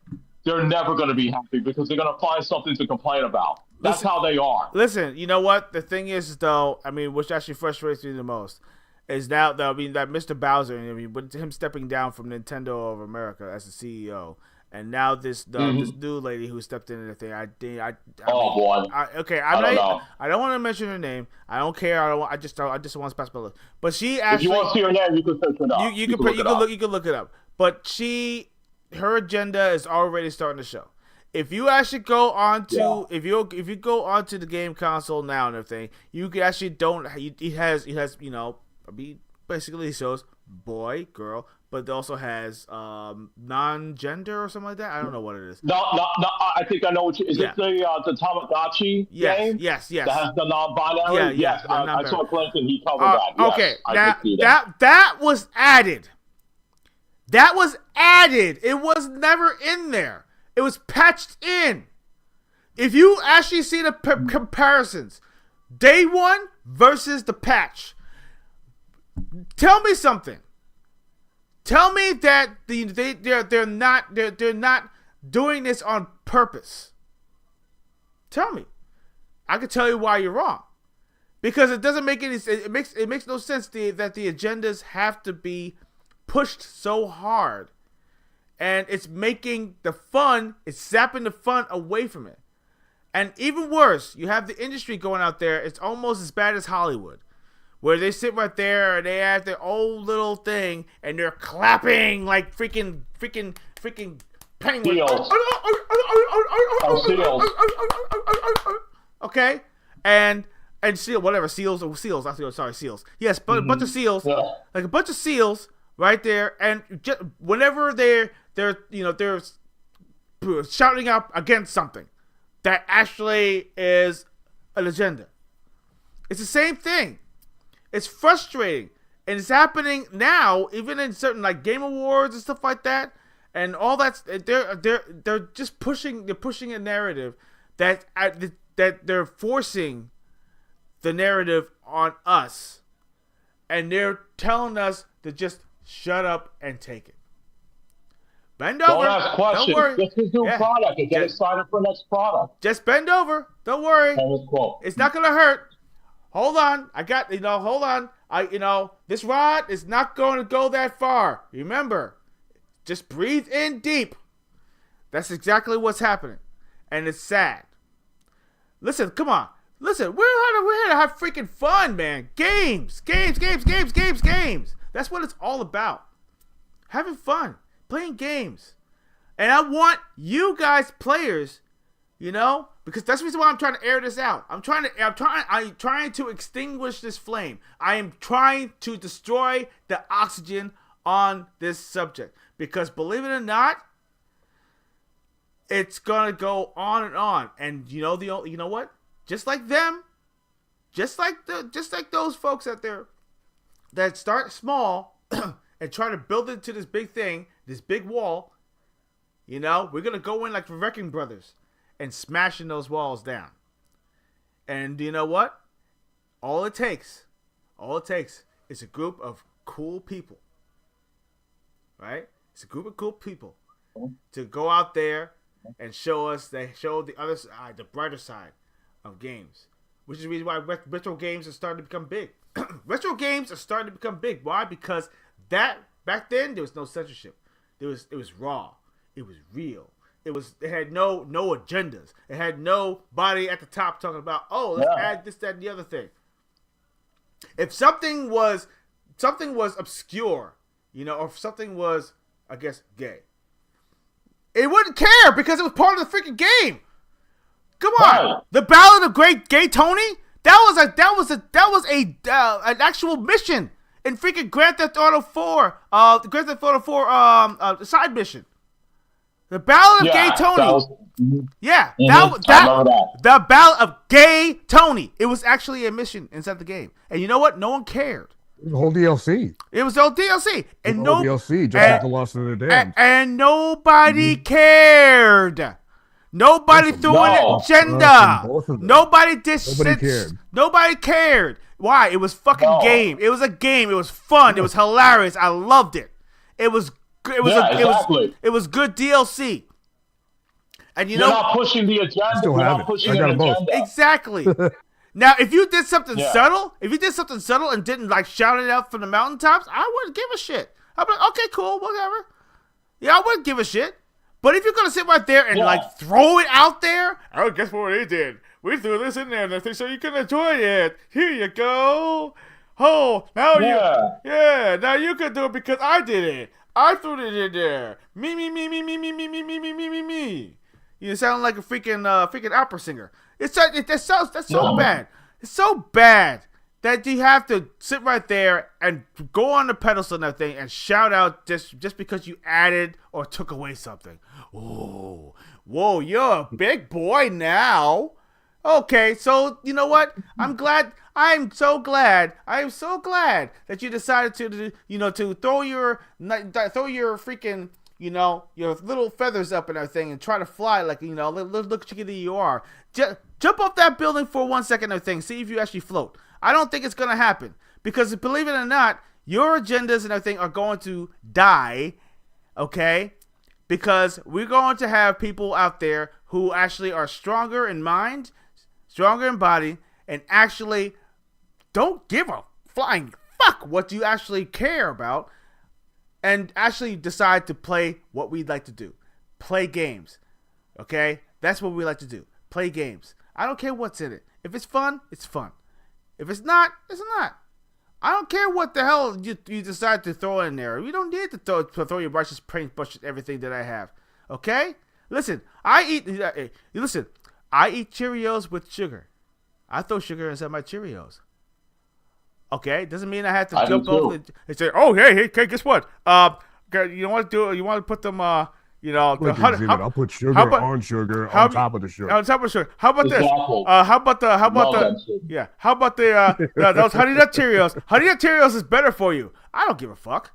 They're never going to be happy because they're going to find something to complain about. That's how they are. Listen, you know what? The thing is, though, I mean, which actually frustrates me the most is now that Mr. Bowser, I mean, with him stepping down from Nintendo of America as the CEO, and now this new lady who stepped in the thing. I boy. I don't want to mention her name. I don't care. I just want to pass by the list. But she actually. If you want to see her name, you can search it up. You can look it up. But her agenda is already starting to show. If you actually go on to if you go onto the game console now and everything, you can actually he has basically shows boy, girl, but it also has non-gender or something like that. I don't know what it is. No. I think I know what is it the Tamagotchi game? Yes. That has the non-binary. Yeah. Yes, I saw Clinton. He covered that. Yes, okay, now that was added. That was added. It was never in there. It was patched in. If you actually see the comparisons, day one versus the patch, tell me something. Tell me that they're not doing this on purpose. Tell me. I can tell you why you're wrong. Because it doesn't make any sense. It makes no sense that the agendas have to be pushed so hard, and it's making the fun, it's sapping the fun away from it. And even worse, you have the industry going out there. It's almost as bad as Hollywood, where they sit right there and they have their own little thing and they're clapping like freaking penguins. Seals. Okay, and seals. Yes, but a bunch of seals, like a bunch of seals. Right there, and just whenever they're shouting out against something that actually is an agenda, it's the same thing. It's frustrating, and it's happening now, even in certain like Game Awards and stuff like that, and all that. They're just pushing a narrative that they're forcing the narrative on us, and they're telling us to just shut up and take it. Bend over. Don't ask questions. Don't worry. This is new product. And get excited for next product. Just bend over. Don't worry. Cool. It's not gonna hurt. Hold on. Hold on. This rod is not going to go that far. Remember, just breathe in deep. That's exactly what's happening, and it's sad. Listen, come on. Listen, we're here to have freaking fun, man. Games. That's what it's all about. Having fun. Playing games. And I want you guys players, because that's the reason why I'm trying to air this out. I'm trying to extinguish this flame. I am trying to destroy the oxygen on this subject. Because believe it or not, It's gonna go on and on. And you know what? Just like them, just like those folks out there that start small and try to build it to this big thing, this big wall. You know, we're gonna go in like the Wrecking Brothers and smashing those walls down. And you know what? All it takes is a group of cool people, right? It's a group of cool people to go out there and show the other side, the brighter side of games, which is the reason why retro games are starting to become big. Retro games are starting to become big. Why? Because back then there was no censorship. It was raw. It was real. It had no agendas. It had nobody at the top talking about, let's add this, that, and the other thing. If something was obscure, or if something was, I guess, gay, it wouldn't care because it was part of the freaking game. Come on, Right. The Ballad of Great Gay Tony. That was an actual mission in freaking Grand Theft Auto 4. The Grand Theft Auto 4 side mission. The Ballad of Gay Tony. I remember that. The Ballad of Gay Tony. It was actually a mission inside the game. And you know what? No one cared. The whole DLC. It was all DLC. And The whole DLC, just like the Lost in the Damned. And nobody cared. Nobody threw an agenda. Both of them. Nobody did Nobody cared. Nobody cared. Why? It was fucking game. It was a game. It was fun. It was hilarious. I loved it. It was exactly. it was good DLC. And You're not pushing the agenda. still You're have not it. pushing I got an them both. agenda. Exactly. Now, if you did something subtle, and didn't like shout it out from the mountaintops, I wouldn't give a shit. I'd be like, okay, cool, whatever. Yeah, I wouldn't give a shit. But if you're gonna sit right there and like throw it out there, guess what they did? We threw this in there, and I think so you can enjoy it. Here you go. Oh, now now you can do it because I did it. I threw it in there. Me. You sound like a freaking opera singer. That's so bad. It's so bad that you have to sit right there and go on the pedestal and everything and shout out just because you added or took away something. Oh, whoa, you're a big boy now. Okay, so you know what? I am so glad that you decided to throw your freaking, your little feathers up and everything and try to fly like, look chickadee you are. Jump off that building for 1 second and everything. See if you actually float. I don't think it's going to happen because, believe it or not, your agendas and everything are going to die, okay? Because we're going to have people out there who actually are stronger in mind, stronger in body, and actually don't give a flying fuck what you actually care about, and actually decide to play what we'd like to do. Play games. Okay? That's what we like to do. Play games. I don't care what's in it. If it's fun, it's fun. If it's not, it's not. I don't care what the hell you decide to throw in there. You don't need to throw your brushes, paint brushes, everything that I have. Okay? Listen, I eat Cheerios with sugar. I throw sugar inside my Cheerios. Okay? Doesn't mean I have to jump over and say, oh, hey, guess what? You want to put them, I'll put sugar on sugar on top of the sugar. On top of sugar. How about this? Exactly. How about those Honey Nut Cheerios? Honey Nut Cheerios is better for you. I don't give a fuck.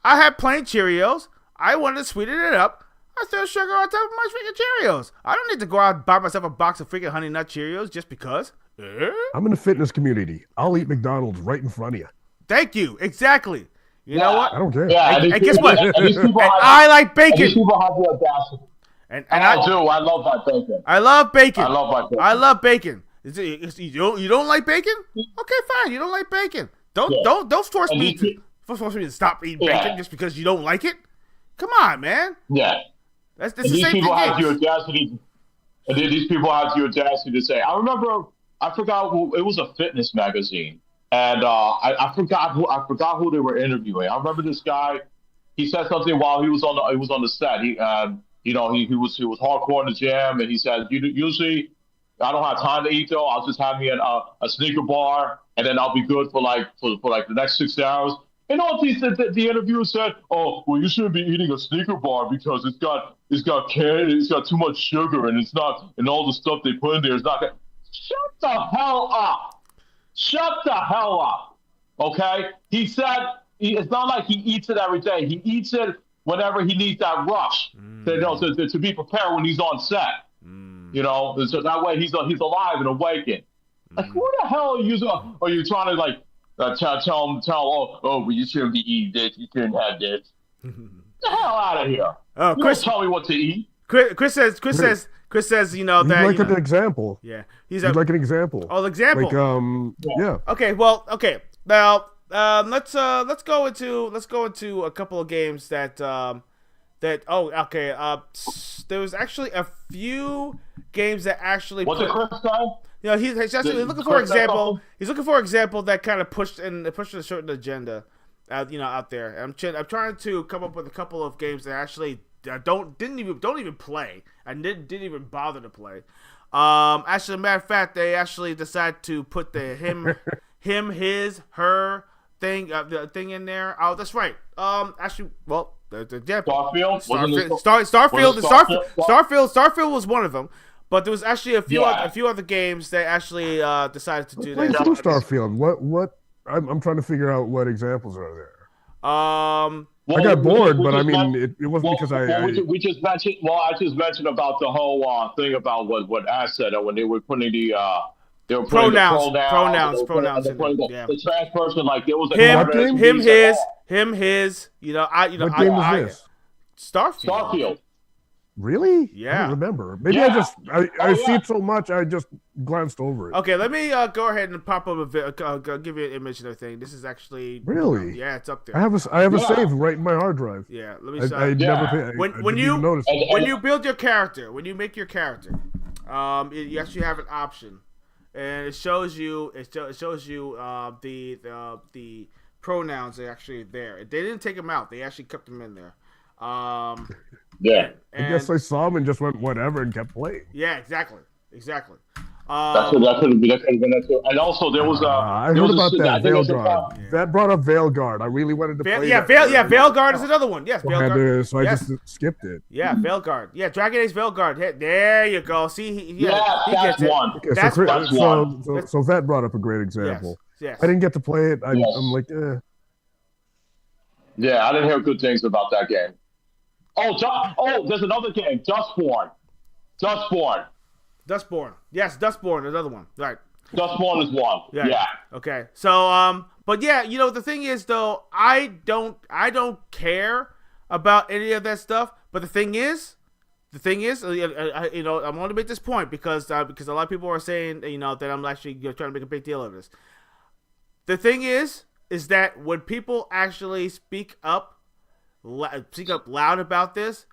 I had plain Cheerios. I wanted to sweeten it up. I threw sugar on top of my freaking Cheerios. I don't need to go out and buy myself a box of freaking Honey Nut Cheerios just because. I'm in the fitness community. I'll eat McDonald's right in front of you. Thank you. Exactly. You know what? I don't care. Yeah, And guess what? I like bacon. These people have the audacity. And I do. I love my bacon. I love bacon. I love my bacon. I love bacon. You don't like bacon? Okay, fine. You don't like bacon. Don't force me to stop eating bacon just because you don't like it. Come on, man. Yeah. That's the And these same thing. people have the audacity. And then these people have the audacity to say, I forgot it was a fitness magazine. And I forgot who they were interviewing. I remember this guy. He said something while he was on the set. He was hardcore in the gym, and he said, usually I don't have time to eat though. I'll just have me a sneaker bar, and then I'll be good for the next 6 hours. And all the interviewer said, "Oh, well, you shouldn't be eating a Snicker bar because it's got too much sugar and it's not and all the stuff they put in there is not good." Shut the hell up! Shut the hell up! Okay? He said it's not like he eats it every day. He eats it whenever he needs that rush to be prepared when he's on set. You know, so that way he's alive and awakened. Like, who the hell are you trying to like tell well, you shouldn't be eating this, you shouldn't have this. Get the hell out of here! Oh, You Chris, don't tell me what to eat. Chris says, you know He'd that like you know, an example. yeah, He'd like an example. oh, example. Like yeah. Okay, well, okay. Now, let's go into a couple of games that there was actually a few games that actually What's it, Chris say? you know, he's actually looking for example. He's looking for example that kind of pushed a certain agenda, out there. I'm trying to come up with a couple of games that actually don't even play. I didn't even bother to play. Actually, matter of fact, they actually decided to put the him, his, her thing, the thing in there. Oh, that's right. Actually, well, the Starfield? Starfield was one of them. But there was actually a few other games that actually decided to do Play that. through Starfield. What? I'm trying to figure out what examples are there. I got bored, but I mean, it wasn't because we just mentioned. Well, I just mentioned about the whole thing about what Ash said when they were putting the pronouns in the trans person, like there was him, his. You know, what game was this? Starfield. Really? Yeah. I don't remember. Maybe I see it so much I just glanced over it. Okay, let me go ahead and pop up give you an image of the thing. This is actually really. Yeah, it's up there. I have a save right in my hard drive. Yeah, let me. I never. When you build your character, when you make your character, you actually have an option, and it shows you the pronouns are actually there. They didn't take them out. They actually kept them in there. Yeah. I guess I saw him and just went whatever and kept playing. Yeah, exactly. That could have been that too. And also there was I heard about that Veilguard. Yeah. That brought up Veilguard. I really wanted to play. Veilguard is another one. Yes, Veilguard. So I just skipped it. Yeah, Veilguard. Yeah, Dragon Age Veilguard. Hey, there you go. See, he that's gets one. It. That's one. So that brought up a great example. Yes. I didn't get to play it. I'm like, Yeah, I didn't hear good things about that game. There's another game, Dustborn. Yes, Dustborn, another one. Right. Dustborn is one. Yeah. Okay. So, but yeah, you know, the thing is though, I don't care about any of that stuff. But the thing is, you know, I want to make this point because a lot of people are saying, you know, that I'm actually trying to make a big deal of this. The thing is that when people actually speak up loud about this,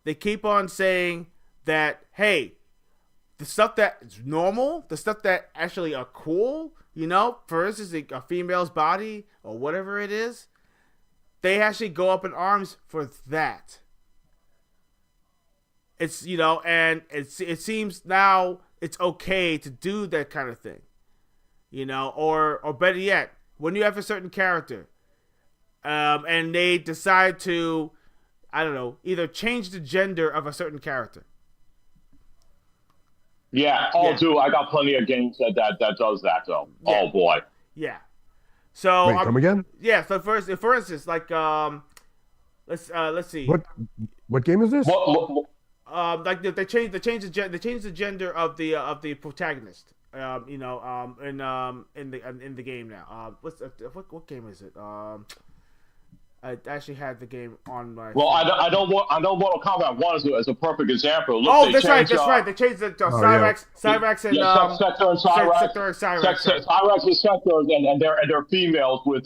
they keep on saying that, hey, the stuff that is normal, the stuff that actually are cool, you know, for instance, a female's body or whatever it is, they actually go up in arms for that. It's, you know, and it seems now it's okay to do that kind of thing, you know, or better yet, when you have a certain character, and they decide to, I don't know, either change the gender of a certain character. Yeah. Dude, I got plenty of games that does that though. Yeah. Oh boy. Yeah. So wait, come again? Yeah. So for instance, like let's see. What game is this? Like they change the gender of the protagonist. You know, in the game now. What game is it? I actually had the game on my. Well, I know Mortal Kombat 1 is a perfect example. Look, that's right. They changed the Cyrax and Sector and Cyrax. Cyrax and Sector, and they're females with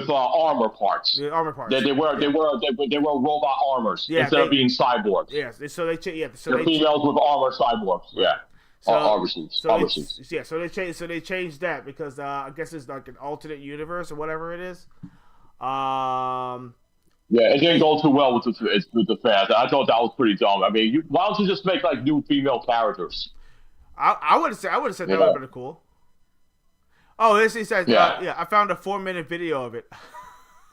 armor parts. The armor parts. They wear robot armors instead of being cyborgs. Yes, so they females with armor cyborgs. Yeah. Armor suits. Yeah, so they changed that because I guess it's like an alternate universe or whatever it is. Yeah, it didn't go too well with the fans. I thought that was pretty dumb. I mean, why don't you just make like new female characters? I would have said that would have been cool. Oh, he says, I found a 4-minute video of it.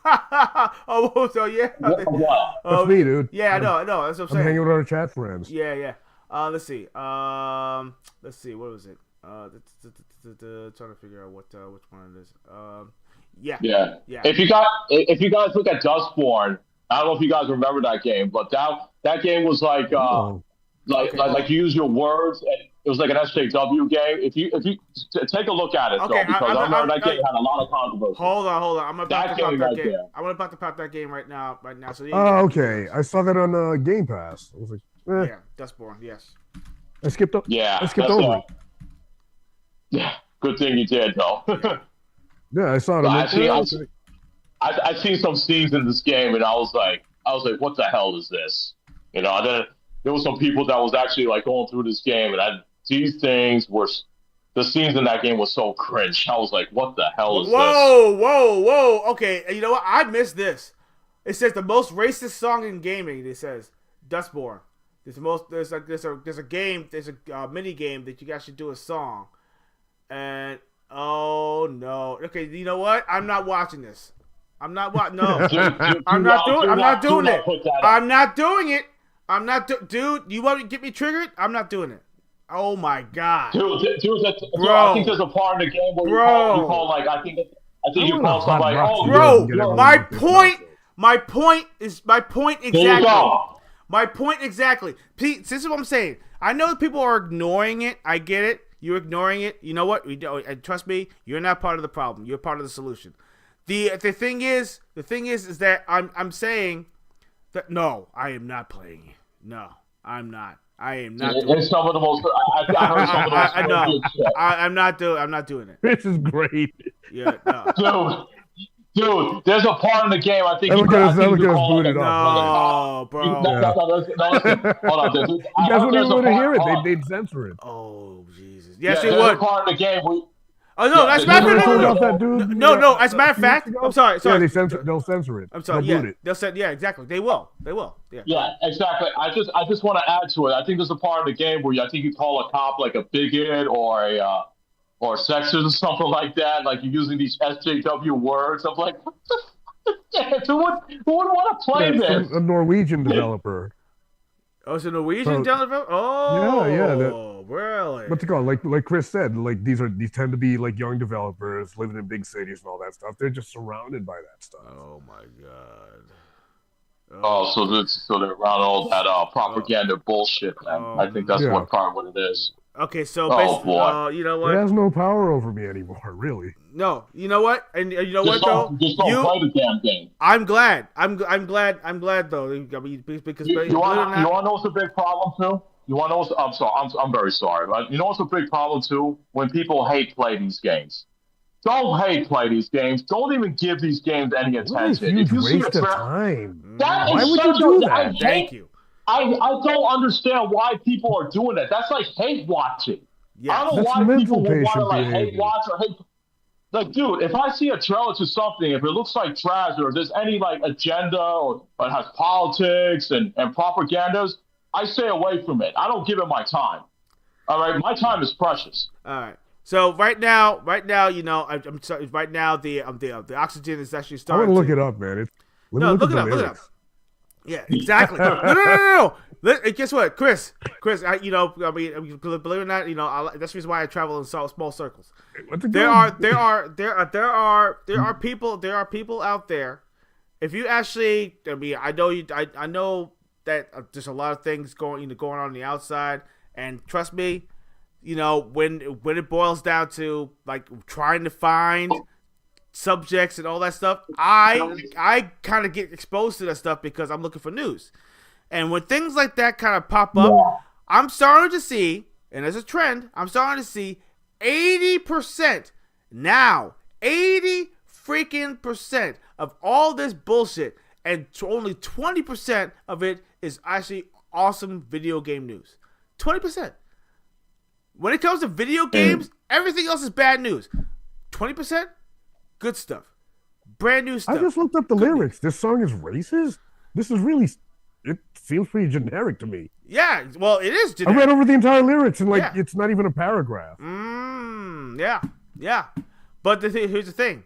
Oh, so yeah. What? That's me, dude. Yeah, I know. That's what I'm I'm hanging saying. with our chat friends. Yeah. Let's see. Let's see. What was it? Trying to figure out which one it is. Yeah. Yeah. If you guys look at Dustborn, I don't know if you guys remember that game, but that game was like Oh. like you use your words, and it was like an SJW game. If you take a look at it, Okay, though, because I remember that game had a lot of controversy. Hold on. I'm about to pop that game. There. I'm about to pop that game right now. So Oh, okay. I saw that on Game Pass. I was like, yeah, Dustborn. Yes. I skipped up. Yeah, I skipped over it. Yeah, good thing you did, though. Yeah, I saw it. I seen some scenes in this game, and I was like, what the hell is this? You know, and then there was some people that was actually like going through this game, and these things were, the scenes in that game was so cringe. I was like, what the hell is this? Whoa. Okay, you know what? I missed this. It says the most racist song in gaming. It says Dustborn. There's a game. There's a mini game that you guys should do a song, and oh no. Okay, you know what? I'm not watching this. I'm not no. I'm not doing it. I'm not doing it. Dude, you want to get me triggered? I'm not doing it. Oh my god. Dude, I think there's a part in the game where you call like I think you call somebody. Oh, bro, my point exactly. My point exactly. Pete, this is what I'm saying. I know that people are ignoring it. I get it. You're ignoring it. You know what? And trust me, you're not part of the problem. You're part of the solution. The thing is that I'm saying that no, I am not playing it. No, I'm not. I am not doing it. Some of the most. I heard some of the most. No, I'm not doing it. This is great. Yeah, no. Dude, there's a part in the game I think That you would get us call booted it. No, bro. No, listen. Hold on, dude. You guys wouldn't even want to hear it. They'd censor it. Oh Jesus. Yes, it there's would. a part in the game where. Oh no, that's matter of fact. No. As a matter of fact, I'm sorry. Yeah, they'll censor it. I'm sorry. They'll boot it. They'll say, yeah, exactly. They will. Yeah. Yeah, exactly. I just want to add to it. I think there's a part of the game where I think you call a cop like a bigot or a sexist or something like that. Like you're using these SJW words. I'm like, what the fuck? Who would want to play this? A Norwegian developer. Oh, it's a Norwegian developer? Oh, yeah. Really? What's it called? Like Chris said, like these tend to be like young developers living in big cities and all that stuff. They're just surrounded by that stuff. Oh my god. So they're around all that propaganda bullshit, man. I think that's what it is. Okay, so basically, you know what? It has no power over me anymore, really. No, you know what? And you know what though? Just don't play the damn game. I'm glad. I'm glad though. I mean, because you want to know what's a big problem too? You want to know? I'm sorry. I'm very sorry. But you know what's a big problem too? When people hate play these games. Don't hate play these games. Don't even give these games any attention. If you waste of time. Why would you do that? Thank you. I don't understand why people are doing that. That's like hate watching. Yeah, I don't know why people would want to like hate watch or hate. Like, dude, if I see a trailer to something, if it looks like trash or there's any like agenda or it has politics and propagandas, I stay away from it. I don't give it my time. All right, my time is precious. All right. So right now, you know, I'm sorry. Right now, the oxygen is actually starting. I want to look it up, man. Look it up. Yeah, exactly. No. Guess what, Chris? I mean, believe it or not, you know, that's the reason why I travel in small circles. There are people out there. If you actually, I mean, I know that there's a lot of things going on the outside, and trust me, you know, when it boils down to like trying to find subjects and all that stuff, I kind of get exposed to that stuff because I'm looking for news. And when things like that kind of pop up, I'm starting to see, and as a trend, I'm starting to see 80% now, 80 freaking percent of all this bullshit, and only 20% of it is actually awesome video game news. 20%. When it comes to video games, everything else is bad news. 20%, good stuff. Brand new stuff. I just looked up the lyrics. This song is racist? This is really... It seems pretty generic to me. Yeah, well, it is generic. I read over the entire lyrics, and it's not even a paragraph. Yeah. But here's the thing.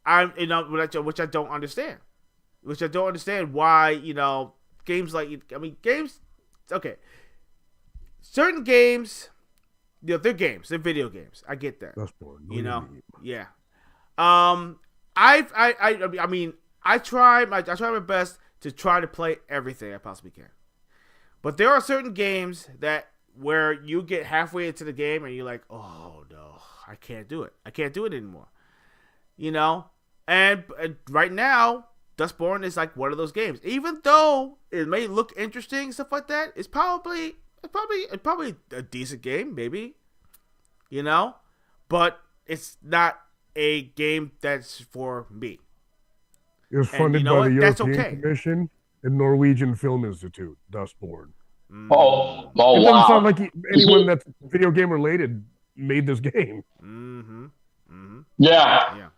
which I don't understand. Which I don't understand why, games like, games, okay. Certain games, they're games, they're video games. I get that. That's boring. Yeah. I try my best to try to play everything I possibly can. But there are certain games where you get halfway into the game and you're like, oh no, I can't do it. I can't do it anymore. And right now, Dustborn is like one of those games. Even though it may look interesting, stuff like that, it's probably a decent game, maybe. But it's not a game that's for me. It was funded by the That's European okay. Commission and Norwegian Film Institute, Dustborn. Oh, It doesn't wow. sound like anyone that's video game related made this game. Yeah.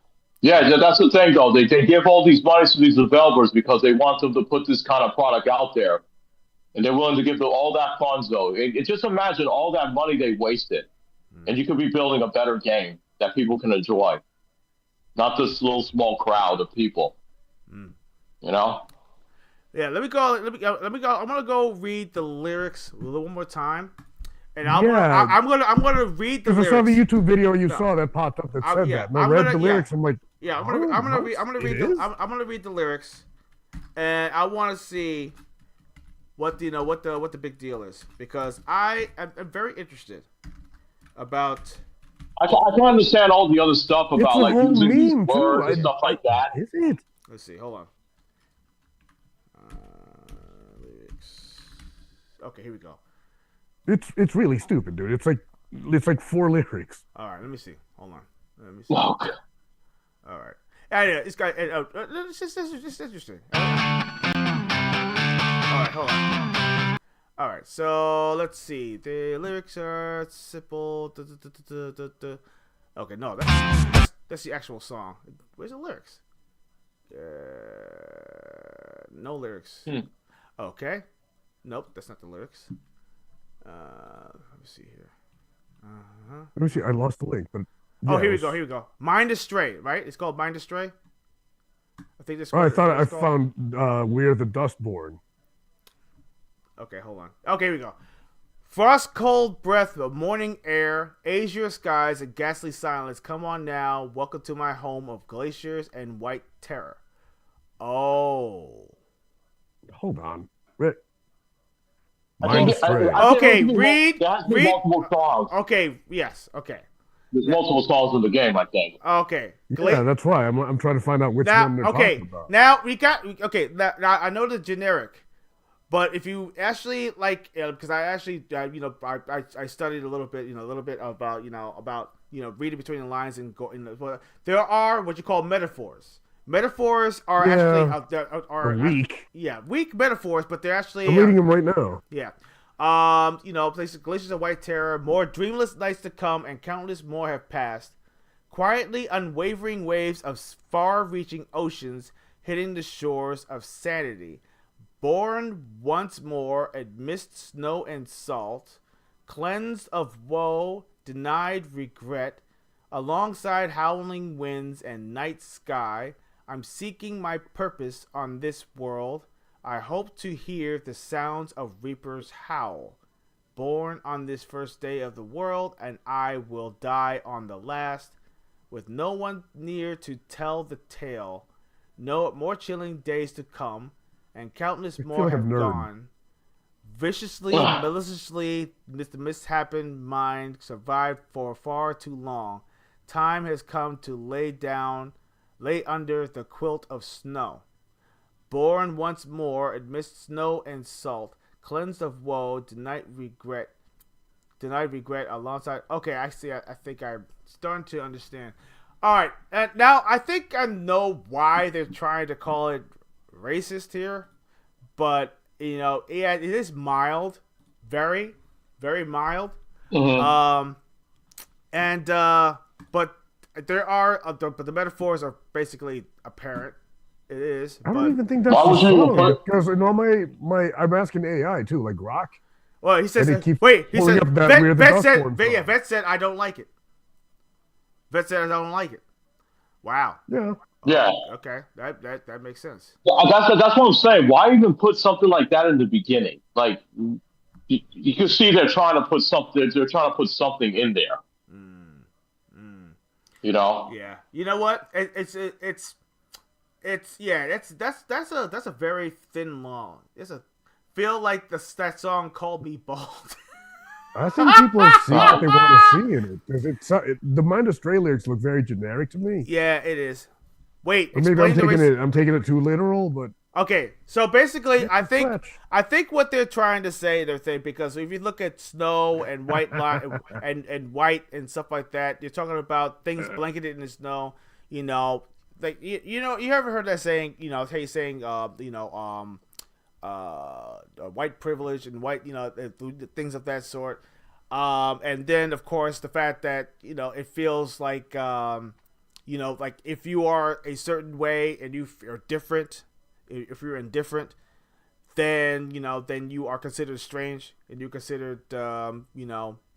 That's the thing, though. They give all these monies to these developers because they want them to put this kind of product out there, and they're willing to give them all that funds. Though, just imagine all that money they wasted, and you could be building a better game that people can enjoy, not this little small crowd of people. Yeah, let me go. I'm gonna go read the lyrics one more time, and I'm gonna read the Because I lyrics. saw the YouTube video you saw that popped up that said that, and I read the lyrics. I'm like, I'm gonna read the lyrics, and I want to see what the big deal is, because I am very interested about. I can understand all the other stuff it's about a like whole using these meme words too. and stuff like that. Is it? Let's see. Hold on. Lyrics. Okay, here we go. It's really stupid, dude. It's like 4 lyrics. All right, let me see. Hold on. Let me see. Wow. All right. Yeah, it's got. It's just interesting. All right, hold on. All right, so let's see. The lyrics are simple. Okay, no, that's the actual song. Where's the lyrics? No lyrics. Okay. Nope, that's not the lyrics. Let me see here. Let me see. I lost the link, but Oh, yeah, here we go. Mind Astray, right? It's called Mind Astray. I think this. Oh, I thought I found We're the Dustborn. Okay, hold on. Okay, here we go. Frost cold breath of morning air, azure skies, and ghastly silence. Come on now, welcome to my home of glaciers and white terror. Oh. Hold on. Rick. I think Mind Stray. Okay, there has to be read. multiple songs. Okay, yes, okay. There's multiple songs in the game, I think. Okay. Yeah, that's why I'm trying to find out which Now, one they're okay, talking about. now we got. Okay, now I know the generic, but if you actually because I actually, I studied a little bit, about reading between the lines and there are what you call metaphors. Metaphors are actually are weak. Weak metaphors, but they're actually. I'm reading them right now. Yeah. Places, glaciers of white terror, more dreamless nights to come, and countless more have passed. Quietly unwavering waves of far-reaching oceans hitting the shores of sanity. Born once more amidst snow and salt, cleansed of woe, denied regret, alongside howling winds and night sky, I'm seeking my purpose on this world. I hope to hear the sounds of reapers howl. Born on this first day of the world, and I will die on the last, with no one near to tell the tale. No more chilling days to come, and countless more have gone. Viciously, maliciously, the misshapen mind survived for far too long. Time has come to lay under the quilt of snow. Born once more amidst snow and salt, cleansed of woe, denied regret alongside. Okay, I see. I think I'm starting to understand. All right, and now I think I know why they're trying to call it racist here, but it is mild, very, very mild. Mm-hmm. But there are, but the metaphors are basically apparent. It is. I don't even think that's the song, because in all my I'm asking AI too, like Rock. Well, he says. He said. Vet said I don't like it. Vet said I don't like it. Wow. Yeah. Yeah. Okay. That makes sense. That's what I'm saying. Why even put something like that in the beginning? Like you can see they're trying to put something. They're trying to put something in there. Mm. Mm. You know. Yeah. You know what? It's yeah. That's a very thin line. It's a feel like that song called me bald. I think people have seen what they want to see in it because the Mind of Stray lyrics look very generic to me. Yeah, it is. Wait, Or maybe explain I'm taking it too literal, but Okay, so basically, it's I a think stretch. what they're trying to say, because if you look at snow and white line and white and stuff like that, you're talking about things blanketed in the snow. You know, like you ever heard that saying? You know, hey, saying white privilege and white, things of that sort. And then of course the fact that it feels like like if you are a certain way and you are different, if you're indifferent, then then you are considered strange and you're considered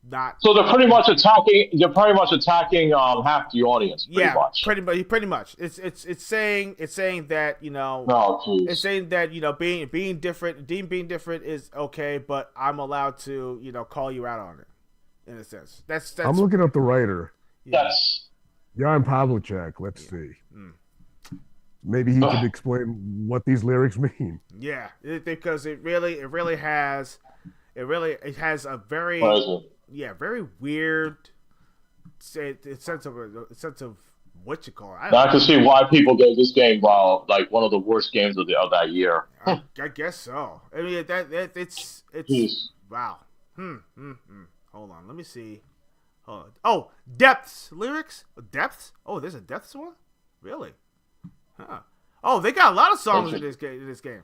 not. So they're pretty much attacking. They're pretty much attacking half the audience. Pretty Yeah, much. pretty much. It's saying that Oh, jeez. it's saying that being different, being different is okay, but I'm allowed to call you out on it, in a sense. That's I'm looking up the writer. yeah. That's Jan Pavlicek. Let's see. Mm. Maybe he could explain what these lyrics mean. Yeah, because it really has a very what is it? very weird sense of what you call it. Now I can see why people gave this game like one of the worst games of that year. I guess so. I mean that it's Jeez. wow. Hold on, let me see. Hold on. Oh, depths lyrics. Depths. Oh, there's a depths one. Really? Huh. Oh, they got a lot of songs in this game.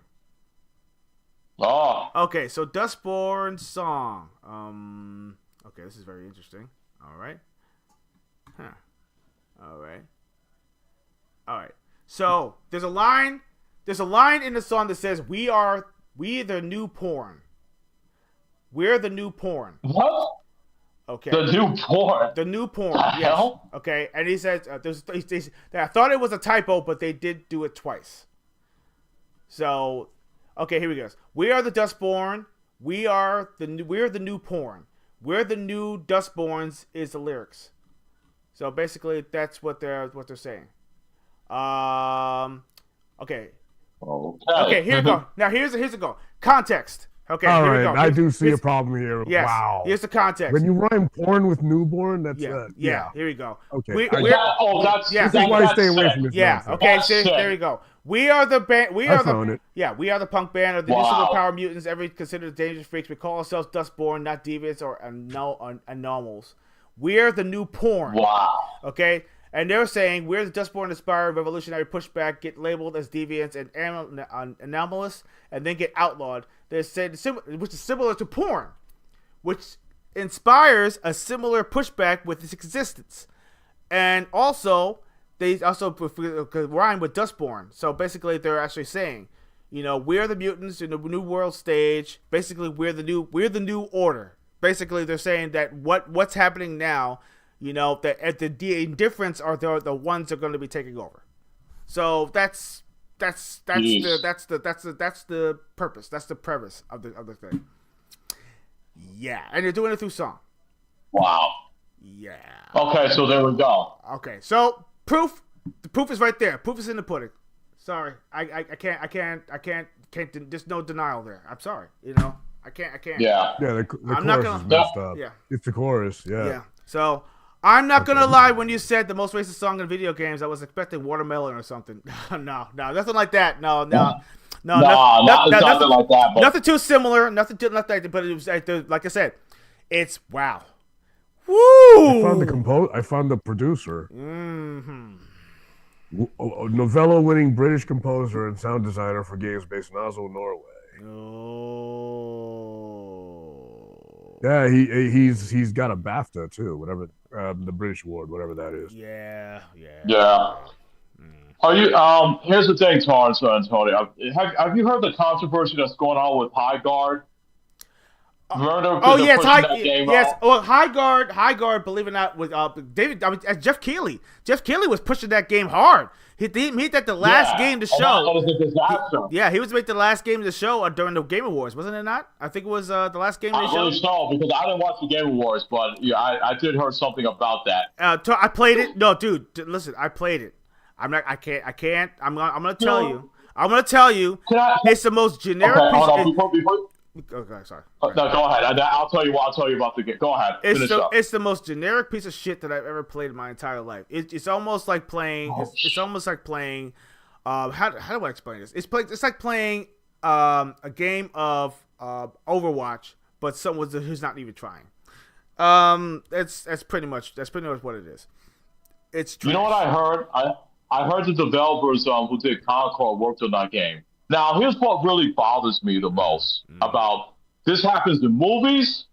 Oh, Okay, so Dustborn song. Okay, this is very interesting. All right. Huh. All right. All right. So there's a line in the song that says, "We the new porn. We're the new porn." what? Okay. The new porn. The new porn. The Yes. hell? Okay. And he says, I thought it was a typo, but they did do it twice. So, okay, here we go. We are the Dustborn. We're the new porn. We're the new Dustborns is the lyrics. So basically, that's what they're saying. Okay. Okay. Here we go. Now here's a go. Context. Okay. All here right, we go. I do see a problem here. Yes. Wow. Here's the context. When you rhyme porn with newborn, that's Yeah. Here we go. Okay. That's Yeah. This is why I stay away sick. from this. Yeah. nonsense. Okay. That's See, sick. there you go. We are the band. We I are found the it. yeah. We are the punk band of the new Wow. superpower mutants. Every considered dangerous freaks. We call ourselves Dustborn, not deviants or anomals. We're the new porn. Wow. Okay. And they're saying we're the Dustborn inspired revolutionary pushback, get labeled as deviants and anomalous, and then get outlawed. They said which is similar to porn, which inspires a similar pushback with its existence. And also, they also rhyme with Dustborn. So basically, they're actually saying, we're the mutants in the new world stage. Basically, we're the new order. Basically, they're saying that what's happening now, that the indifferents are the ones that are going to be taking over. So that's the purpose. That's the premise of the thing. Yeah, and they're doing it through song. Wow. Yeah. Okay, so there we go. Okay, so proof. The proof is right there. Proof is in the pudding. Sorry, I can't. There's no denial there. I'm sorry. I can't. Yeah. Yeah, the I'm chorus not is gonna- messed up. Yeah. It's the chorus. Yeah. Yeah. So I'm not gonna lie. When you said the most racist song in video games, I was expecting Watermelon or something. No, nothing like that. No, Nothing nothing like that. But Nothing too similar. Nothing like that. But it was like I said, it's wow. Woo! I found the producer. Mm-hmm. A Novello-winning British composer and sound designer for games based in Oslo, Norway. Oh. Yeah, he's got a BAFTA too, whatever the British award, whatever that is. Yeah. yeah. Are you? Here's the thing, Torrance and Tony. Have you heard the controversy that's going on with High Guard? Murder. Oh they're yes, pushing that game yes. out. Well, high guard. Believe it or not, with David. I mean, Jeff Keighley. Jeff Keighley was pushing that game hard. He hit that the last game of the show. That was a disaster. Yeah, he was make the last game of the show during the Game Awards, wasn't it not? I think it was the last game of the I show. really saw because I didn't watch the Game Awards, but yeah, I did hear something about that. I played it. No, dude, listen, I played it. I'm not. I can't. I'm gonna tell you. I'm gonna tell you. It's the most generic. Okay, piece. hold on. Before. Okay, sorry. No, go ahead. I'll tell you what. I'll tell you about the game. Go ahead. Finish up. It's the most generic piece of shit that I've ever played in my entire life. It's almost like playing. It's almost like playing. How do I explain this? It's like playing a game of Overwatch, but someone who's not even trying. That's pretty much what it is. It's trash. You know what I heard? I heard the developers who did Concord worked on that game. Now, here's what really bothers me the most about this happens in movies,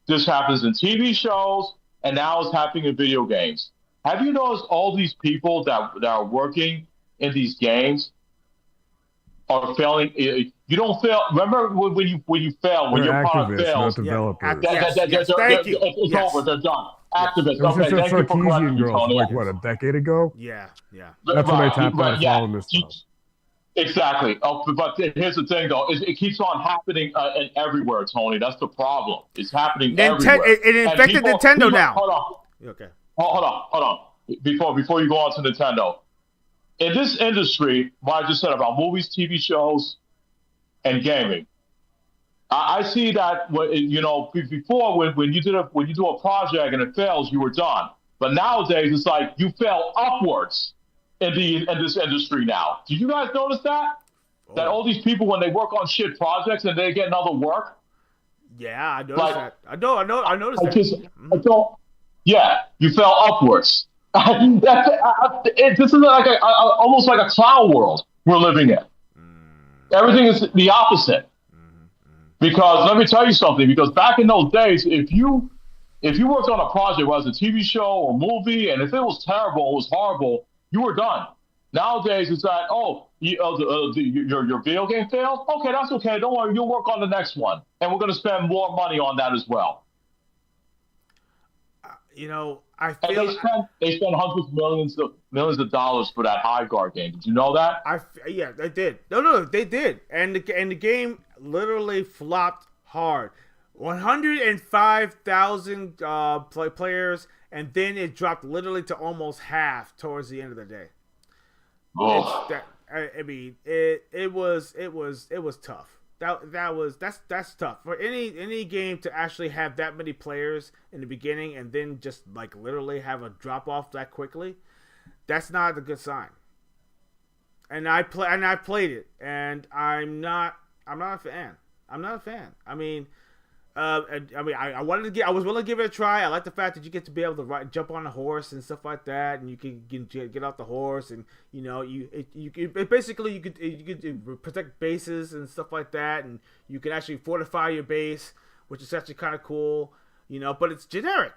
this happens in TV shows, and now it's happening in video games. Have you noticed all these people that are working in these games are failing? You don't fail. Remember when you fail, when They're your product activists, fails, not developers. Thank you. It's over. They're done. Activists. Those Okay, are thank you for Sarkeesian correcting me, girls, Tony. like what, a decade ago? Yeah. That's when they tapped out yeah. following this stuff. Exactly. But here's the thing, though: it keeps on happening and everywhere, Tony. That's the problem. It's happening everywhere. It infected Nintendo now. Hold on. Okay. Hold on. Before you go on to Nintendo, in this industry, what I just said about movies, TV shows, and gaming, I see that before when you do a project and it fails, you were done. But nowadays, it's like you fail upwards in this industry now. Did you guys notice that? Oh. That all these people, when they work on shit projects and they get another work. Yeah, I noticed that. I noticed that. Yeah, you fell upwards. This is like almost like a clown world we're living in. Everything is the opposite. Because let me tell you something. Because back in those days, if you worked on a project, whether it's a TV show or movie, and if it was terrible, it was horrible, you were done. Nowadays, it's like, your video game failed? Okay, that's okay. Don't worry, you'll work on the next one, and we're going to spend more money on that as well. I feel they spend hundreds of millions of dollars for that high guard game. Did you know that? Yeah, they did. No, they did. And the game literally flopped hard. 105,000 players, and then it dropped literally to almost half towards the end of the day. Oh. It was tough. That's tough for any game to actually have that many players in the beginning and then just like literally have a drop off that quickly. That's not a good sign. And I played it, and I'm not a fan. I'm not a fan. I was willing to give it a try. I like the fact that you get to be able to jump on a horse and stuff like that, and you can get off the horse, and you could protect bases and stuff like that, and you can actually fortify your base, which is actually kind of cool, But it's generic.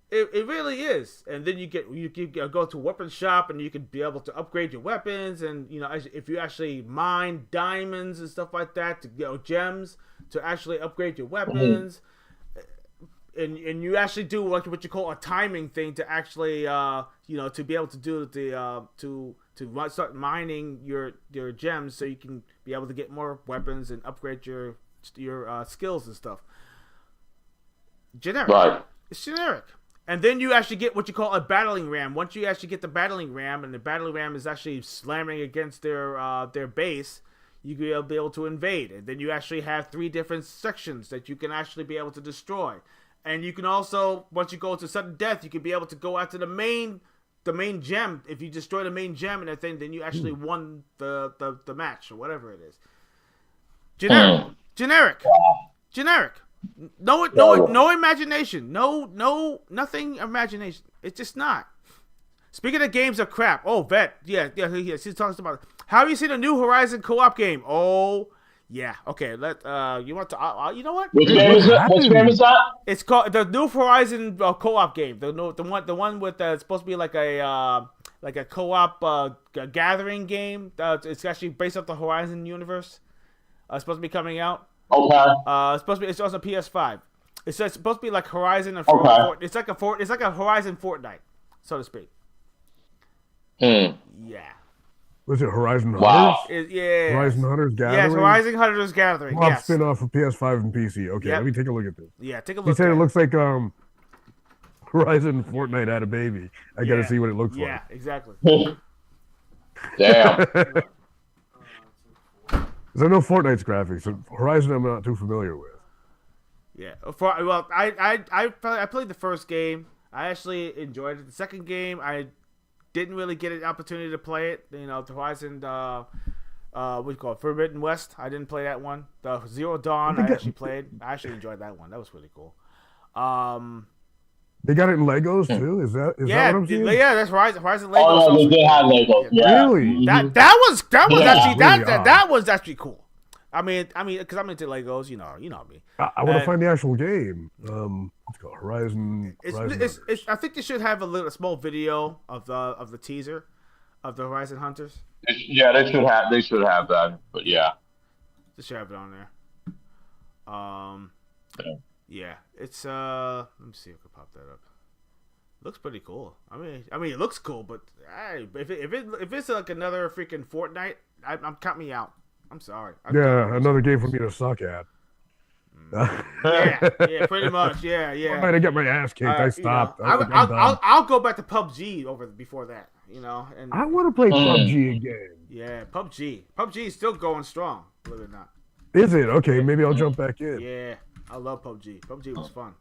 It really is. And then you go to a weapon shop, and you can be able to upgrade your weapons, and if you actually mine diamonds and stuff like that to gems to actually upgrade your weapons, and you actually do what you call a timing thing to actually to be able to do to start mining your gems so you can be able to get more weapons and upgrade your skills and stuff. Generic. Right. It's generic. And then you actually get what you call a battling ram. Once you actually get the battling ram, and the battling ram is actually slamming against their base, you'll be able to invade. And then you actually have 3 different sections that you can actually be able to destroy. And you can also, once you go to sudden death, you can be able to go after the main gem. If you destroy the main gem and that thing, then you actually won the match or whatever it is. Generic. No imagination. Nothing imagination. It's just not. Speaking of games of crap. Oh, Vet. Yeah. She's talking about it. Have you seen a New Horizon co-op game? Oh, yeah. Okay. You want to? You know what? Which game is it? Which game is that? It's called the New Horizon co-op game. The one with it's supposed to be like a co-op gathering game. It's actually based off the Horizon universe. It's supposed to be coming out. Okay. It's supposed to be. It's also PS5. It's supposed to be like Horizon and Okay. It's like a Horizon Fortnite, so to speak. Hmm. Yeah. Was it Horizon Wow. Hunters? Yeah. Horizon Hunters Gathering? Yes, Horizon Hunters Gathering. Well, Yes. spin-off for PS5 and PC. Okay, Yep. let me take a look at this. Yeah, take a He look said at it looks like Horizon Fortnite had a baby. I gotta Yeah. see what it looks Yeah, exactly. Damn. like. Because I know Fortnite's graphics, so Horizon I'm not too familiar with. Yeah. I played the first game. I actually enjoyed it. The second game, I didn't really get an opportunity to play it. You know, the Horizon, what do you call it, Forbidden West. I didn't play that one. The Zero Dawn, I actually played. I actually enjoyed that one. That was really cool. They got it in Legos too. Is that what I'm seeing? Yeah, that's Horizon Legos. Oh, yeah, they did have Legos. Yeah. Really? Mhm. That was Yeah, actually really that was actually cool. I mean, because I'm into Legos, you know me. I want to find the actual game. What's it called? Horizon. It's, Horizon it's, Hunters. it's I think they should have a small video of the teaser of the Horizon Hunters. Yeah, they should have that. But yeah. They should have it on there. Yeah. Yeah, it's let me see if I can pop that up. Looks pretty cool. I mean, it looks cool, but if it's like another freaking Fortnite, I'm cut me out. I'm sorry. Yeah, another game for me to suck at. Yeah, pretty much. Yeah. I might have got my ass kicked. I stopped. You know, I'll go back to PUBG before that. You know, and I want to play PUBG again. yeah, PUBG is still going strong. Believe it or not. Is it? Okay, maybe I'll jump back in. Yeah, I love PUBG. PUBG was fun.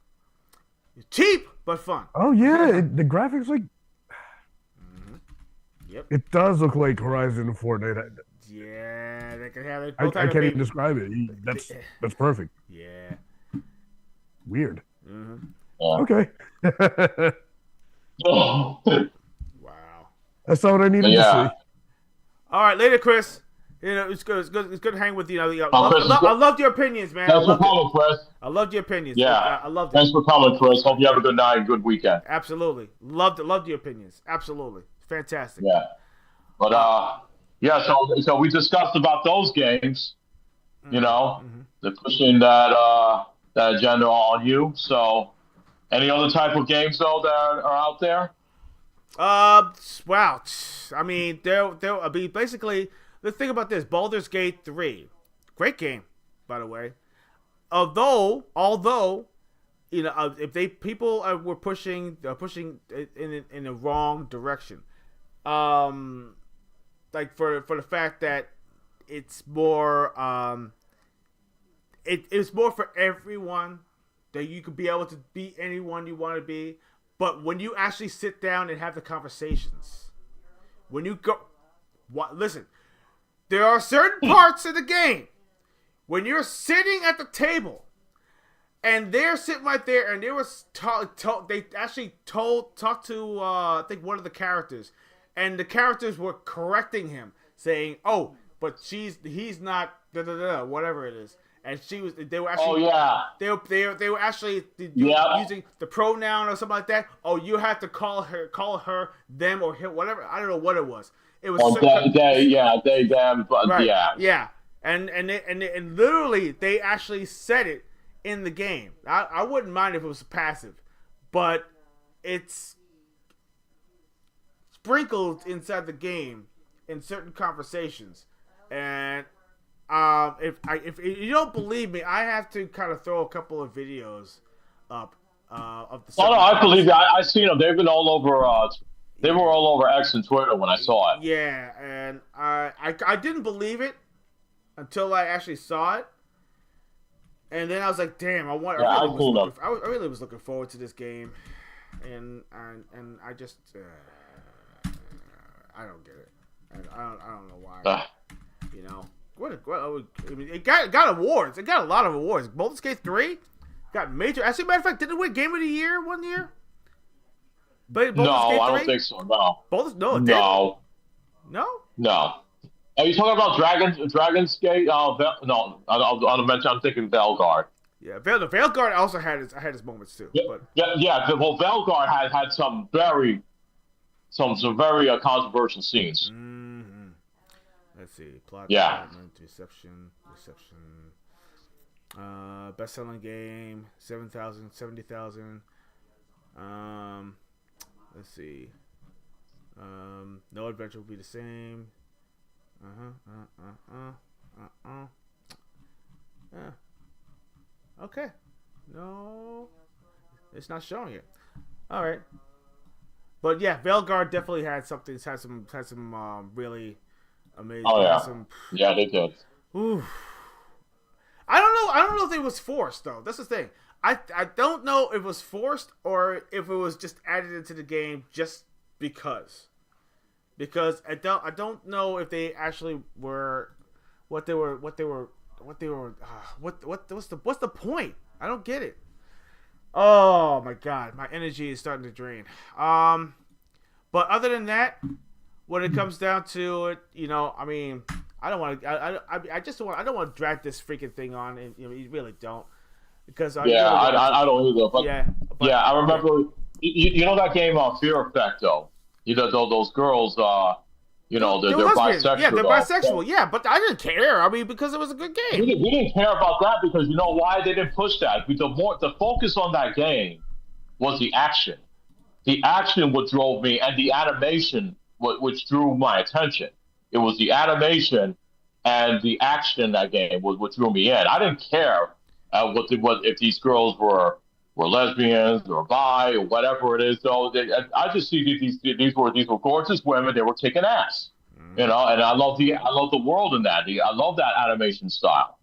It's cheap but fun. Oh yeah, the graphics Yep. it does look like Horizon and Fortnite. Yeah, they can have it. I can't even describe it. That's perfect. Yeah. Weird. Yeah. Okay. Wow. That's all I needed to Yeah. see. All right, later, Chris. You know, it's good to hang with you. Chris, I loved your opinions, man. Thanks for coming, Chris. I loved your opinions. Yeah. I loved it. Thanks for coming, Chris. Hope you have a good night and good weekend. Absolutely. Loved your opinions. Absolutely. Fantastic. Yeah. But yeah, so we discussed about those games. You know, they're pushing that agenda on you. So any other type of games though that are out there? Wow. I mean, I mean, basically, let's think about this. Baldur's Gate 3. Great game, by the way. Although, you know, if people were pushing in the wrong direction. Like for the fact that it's more it's more for everyone, that you could be able to be anyone you want to be, but when you actually sit down and have the conversations, when you go, listen, there are certain parts of the game when you're sitting at the table and they're sitting right there and they was they actually talked to I think one of the characters, and the characters were correcting him, saying, "Oh, but he's not whatever it is." And they were actually, they were actually using the pronoun or something like that. Oh, you have to call her, them, or him, whatever. I don't know what it was. It was they, them, but right, yeah. And literally they actually said it in the game. I wouldn't mind if it was passive, but it's sprinkled inside the game in certain conversations. And if you don't believe me, I have to kind of throw a couple of videos up of the. Oh no, I believe you. I seen them. They've been all over. They were all over X and Twitter when I saw it. Yeah, and I didn't believe it until I actually saw it, and then I was like, damn, I really was looking forward to this game, and I just I don't get it. I don't know why. You know. I mean, it got awards. It got a lot of awards. Baldur's Gate 3 got major. As a matter of fact, didn't it win Game of the Year one year? But no, I don't think so. No. No. Are you talking about Dragon's Gate? No. I'm thinking Velgard. Yeah, Velgard also had his moments too. Yeah, but. yeah. Well, Velgard had some very controversial scenes. Let's see. Plot. Yeah. Reception. Best-selling game, 7,000, 70,000. Let's see. No adventure will be the same. Yeah. Okay. No, it's not showing it. All right. But yeah, Veilguard definitely had something. Had some really amazing. Oh yeah, Some, yeah, they did. ooh. I don't know. I don't know if it was forced though. That's the thing. I don't know if it was forced or if it was just added into the game just because. Because I don't know if they actually were what's the point? I don't get it. Oh my god, my energy is starting to drain. But other than that, when it comes down to it, I mean, I don't want to. I just don't want. I don't want to drag this freaking thing on, and you really don't, because I don't either. But yeah, I remember. You know that game Fear Effect though. Those girls. They're bisexual. Yeah, they're bisexual. Yeah, but I didn't care. I mean, because it was a good game. We didn't care about that because you know why they didn't push that. The focus on that game was the action. The action what drove me, and the animation which drew my attention. It was the animation and the action in that game what drew me in. I didn't care if these girls were lesbians or bi or whatever it is. So I just see these were gorgeous women. They were kicking ass, and I love the world in that. I love that animation style,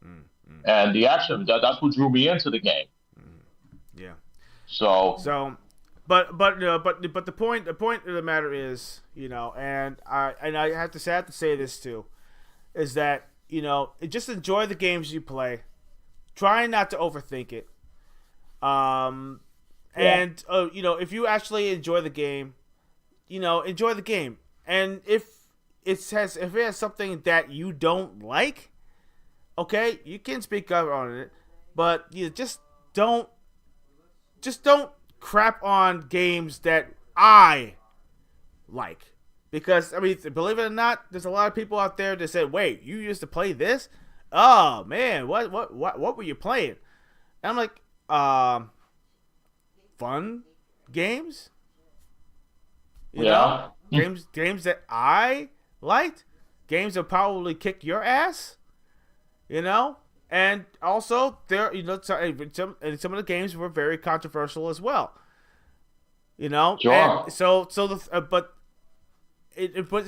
and the action. That's what drew me into the game. Yeah. So. But the point of the matter is, and I have to say this too, is that just enjoy the games you play, try not to overthink it. And if you actually enjoy the game, enjoy the game. And if it has something that you don't like, okay, you can speak up on it, but you just don't crap on games that I like. Because I mean, believe it or not, there's a lot of people out there that said, "Wait, you used to play this? Oh man, what were you playing?" And I'm like, fun games, know, games that I liked, games that probably kick your ass, and also there, some of the games were very controversial as well, Sure. And but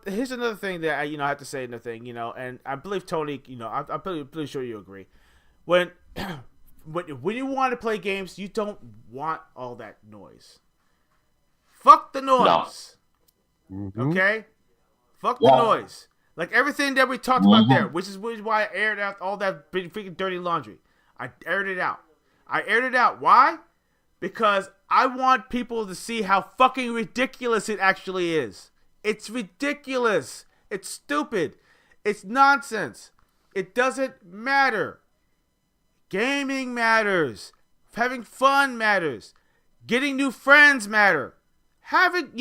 here's another thing that I have to say another thing, and I believe Tony, I'm pretty sure you agree when. When you want to play games, you don't want all that noise. Fuck the noise. Mhm. Okay? Fuck the noise. Like everything that we talked about there, which is why I aired out all that freaking dirty laundry. I aired it out. Why? Because I want people to see how fucking ridiculous it actually is. It's ridiculous. It's stupid. It's nonsense. It doesn't matter. Gaming matters. Having fun matters. Getting new friends matter. Having,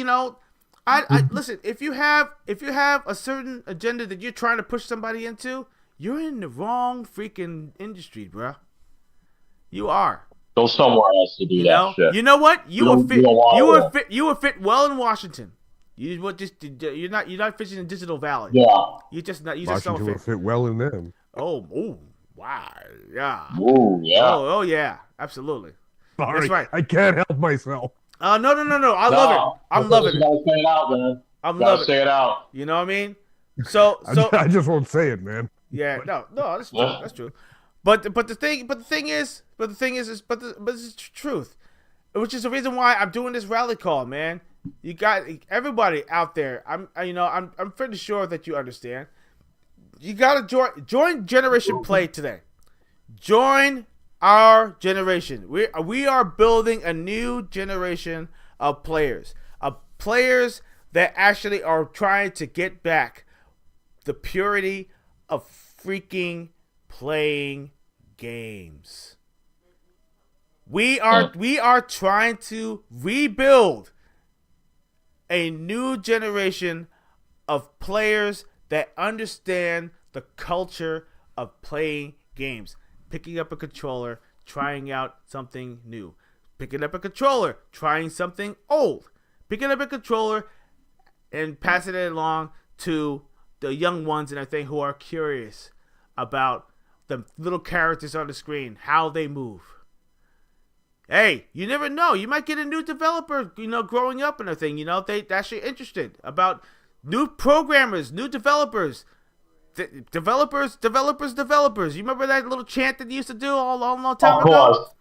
I listen, if you have a certain agenda that you're trying to push somebody into, you're in the wrong freaking industry, bruh. You are. Go somewhere else to do that shit. You know what? You would fit well in Washington. You're not fishing in Digital Valley. Yeah. You just don't Washington fit. will fit well in them. Oh, wow, yeah. Ooh, yeah. Oh, yeah, absolutely. Sorry, That's right. I can't help myself. No. I love it. I'm loving You it. gotta say it out, man. I'm Gotta loving say it out. You know what I mean? So I just won't say it, man. yeah, no, that's true. That's true. But the thing is, it's the truth, which is the reason why I'm doing this rally call, man. You got everybody out there. I'm pretty sure that you understand. You gotta join Generation Play today. Join our generation. We are building a new generation of players that actually are trying to get back the purity of freaking playing games. We are trying to rebuild a new generation of players that understand the culture of playing games. picking up a controller, trying out something new. Picking up a controller, trying something old. Picking up a controller and passing it along to the young ones and everything who are curious about the little characters on the screen, how they move. Hey, you never know. You might get a new developer, growing up and everything. They actually interested about new programmers, new developers. Developers. You remember that little chant that you used to do all long time Of ago? course. Of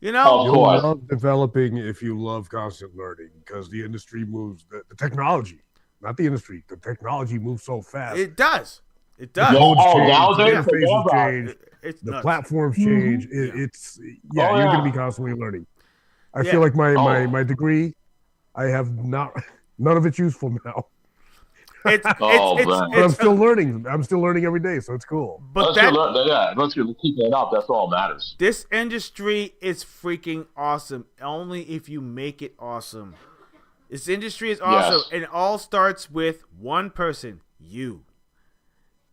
You'll course. love developing if you love constant learning, because the industry moves, the technology, not the industry, the technology moves so fast. It does. Yeah. Modes Oh, change, nowadays, the forget interfaces about it. change, It's the nuts. platforms change. It's you're going to be constantly learning. I feel like my degree, I have none of it's useful now. It's, man. But I'm still learning. I'm still learning every day, so it's cool. but Once you're keeping it up, that's all that matters. this industry is freaking awesome. Only if you make it awesome. This industry is awesome, Yes. and it all starts with one person: you.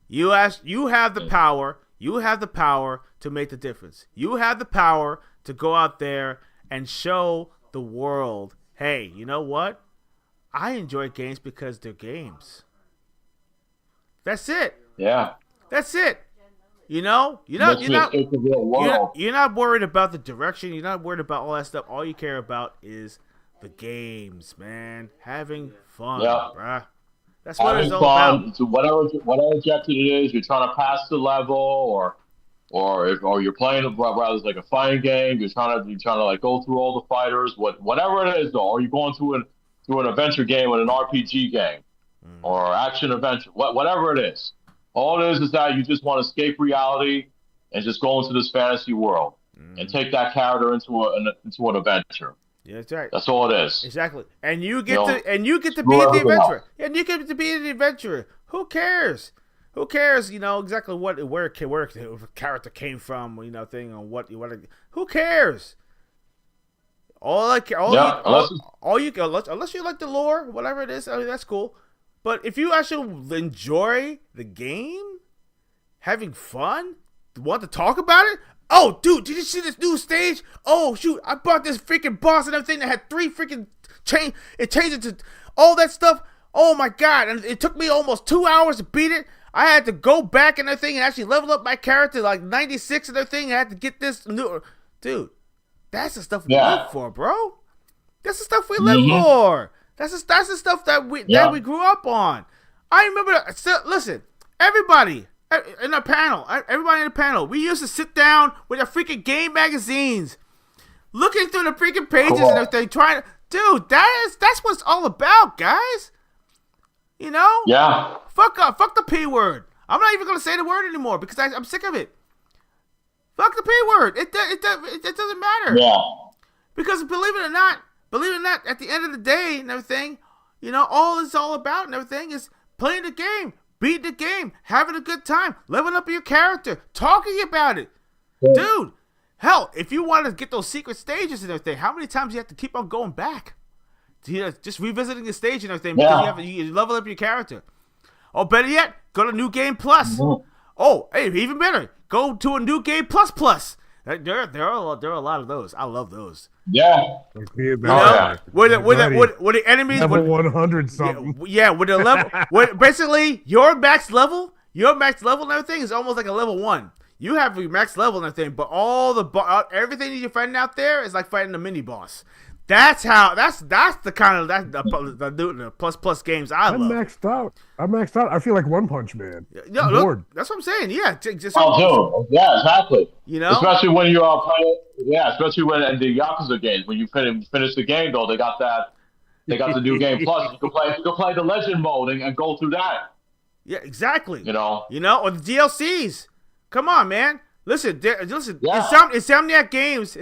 You have the power. You have the power to make the difference. You have the power to go out there and show the world, hey, you know what? I enjoy games because they're games. That's it. Yeah. That's it. You're not It's a real world. you're not worried about the direction. You're not worried about all that stuff. All you care about is the games, man. Having fun, Yeah. bruh. That's what it's Having all fun. about. So whatever objective it is, you're trying to pass the level, or you're playing rather it's like a fighting game. You're trying to like go through all the fighters. Whatever it is, though, or you're going through an adventure game with an RPG game, or action adventure. Whatever it is, all it is that you just want to escape reality and just go into this fantasy world and take that character into an adventure. Yeah, that's right. That's all it is. Exactly. And you get You know, to be the everything adventurer. else. And you get to be the adventurer. Who cares? Who cares? Exactly where the character came from. Thing on what. Who cares? Unless you like the lore, whatever it is, I mean, that's cool. But if you actually enjoy the game, having fun, want to talk about it. Oh, dude, did you see this new stage? Oh, shoot, I bought this freaking boss and everything that had 3 freaking change. It changed it to all that stuff. Oh my god, and it took me almost 2 hours to beat it. I had to go back and everything and actually level up my character like 96 and everything. I had to get this new. Dude, that's the stuff we live for, bro. That's the stuff we live for. That's the stuff that we grew up on. I remember. Listen, everybody in the panel, we used to sit down with our freaking game magazines, looking through the freaking pages and everything, trying to. Dude, that's what it's all about, guys. Yeah. Fuck the P word. I'm not even gonna say the word anymore because I'm sick of it. Fuck the P word. It doesn't matter. Yeah. Because believe it or not, at the end of the day and everything, all it's all about and everything is playing the game, beating the game, having a good time, leveling up your character, talking about it. Yeah. Dude, hell, if you want to get those secret stages and everything, how many times do you have to keep on going back? Just revisiting the stage and everything because you level up your character. Or better yet, go to New Game Plus. Mm-hmm. Oh, hey, even better, go to a New Game Plus. There are a lot of those. I love those. Yeah. With the enemies level 100 something. Yeah, with the level, basically your max level and everything is almost like a level 1. You have your max level and everything, but everything that you're fighting out there is like fighting a mini boss. That's the kind of the plus games I love. I'm maxed out. I feel like One Punch Man. Yeah, bored. That's what I'm saying. Yeah, dude. Yeah, exactly. Especially when you are playing. Yeah, especially when in the Yakuza games, when you finish the game though, they got the New Game Plus. You can play the Legend mode and go through that. Yeah, exactly. Or the DLCs. Come on, man. Listen. Yeah. Insomniac Games,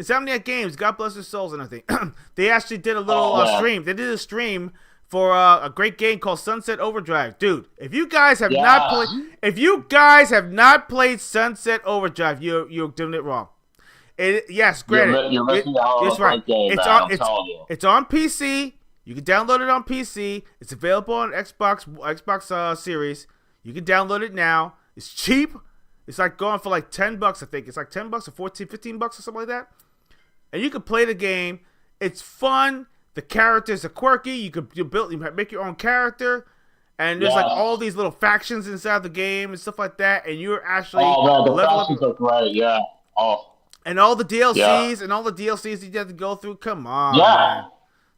God bless their souls and everything. They actually did a little stream. They did a stream for a great game called Sunset Overdrive. Dude, if you guys have not played Sunset Overdrive, you're doing it wrong. Yes, granted. You're missing out on a great game, it's on PC. You can download it on PC. It's available on Xbox Series. You can download it now. It's cheap. It's like going for like $10, I think. It's like $10 or 14, $15 or something like that. And you can play the game. It's fun. The characters are quirky. You make your own character. And there's like all these little factions inside the game and stuff like that. And you're actually man, the level factions up. are great. Yeah. Oh. And all the DLCs and all the DLCs you have to go through. Come on, Yeah. man.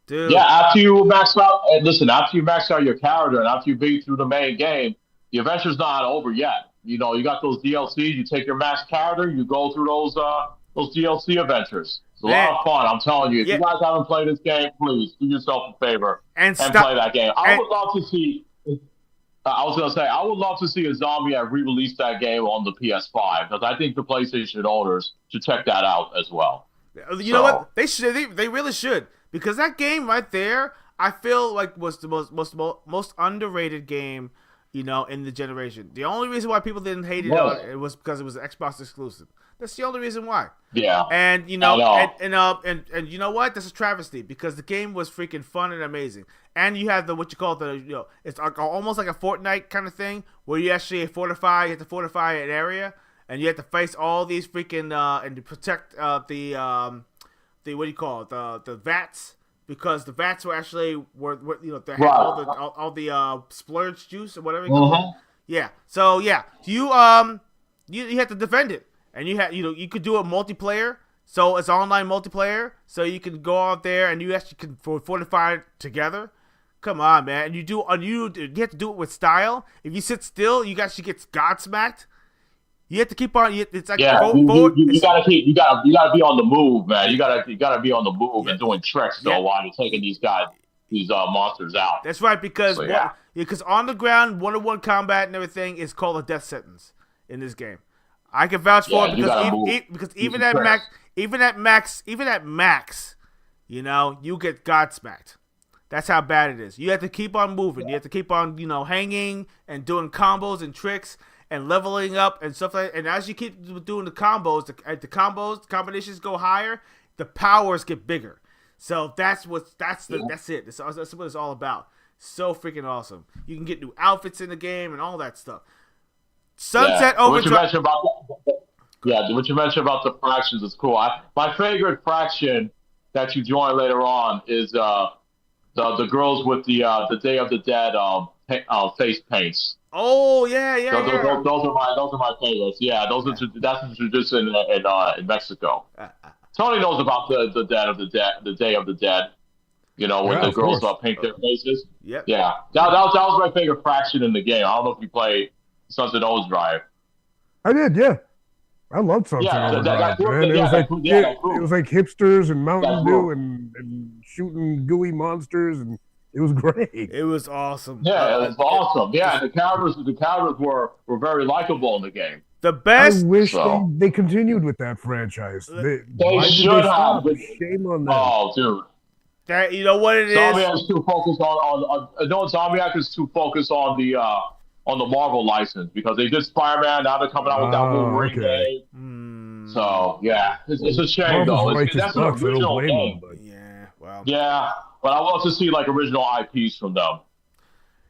Dude. Yeah, after you max out, and listen, after you max out your character and after you beat through the main game, the adventure's not over yet. You know, you got those DLCs. You take your max character, you go through those DLC adventures. It's a lot of fun. I'm telling you. If you guys haven't played this game, please do yourself a favor and play that game. I would love to see. I was gonna say I would love to see a Zombiac re-release that game on the PS5 because I think the PlayStation owners should check that out as well. You know what? They should. They really should. Because that game right there, I feel like was the most underrated game, you know, in the generation. The only reason why people didn't hate it was because it was an Xbox exclusive. That's the only reason why. Yeah. And you know, and you know what? That's a travesty because the game was freaking fun and amazing. And you have what you call it's like almost like a Fortnite kind of thing where you actually you have to fortify an area and you have to face all these freaking and to protect the what do you call it, the vats, because the vats were actually they had all the splurge juice or whatever you call it. Yeah. So yeah, you had to defend it, and you could do a multiplayer. So it's online multiplayer, so you can go out there and you actually can fortify it together. Come on, man! And you have to do it with style. If you sit still, you actually get godsmacked. You have to keep on. It's like you gotta be on the move, man. You gotta be on the move and doing tricks while you're taking these monsters out. That's right, because because on the ground, 1-on-1 combat and everything is called a death sentence in this game. I can vouch for it because even at max, you know, you get godsmacked. That's how bad it is. You have to keep on moving. You have to keep on hanging and doing combos and tricks. And leveling up and stuff like that. And as you keep doing the combos, the combinations go higher, the powers get bigger. So that's it. That's what it's all about. So freaking awesome. You can get new outfits in the game and all that stuff. Sunset Overdrive. What you mentioned about the fractions is cool. My favorite fraction that you join later on is the girls with the Day of the Dead face paints. Oh yeah. Those are my favorites. Yeah, that's a tradition in Mexico. Tony knows about the Day of the Dead. You know, when the girls paint their faces. Yep. Yeah, that was my favorite fraction in the game. I don't know if you played Sunset Overdrive. I did, yeah. I loved Sunset Overdrive, man. It was like hipsters and Mountain Dew and shooting gooey monsters, and it was great. It was awesome. Yeah, it was awesome. Yeah, the characters were very likable in the game. The best. I wish they continued with that franchise. They should have. Shame on them. Oh, dude. That, you know what it is? Zombiac is too focused Zombiac is too focused on the Marvel license because they did Spider-Man. Now they're coming out with that Wolverine game. So yeah, it's a shame though. That's an original game. Yeah, but I want to see like original IPs from them.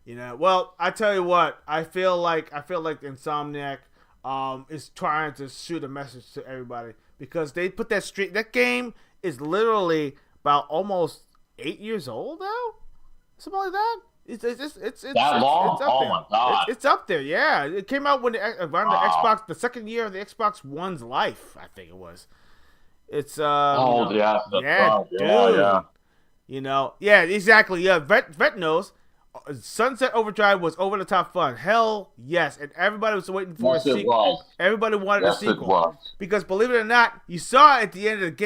You know, well, I tell you what, I feel like Insomniac is trying to shoot a message to everybody because they put that game is literally about almost 8 years old now, something like that. It's that long? It's up oh there. My god! It's up there. Yeah, it came out around the Xbox, the second year of the Xbox One's life, I think it was. It's yeah. You know, yeah, exactly. Yeah, Vet knows. Sunset Overdrive was over the top fun. Hell yes, and everybody was waiting for a sequel. Everybody wanted a sequel because, believe it or not, you saw it at the end of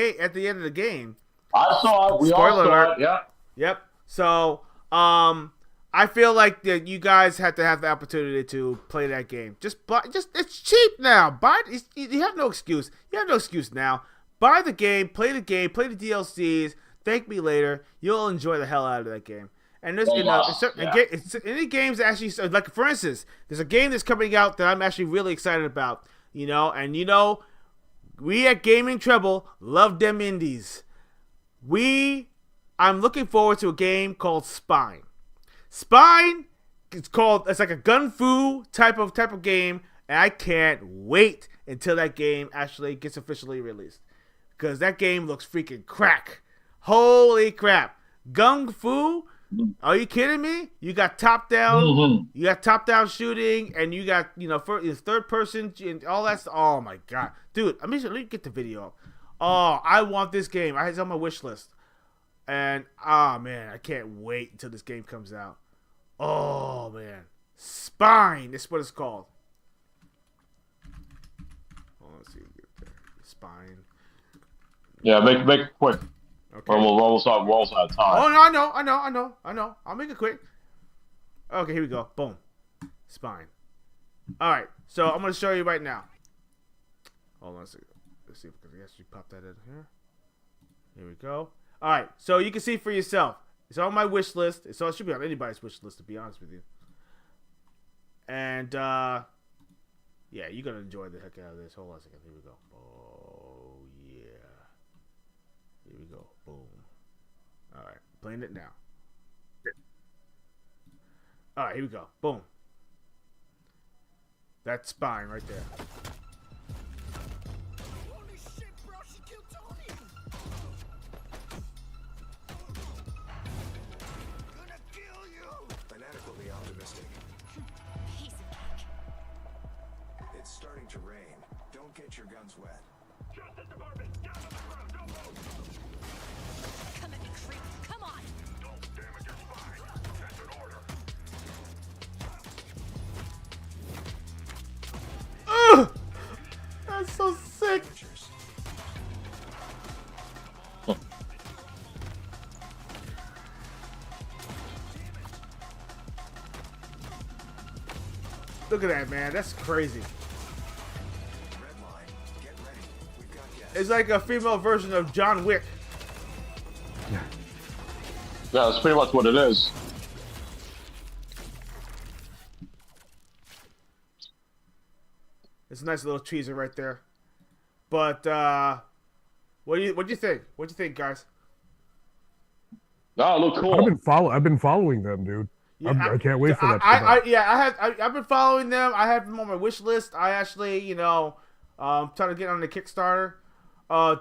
the game. I saw it. We all saw it. Yeah. Yep. So, I feel like that you guys have to have the opportunity to play that game. It's cheap now. You have no excuse. You have no excuse now. Buy the game, play the DLCs. Thank me later. You'll enjoy the hell out of that game. And there's any games that actually, like for instance, there's a game that's coming out that I'm actually really excited about. You know, and you know, we at Gaming Treble love them indies. I'm looking forward to a game called Spine. Spine, it's like a gun fu type of game, And I can't wait until that game actually gets officially released. Because that game looks freaking crack. Holy crap. Gung Fu? Are you kidding me? You got top down, you got top down shooting, and you got, third person and all that stuff. Oh my god. Dude, let me get the video. Oh, I want this game. It's on my wish list. And man, I can't wait until this game comes out. Oh man. Spine, that's what it's called. Oh, let's see if we get there. Spine. Yeah, make it quick. Okay. Or we're almost out of time. Oh no, I know. I'll make it quick. Okay, here we go. Boom. Spine. Alright, so I'm gonna show you right now. Hold on a second. Let's see if I can actually pop that in here. Here we go. Alright, so you can see for yourself. It's on my wish list. It should be on anybody's wish list, to be honest with you. And yeah, you're gonna enjoy the heck out of this. Hold on a second. Here we go. Oh yeah. Here we go. Boom. Alright, playing it now. Alright, here we go. Boom. That's Spine right there. Holy shit, bro, she killed Tony! Gonna kill you! Inadequately optimistic. Piece of cake. It's starting to rain. Don't get your guns wet. Come at me, creep. Come on. Ugh! That's so sick. Cheers. Look at that, man. That's crazy. Red line. Get ready. We've got guests. It's like a female version of John Wick. Yeah, that's pretty much what it is. It's a nice little teaser right there. But what do you think? What do you think, guys? Oh, look cool. I've been following them, dude. Yeah, I can't wait for that. to come I've been following them. I have them on my wish list. I actually, trying to get on the Kickstarter.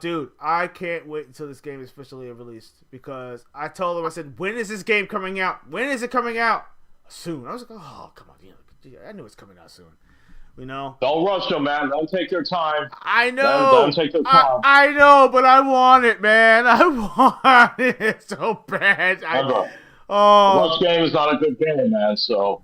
Dude, I can't wait until this game is officially released, because I told them, I said, when is this game coming out? When is it coming out? Soon. I was like, oh, come on, I knew it's coming out soon. Don't rush them, man. Don't take your time. I know. Don't take their time. I know, but I want it, man. I want it so bad. Rush game is not a good game, man. So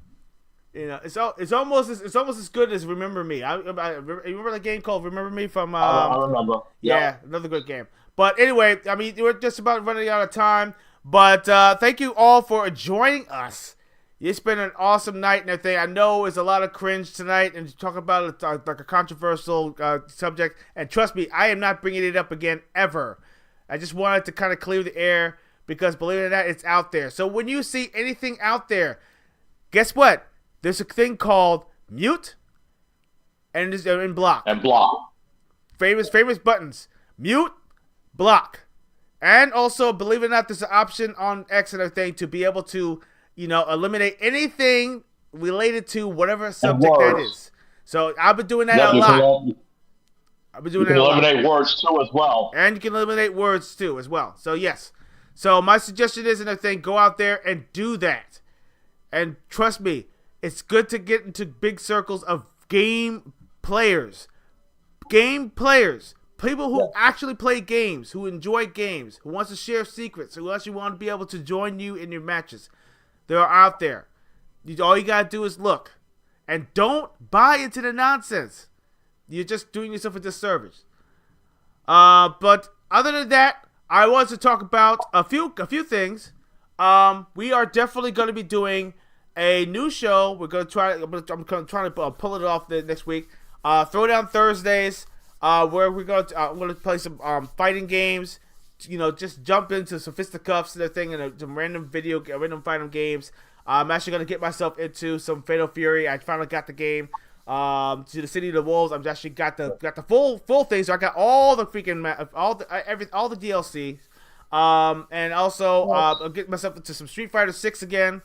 it's almost as good as Remember Me. I remember the game called Remember Me from. I remember. Yeah, another good game. But anyway, I mean, we're just about running out of time. But thank you all for joining us. It's been an awesome night and everything. I know it's a lot of cringe tonight, and to talk about it like a controversial subject. And trust me, I am not bringing it up again ever. I just wanted to kind of clear the air, because believe it or not, it's out there. So when you see anything out there, guess what? There's a thing called mute and block. And block. Famous buttons. Mute, block. And also, believe it or not, there's an option on X and everything to be able to, eliminate anything related to whatever subject that is. So I've been doing that a lot. I've been doing that a lot. You can eliminate words too as well. And you can eliminate words too as well. So yes. So my suggestion is, and everything, go out there and do that. And trust me, it's good to get into big circles of game players. People who actually play games, who enjoy games, who wants to share secrets, who actually want to be able to join you in your matches. They're out there. All you got to do is look. And don't buy into the nonsense. You're just doing yourself a disservice. But other than that, I want to talk about a few things. We are definitely going to be doing a new show. We're going to try. I'm trying to pull it off the next week. Throwdown Thursdays, where I'm going to play some fighting games. Just jump into some fisticuffs and everything, and some random fighting games. I'm actually going to get myself into some Fatal Fury. I finally got the game. To the City of the Wolves. I've actually got the full thing. So I got all the freaking all the DLC. And also I'm getting myself into some Street Fighter 6 again.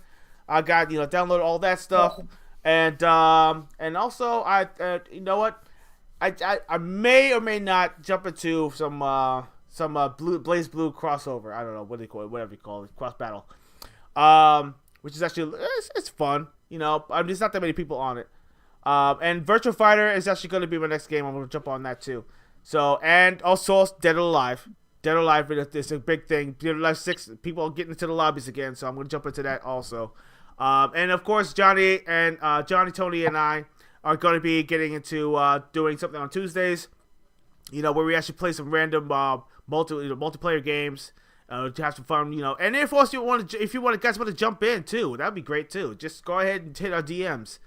I got download all that stuff. And also you know what, I may or may not jump into some blue Blaze Blue crossover. I don't know what they call it, whatever you call it, cross battle. Which is actually it's fun. You know, I mean, there's not that many people on it. And Virtual Fighter is actually going to be my next game. I'm going to jump on that too. So, and also Dead or Alive. Dead or Alive is a big thing. Dead or Alive 6, people are getting into the lobbies again, so I'm going to jump into that also. And of course, Johnny, Tony, and I are going to be getting into doing something on Tuesdays. You know, where we actually play some random multiplayer games. To have some fun, you know. And if also if you guys want to jump in too, that'd be great too. Just go ahead and hit our DMs.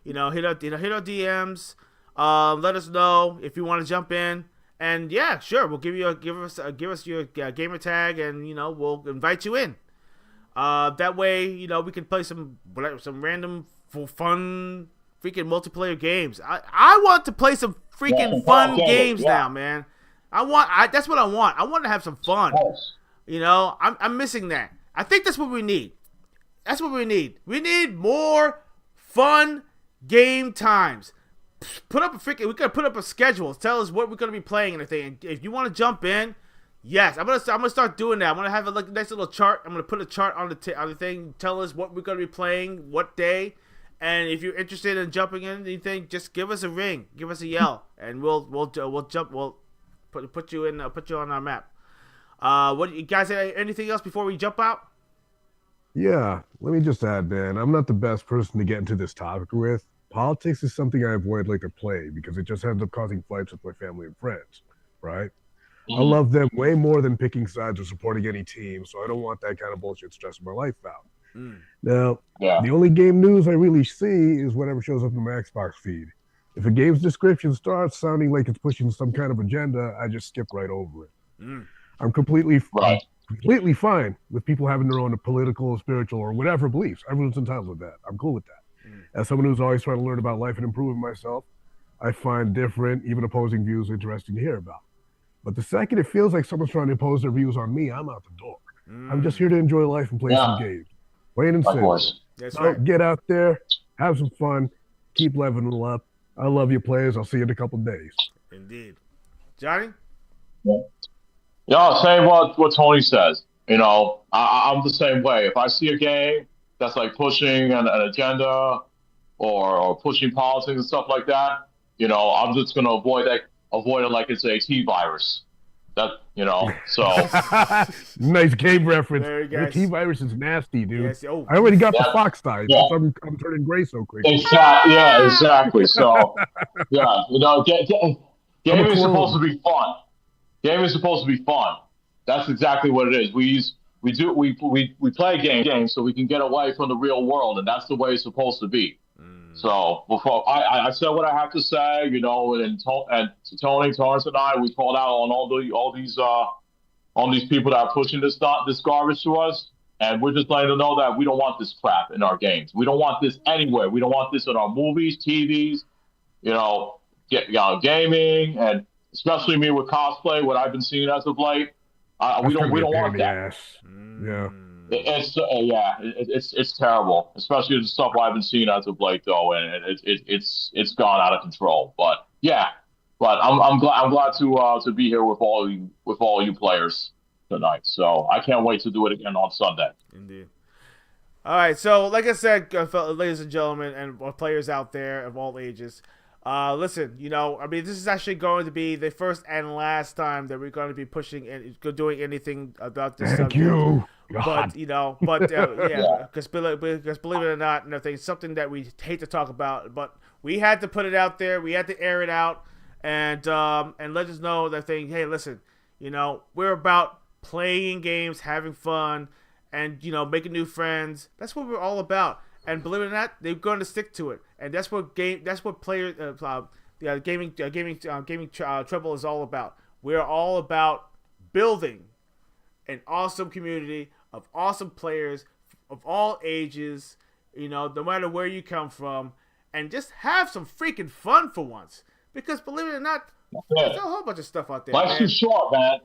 You know, hit our DMs. Let us know if you want to jump in. And yeah, sure, we'll give us your gamer tag, and you know, we'll invite you in. That way, you know, we can play some random fun freaking multiplayer games. I want to play some freaking fun games now, man. That's what I want. I want to have some fun. You know, I'm missing that. I think that's what we need. That's what we need. We need more fun game times. We gotta put up a schedule. Tell us what we're gonna be playing and everything. And if you want to jump in, yes, I'm gonna start doing that. I'm gonna have a nice little chart. I'm gonna put a chart on the thing. Tell us what we're gonna be playing, what day, and if you're interested in jumping in anything, just give us a ring, give us a yell, and we'll jump. We'll put you on our map. What you guys have anything else before we jump out? Yeah, let me just add, man, I'm not the best person to get into this topic with. Politics is something I avoid like a plague because it just ends up causing fights with my family and friends, right? I love them way more than picking sides or supporting any team, so I don't want that kind of bullshit stressing my life out. Now, the only game news I really see is whatever shows up in my Xbox feed. If a game's description starts sounding like it's pushing some kind of agenda, I just skip right over it. I'm completely fine with people having their own political, spiritual, or whatever beliefs. Everyone's entitled to that. I'm cool with that. As someone who's always trying to learn about life and improving myself, I find different, even opposing views interesting to hear about. But the second it feels like someone's trying to impose their views on me, I'm out the door. I'm just here to enjoy life and play some games. Plain and simple. So get out there, have some fun, keep leveling up. I love you, players. I'll see you in a couple of days. Indeed. Johnny? Yeah, same what Tony says. You know, I'm the same way. If I see a game that's like pushing an agenda or pushing politics and stuff like that, you know, I'm just gonna avoid it like it's a T virus. That, you know, so nice game reference. The T virus is nasty, dude. Yes. Oh. I already got the Fox side. Yeah. I'm turning gray so quick. Exactly. So yeah, you know, gaming is supposed to be fun. Gaming is supposed to be fun. That's exactly what it is. We play games so we can get away from the real world, and that's the way it's supposed to be. So before I said what I have to say, you know, and to Tony, Torrance, and I, we called out on all these people that are pushing this garbage to us, and we're just letting them know that we don't want this crap in our games. We don't want this anywhere. We don't want this in our movies, TVs, you know, gaming, and especially me with cosplay, what I've been seeing as of late. We don't want that. Yeah. It's terrible, especially the stuff I've been seeing as of late, though, and it's gone out of control. But I'm glad to be here with all you players tonight. So I can't wait to do it again on Sunday. Indeed. All right, so like I said, ladies and gentlemen, and players out there of all ages. Listen, you know, I mean, this is actually going to be the first and last time that we're going to be pushing and doing anything about this subject. Thank you. But, you know, yeah, because believe it or not, nothing, something that we hate to talk about, but we had to put it out there. We had to air it out and let us know that thing, hey, listen, you know, we're about playing games, having fun, and, you know, making new friends. That's what we're all about. And believe it or not, they're going to stick to it, and that's what gaming Trouble is all about. We're all about building an awesome community of awesome players of all ages. You know, no matter where you come from, and just have some freaking fun for once. Because believe it or not, there's a whole bunch of stuff out there. Life's too short, man.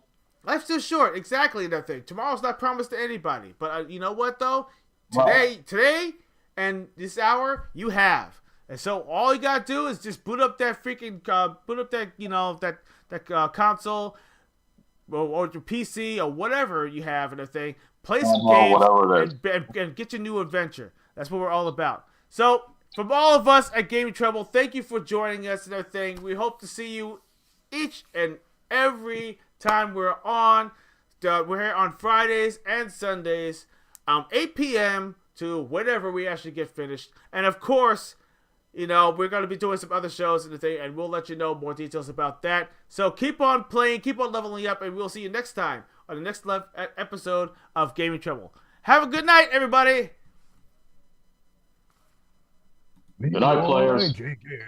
Life's too short. Exactly that thing. Tomorrow's not promised to anybody. But you know what though? Today. and this hour, you have. And so all you gotta do is just boot up that freaking, console, or your PC, or whatever you have and everything. Play some games whatever it is. and get your new adventure. That's what we're all about. So, from all of us at Gaming Trouble, thank you for joining us and everything. We hope to see you each and every time we're on. We're here on Fridays and Sundays, 8 p.m. to whenever we actually get finished. And of course, we're going to be doing some other shows and everything, and we'll let you know more details about that. So keep on playing, keep on leveling up, and we'll see you next time on the next episode of Gaming Trouble. Have a good night, everybody. Good night, players. JK.